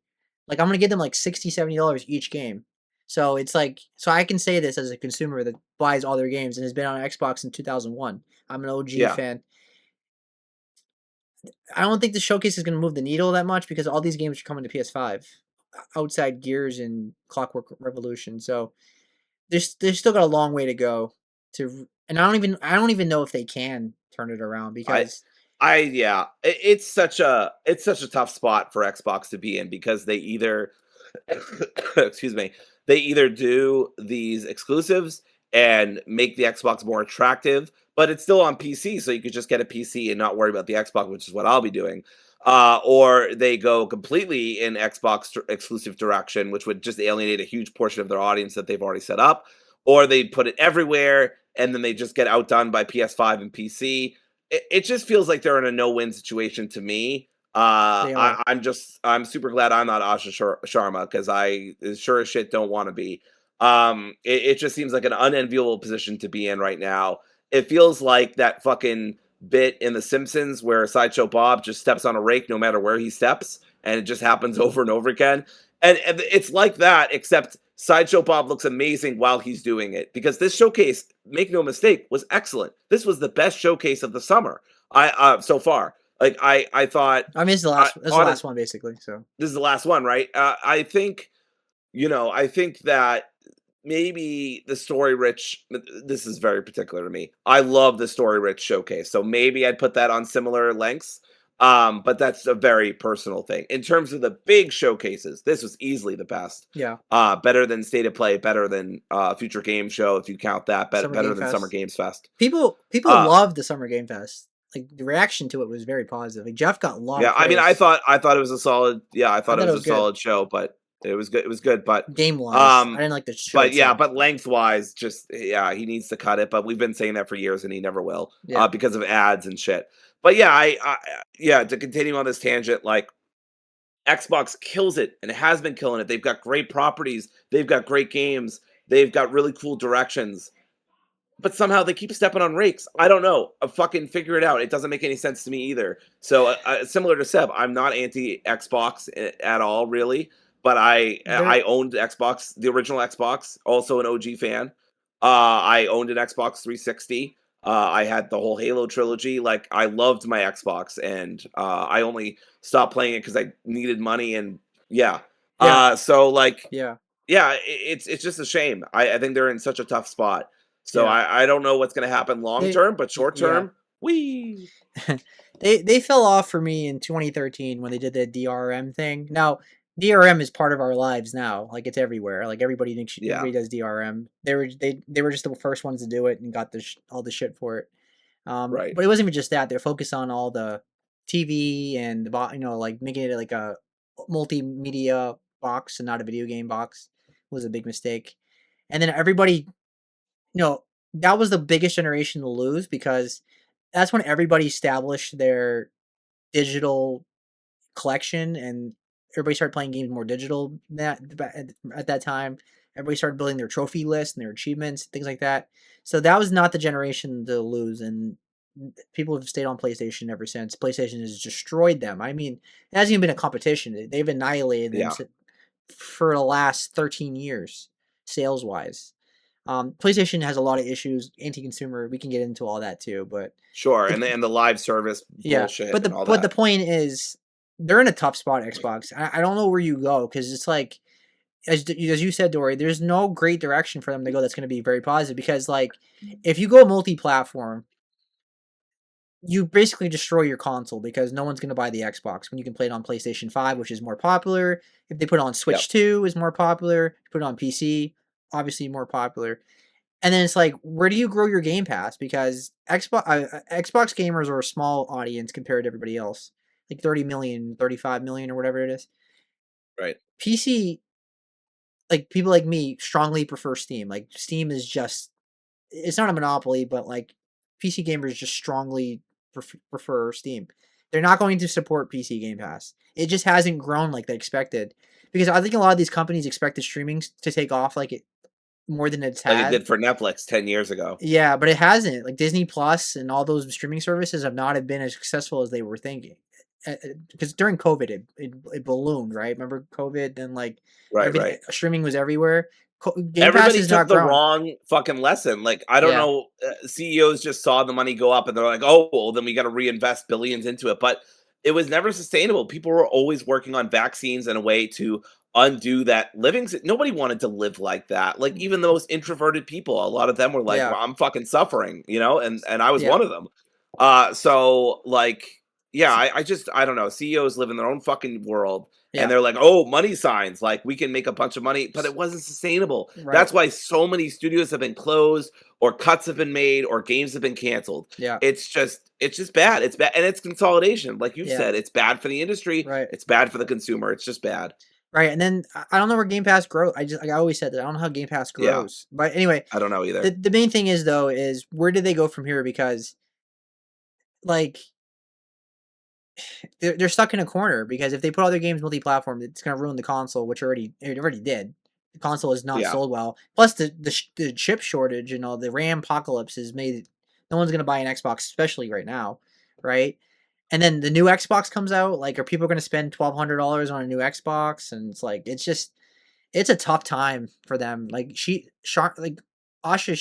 Like I'm gonna give them like $60-$70 each game. So it's like I can say this as a consumer that buys all their games and has been on Xbox since 2001. I'm an OG Yeah, fan. I don't think the showcase is gonna move the needle that much because all these games are coming to PS5, outside Gears and Clockwork Revolution. So there's still got a long way to go and I don't even know if they can turn it around I because yeah, it's such a tough spot for Xbox to be in because they either excuse me, they either do these exclusives and make the Xbox more attractive, but it's still on PC, so you could just get a PC and not worry about the Xbox, which is what I'll be doing. Or they go completely in Xbox exclusive direction, which would just alienate a huge portion of their audience that they've already set up. Or they put it everywhere and then they just get outdone by PS5 and PC. It just feels like they're in a no-win situation to me. they are. I'm super glad I'm not Asha Sharma because I sure as shit don't want to be. It just seems like an unenviable position to be in right now. It feels like that fucking bit in The Simpsons where Sideshow Bob just steps on a rake no matter where he steps, and it just happens over and over again. And it's like that, except Sideshow Bob looks amazing while he's doing it because this showcase, make no mistake, was excellent. This was the best showcase of the summer. So far. Like I thought, I mean, this is the honest, last one basically. So this is the last one, right? I think I think that maybe the story rich. This is very particular to me. I love the story rich showcase, so maybe I'd put that on similar lengths. But that's a very personal thing. In terms of the big showcases, this was easily the best. yeah, Better than State of Play, better than Future Game Show, if you count that, Summer better Game than Summer Fest. Games Fest. People Uh, love the Summer Game Fest. like the reaction to it was very positive. Like Jeff got a lot Yeah, of I mean, praise. I thought it was a solid yeah, I I thought it thought it was was a good solid show, but it was good, game wise. I um, didn't like the show yeah, itself. but lengthwise, just yeah, he needs to cut it, but we've been saying that for years, and he never will, Yeah, because of ads and shit. But yeah, yeah, to continue on this tangent, like Xbox kills it and has been killing it. They've got great properties, they've got great games, they've got really cool directions. But somehow they keep stepping on rakes. I don't know. Fucking figure it out. It doesn't make any sense to me either. So similar to Seb, I'm not anti Xbox at all, really. But I they're owned Xbox, the original Xbox. Also an OG fan. I owned an Xbox 360. I had the whole Halo trilogy. Like I loved my Xbox, and I only stopped playing it because I needed money. And yeah, yeah, so like yeah, yeah, it's just a shame. I think they're in such a tough spot. So yeah. I don't know what's going to happen long They term, but short yeah. term, we They fell off for me in 2013 when they did the DRM thing. Now, DRM is part of our lives now. Like it's everywhere. Like everybody thinks yeah, everybody does DRM. They were just the first ones to do it and got all the shit for it. right. But it wasn't even just that. They're focused on all the TV and like making it like a multimedia box and not a video game box was a big mistake. And then everybody, that was the biggest generation to lose because that's when everybody established their digital collection and everybody started playing games more digital at that time. Everybody started building their trophy list and their achievements, things like that. So that was not the generation to lose, and people have stayed on PlayStation ever since. PlayStation has destroyed them. I mean, it hasn't even been a competition. They've annihilated them Yeah, for the last 13 years, sales wise. PlayStation has a lot of issues, anti-consumer. We can get into all that too, but sure. the, And the live service yeah, bullshit but and all the that. point is, they're in a tough spot. Xbox. I don't know where you go because it's like as you said, Dory. There's no great direction for them to go that's going to be very positive because like if you go multi-platform, you basically destroy your console because no one's going to buy the Xbox when you can play it on PlayStation 5, which is more popular. If they put it on Yep. Switch 2, is more popular. Put it on PC, obviously more popular. And then it's like, where do you grow your Game Pass? Because Xbox gamers are a small audience compared to everybody else, like 30 million, 35 million, or whatever it is. Right. PC, like people like me, strongly prefer Steam. Like Steam is just, it's not a monopoly, but like PC gamers just strongly prefer Steam. They're not going to support PC Game Pass. It just hasn't grown like they expected. Because I think a lot of these companies expected streaming to take off like it more than it's Like it had. did for Netflix 10 years ago. Yeah, but it hasn't. Like Disney Plus and all those streaming services have not been as successful as they were thinking. Because during COVID, it ballooned, right? Remember COVID and like Right. everything Right. streaming was everywhere. Game Pass Everybody is took not the growing. wrong fucking lesson. Like, I don't Yeah, know, CEOs just saw the money go up and they're like, "Oh, well, then we gotta reinvest billions into it." But it was never sustainable. People were always working on vaccines and a way to undo that living nobody wanted to live like that. Like, even the most introverted people, a lot of them were like, yeah, "Well, I'm fucking suffering," and I was yeah, one of them. So, like, yeah, I don't know, CEOs live in their own fucking world, and yeah. they're like, "Oh, money signs, like, we can make a bunch of money," but it wasn't sustainable. Right. That's why so many studios have been closed, or cuts have been made, or games have been canceled. Yeah, It's just bad. It's bad, and it's consolidation, like you've yeah. said. It's bad for the industry. Right, It's bad for the consumer. It's just bad. right. And then I don't know where Game Pass grows. I just like I always said that I don't know how Game Pass Yeah, grows. But anyway, I don't know the either. the main thing is though is where do they go from here? Because like they're stuck in a corner because if they put all their games multi-platform, it's gonna ruin the console, which it already did. The console is not Yeah, sold well. Plus the chip shortage and all the RAM apocalypse has made no one's gonna buy an Xbox, especially right now, right? And then the new Xbox comes out. Like, are people gonna spend $1,200 on a new Xbox? And it's like it's a tough time for them. Like like Asha,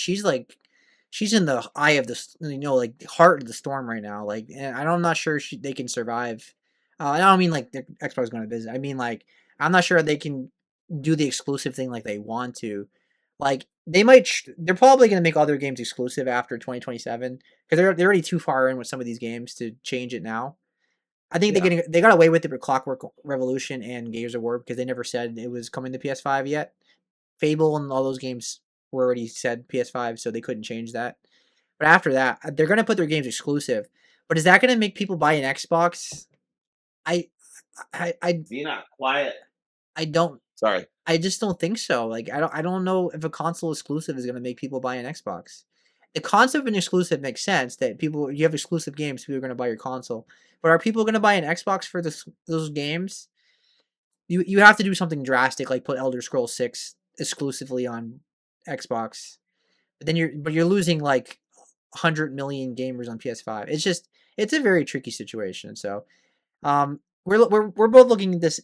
she's in the eye of like the heart of the storm right now. Like, and I'm not sure they can survive. I don't mean like the Xbox going to business. I mean like I'm not sure they can do the exclusive thing like they want to. Like they might, they're probably going to make all their games exclusive after 2027 because they're already too far in with some of these games to change it now. I think yeah, they got away with it with Clockwork Revolution and Gears of War because they never said it was coming to PS5 yet. Fable and all those games were already said PS5, so they couldn't change that. But after that, they're gonna put their games exclusive. But is that gonna make people buy an Xbox? I I I Xena, quiet. I don't Sorry. I just don't think so. Like I don't know if a console exclusive is gonna make people buy an Xbox. The concept of an exclusive makes sense that people you have exclusive games, people are gonna buy your console. But are people gonna buy an Xbox for those games? You have to do something drastic like put Elder Scrolls 6 exclusively on Xbox. But you're losing like 100 million gamers on PS5. It's a very tricky situation. So we're both looking at this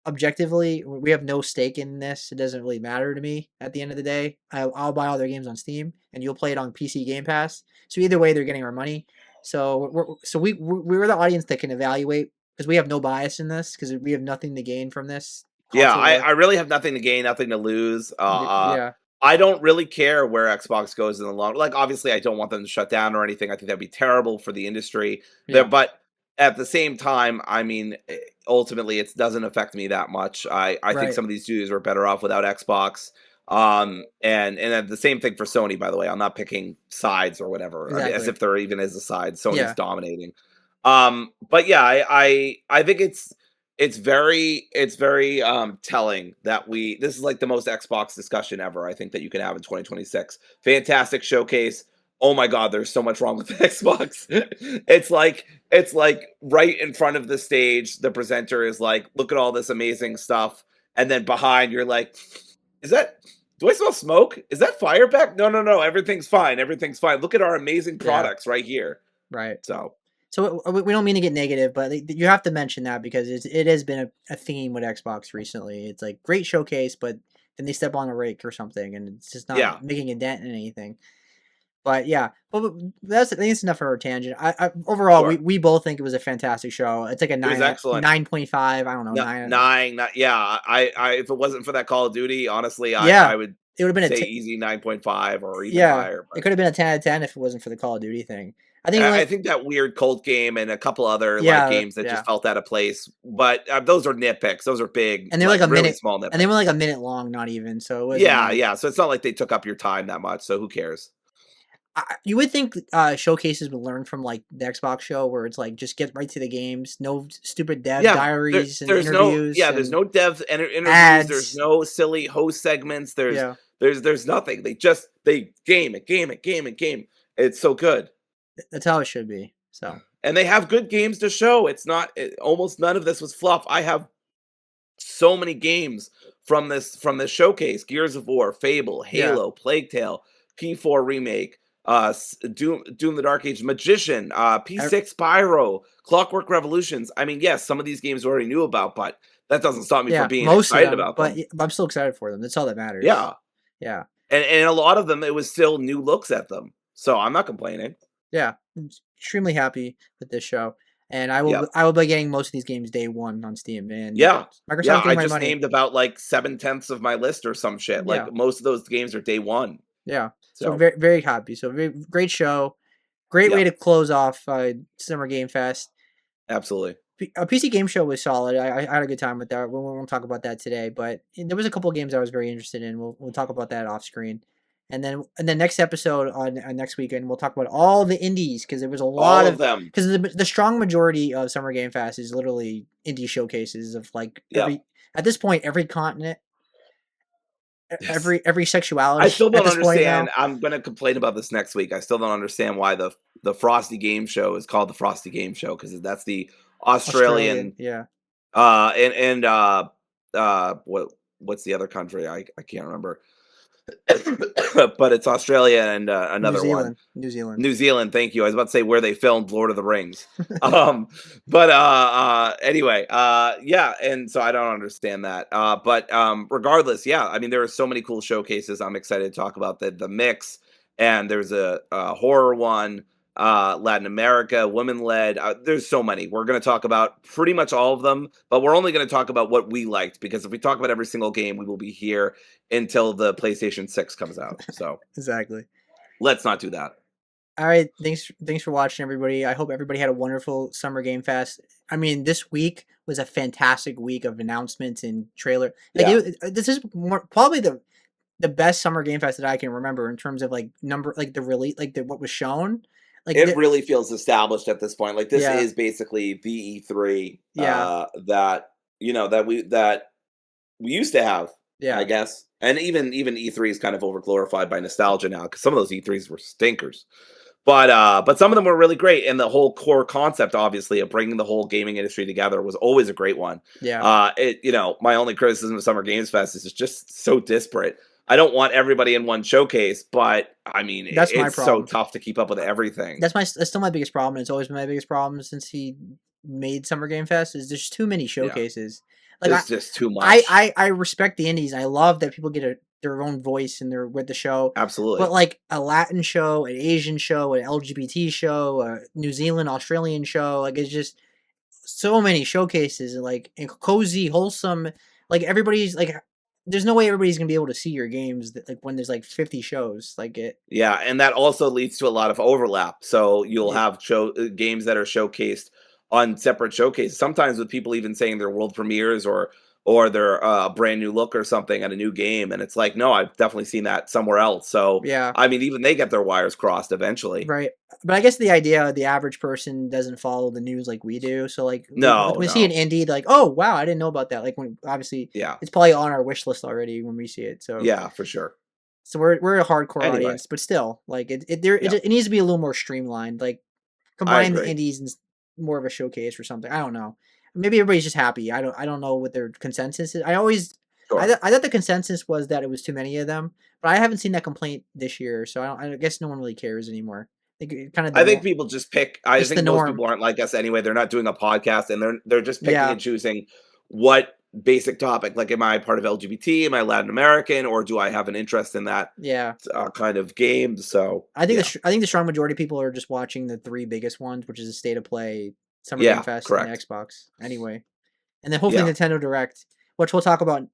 objectively. We have no stake in this. It doesn't really matter to me at the end of the day. I'll buy all their games on Steam, and you'll play it on PC Game Pass. So either way, they're getting our money. So we're the audience that can evaluate because we have no bias in this because we have nothing to gain from this Yeah, console war. I really have nothing to gain, nothing to lose. Yeah, I don't really care where Xbox goes in the long. Like, obviously, I don't want them to shut down or anything. I think that'd be terrible for the industry. There, yeah, but at the same time, I mean, ultimately, it doesn't affect me that much. I think right, some of these studios are better off without Xbox. And then the same thing for Sony. By the way, I'm not picking sides or whatever. I mean, as exactly. if there even is a side. Sony's Yeah, dominating. But yeah, I think it's very telling that this is like the most Xbox discussion ever, I think, that you can have in 2026. Fantastic showcase. Oh my god, there's so much wrong with Xbox. It's like right in front of the stage, the presenter is like, look at all this amazing stuff. And then behind you're like, is that do I smell smoke? Is that fire back? No, no, no. Everything's fine. Everything's fine. Look at our amazing yeah, products right here. right. So So we don't mean to get negative, but you have to mention that because it has been a theme with Xbox recently. It's like great showcase, but then they step on a rake or something, and it's just not yeah, making a dent in anything. But yeah, but I think it's enough for a tangent. Overall, we, sure. we both think it was a fantastic show. It's like a It was excellent. 9.5. I don't know No, 9. 9, not yeah, if it wasn't for that Call of Duty, honestly, I Yeah, would it would have been say easy 9.5 or even yeah, higher, it but could have been a 10 out of 10 if it wasn't for the Call of Duty thing. I think I like think that weird cult game and a couple other, like, yeah, games that just yeah. felt out of place, but, those are nitpicks, those are big, And they were like, like a really minute, small and they were nitpicks. like a minute long, not even. So it wasn't Yeah, even. yeah, so it's not like they took up your time that much, so who cares? You would think showcases would learn from like the Xbox show, where it's like just get right to the games, no stupid dev Yeah, diaries and there's no interviews yeah, there's and no dev interviews, there's ads. no silly host segments, Yeah, there's nothing, they game it, game it, game it, game. It's so good. that's how it should be. So And they have good games to show. It's not almost none of this was fluff. I have so many games from this showcase: Gears of War, Fable, yeah, Halo, Plague Tale, P4 remake, Doom the Dark Age, Magician, I, P6 Pyro, Clockwork Revolutions. I mean, yes, some of these games we already knew about, but that doesn't stop me from yeah, being most of excited them. about But them. I'm still excited for them. That's all that matters. Yeah, Yeah, and a lot of them it was still new looks at them, so I'm not complaining. yeah. I'm extremely happy with this show, and I will Yep. I will be getting most of these games day one on Steam, and Yeah. Yeah, Microsoft's I getting my just money. named about, like, 7/10 of my list or some shit, Yeah, like, most of those games are day 1. yeah. So So, very very happy. So very great show. Great way yep, to close off Summer Game Fest. absolutely. PC Game Show was solid. I had a good time with that. We won't talk about that today, but there was a couple of games I was very interested in. We'll talk about that off screen, and then next episode on next weekend we'll talk about all the indies because there was a lot All of of them. because the strong majority of Summer Game Fest is literally indie showcases of like Yep. at this point every continent, Yes. every I sexuality still at don't this point understand. now. I'm gonna complain about this next week. I still don't understand why the Frosty Game Show is called the Frosty Game Show because that's the Australian, Australian, yeah, and what's the other country? I can't remember. But it's Australia and, another one. New Zealand. New Zealand, thank you. I was about to say where they filmed Lord of the Rings. Um, but anyway, yeah, and so I don't understand that. But regardless, yeah, I mean there are so many cool showcases. I'm excited to talk about the mix, and there's a horror one, Latin America, women led. There's so many. We're going to talk about pretty much all of them, but we're only going to talk about what we liked because if we talk about every single game, we will be here until the PlayStation 6 comes out. So Exactly. let's not do that. All right, thanks for watching, everybody. I hope everybody had a wonderful Summer Game Fest. I mean, this week was a fantastic week of announcements and trailer. Like Yeah. this is probably the best Summer Game Fest that I can remember in terms of like number, like the release, like what was shown. Like It the really feels established at this point. Like this yeah, is basically the E3 yeah, that that we used to have, I yeah, guess. And even E3 is kind of over glorified by nostalgia now because some of those E3s were stinkers. But some of them were really great, and the whole core concept, obviously, of bringing the whole gaming industry together was always a great one. yeah. My only criticism of Summer Games Fest is it's just so disparate. I don't want everybody in one showcase, but I mean, That's my it's so problem. tough to keep up with everything. That's still my biggest problem. It's always been my biggest problem since he made Summer Game Fest. Is there's too many Yeah, showcases. Like it's just too much. I respect the indies. I love that people get their own voice and they're with the show. But Absolutely. like a Latin show, an Asian show, an LGBT show, a New Zealand, Australian show, like it's just so many showcases and cozy, wholesome. Like everybody's like, there's no way everybody's gonna be able to see your games like when there's like 50 shows. Like it, Yeah, and that also leads to a lot of overlap. So you'll yeah, have games that are showcased on separate showcases. Sometimes with people even saying their world premieres or their brand new look or something at a new game, and it's like, no, I've definitely seen that somewhere else. So yeah. I mean, even they get their wires crossed eventually. Right. But I guess the idea the average person doesn't follow the news like we do. So like when No, we see an no, indie, they're like, oh wow, I didn't know about that. Like when obviously yeah, it's probably on our wish list already when we see it. So yeah, for sure. we're a hardcore Anyway, audience, but still like yeah, it needs to be a little more streamlined. Like I combine the agree. indies and more of a showcase or something. I don't know. Maybe everybody's just happy. I don't know what their consensus is. Sure. I thought the consensus was that it was too many of them, but I haven't seen that complaint this year, so I guess no one really cares anymore. I think kind of the I think norm. people just pick. I It's the think most norm. people aren't like us anyway. They're not doing a podcast, and they're just picking Yeah, and choosing what basic topic. Like, am I part of LGBT? Am I Latin American, or do I have an interest in that yeah. kind of game? So yeah, I think the strong majority of people are just watching the three biggest ones, which is the State of Play, Summer Game yeah, Fest, and the correct. Xbox. Anyway, and then hopefully Yeah, Nintendo Direct, which we'll talk about.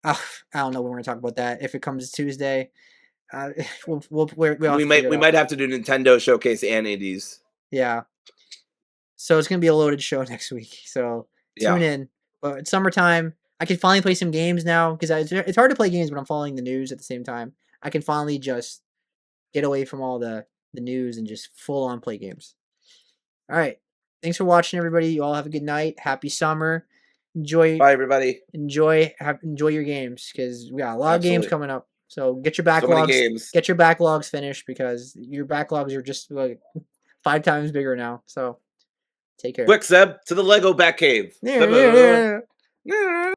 Uh, I don't know when we're gonna talk about that. If it comes Tuesday, uh, we'll have to figure it we out. might have to do Nintendo showcase and indies. Yeah. So it's gonna be a loaded show next week. So tune Yeah, in. But it's summertime. I can finally play some games now because it's hard to play games when I'm following the news at the same time. I can finally just get away from all the news and just full on play games. All right. Thanks for watching, everybody. You all have a good night. Happy summer. Enjoy, bye everybody. enjoy your games because we got a lot of games Absolutely, coming up. So so many games. get your backlogs finished because your backlogs are just like 5 times bigger now. So take care. Quick, Seb, to the Lego Batcave. Yeah, yeah, yeah.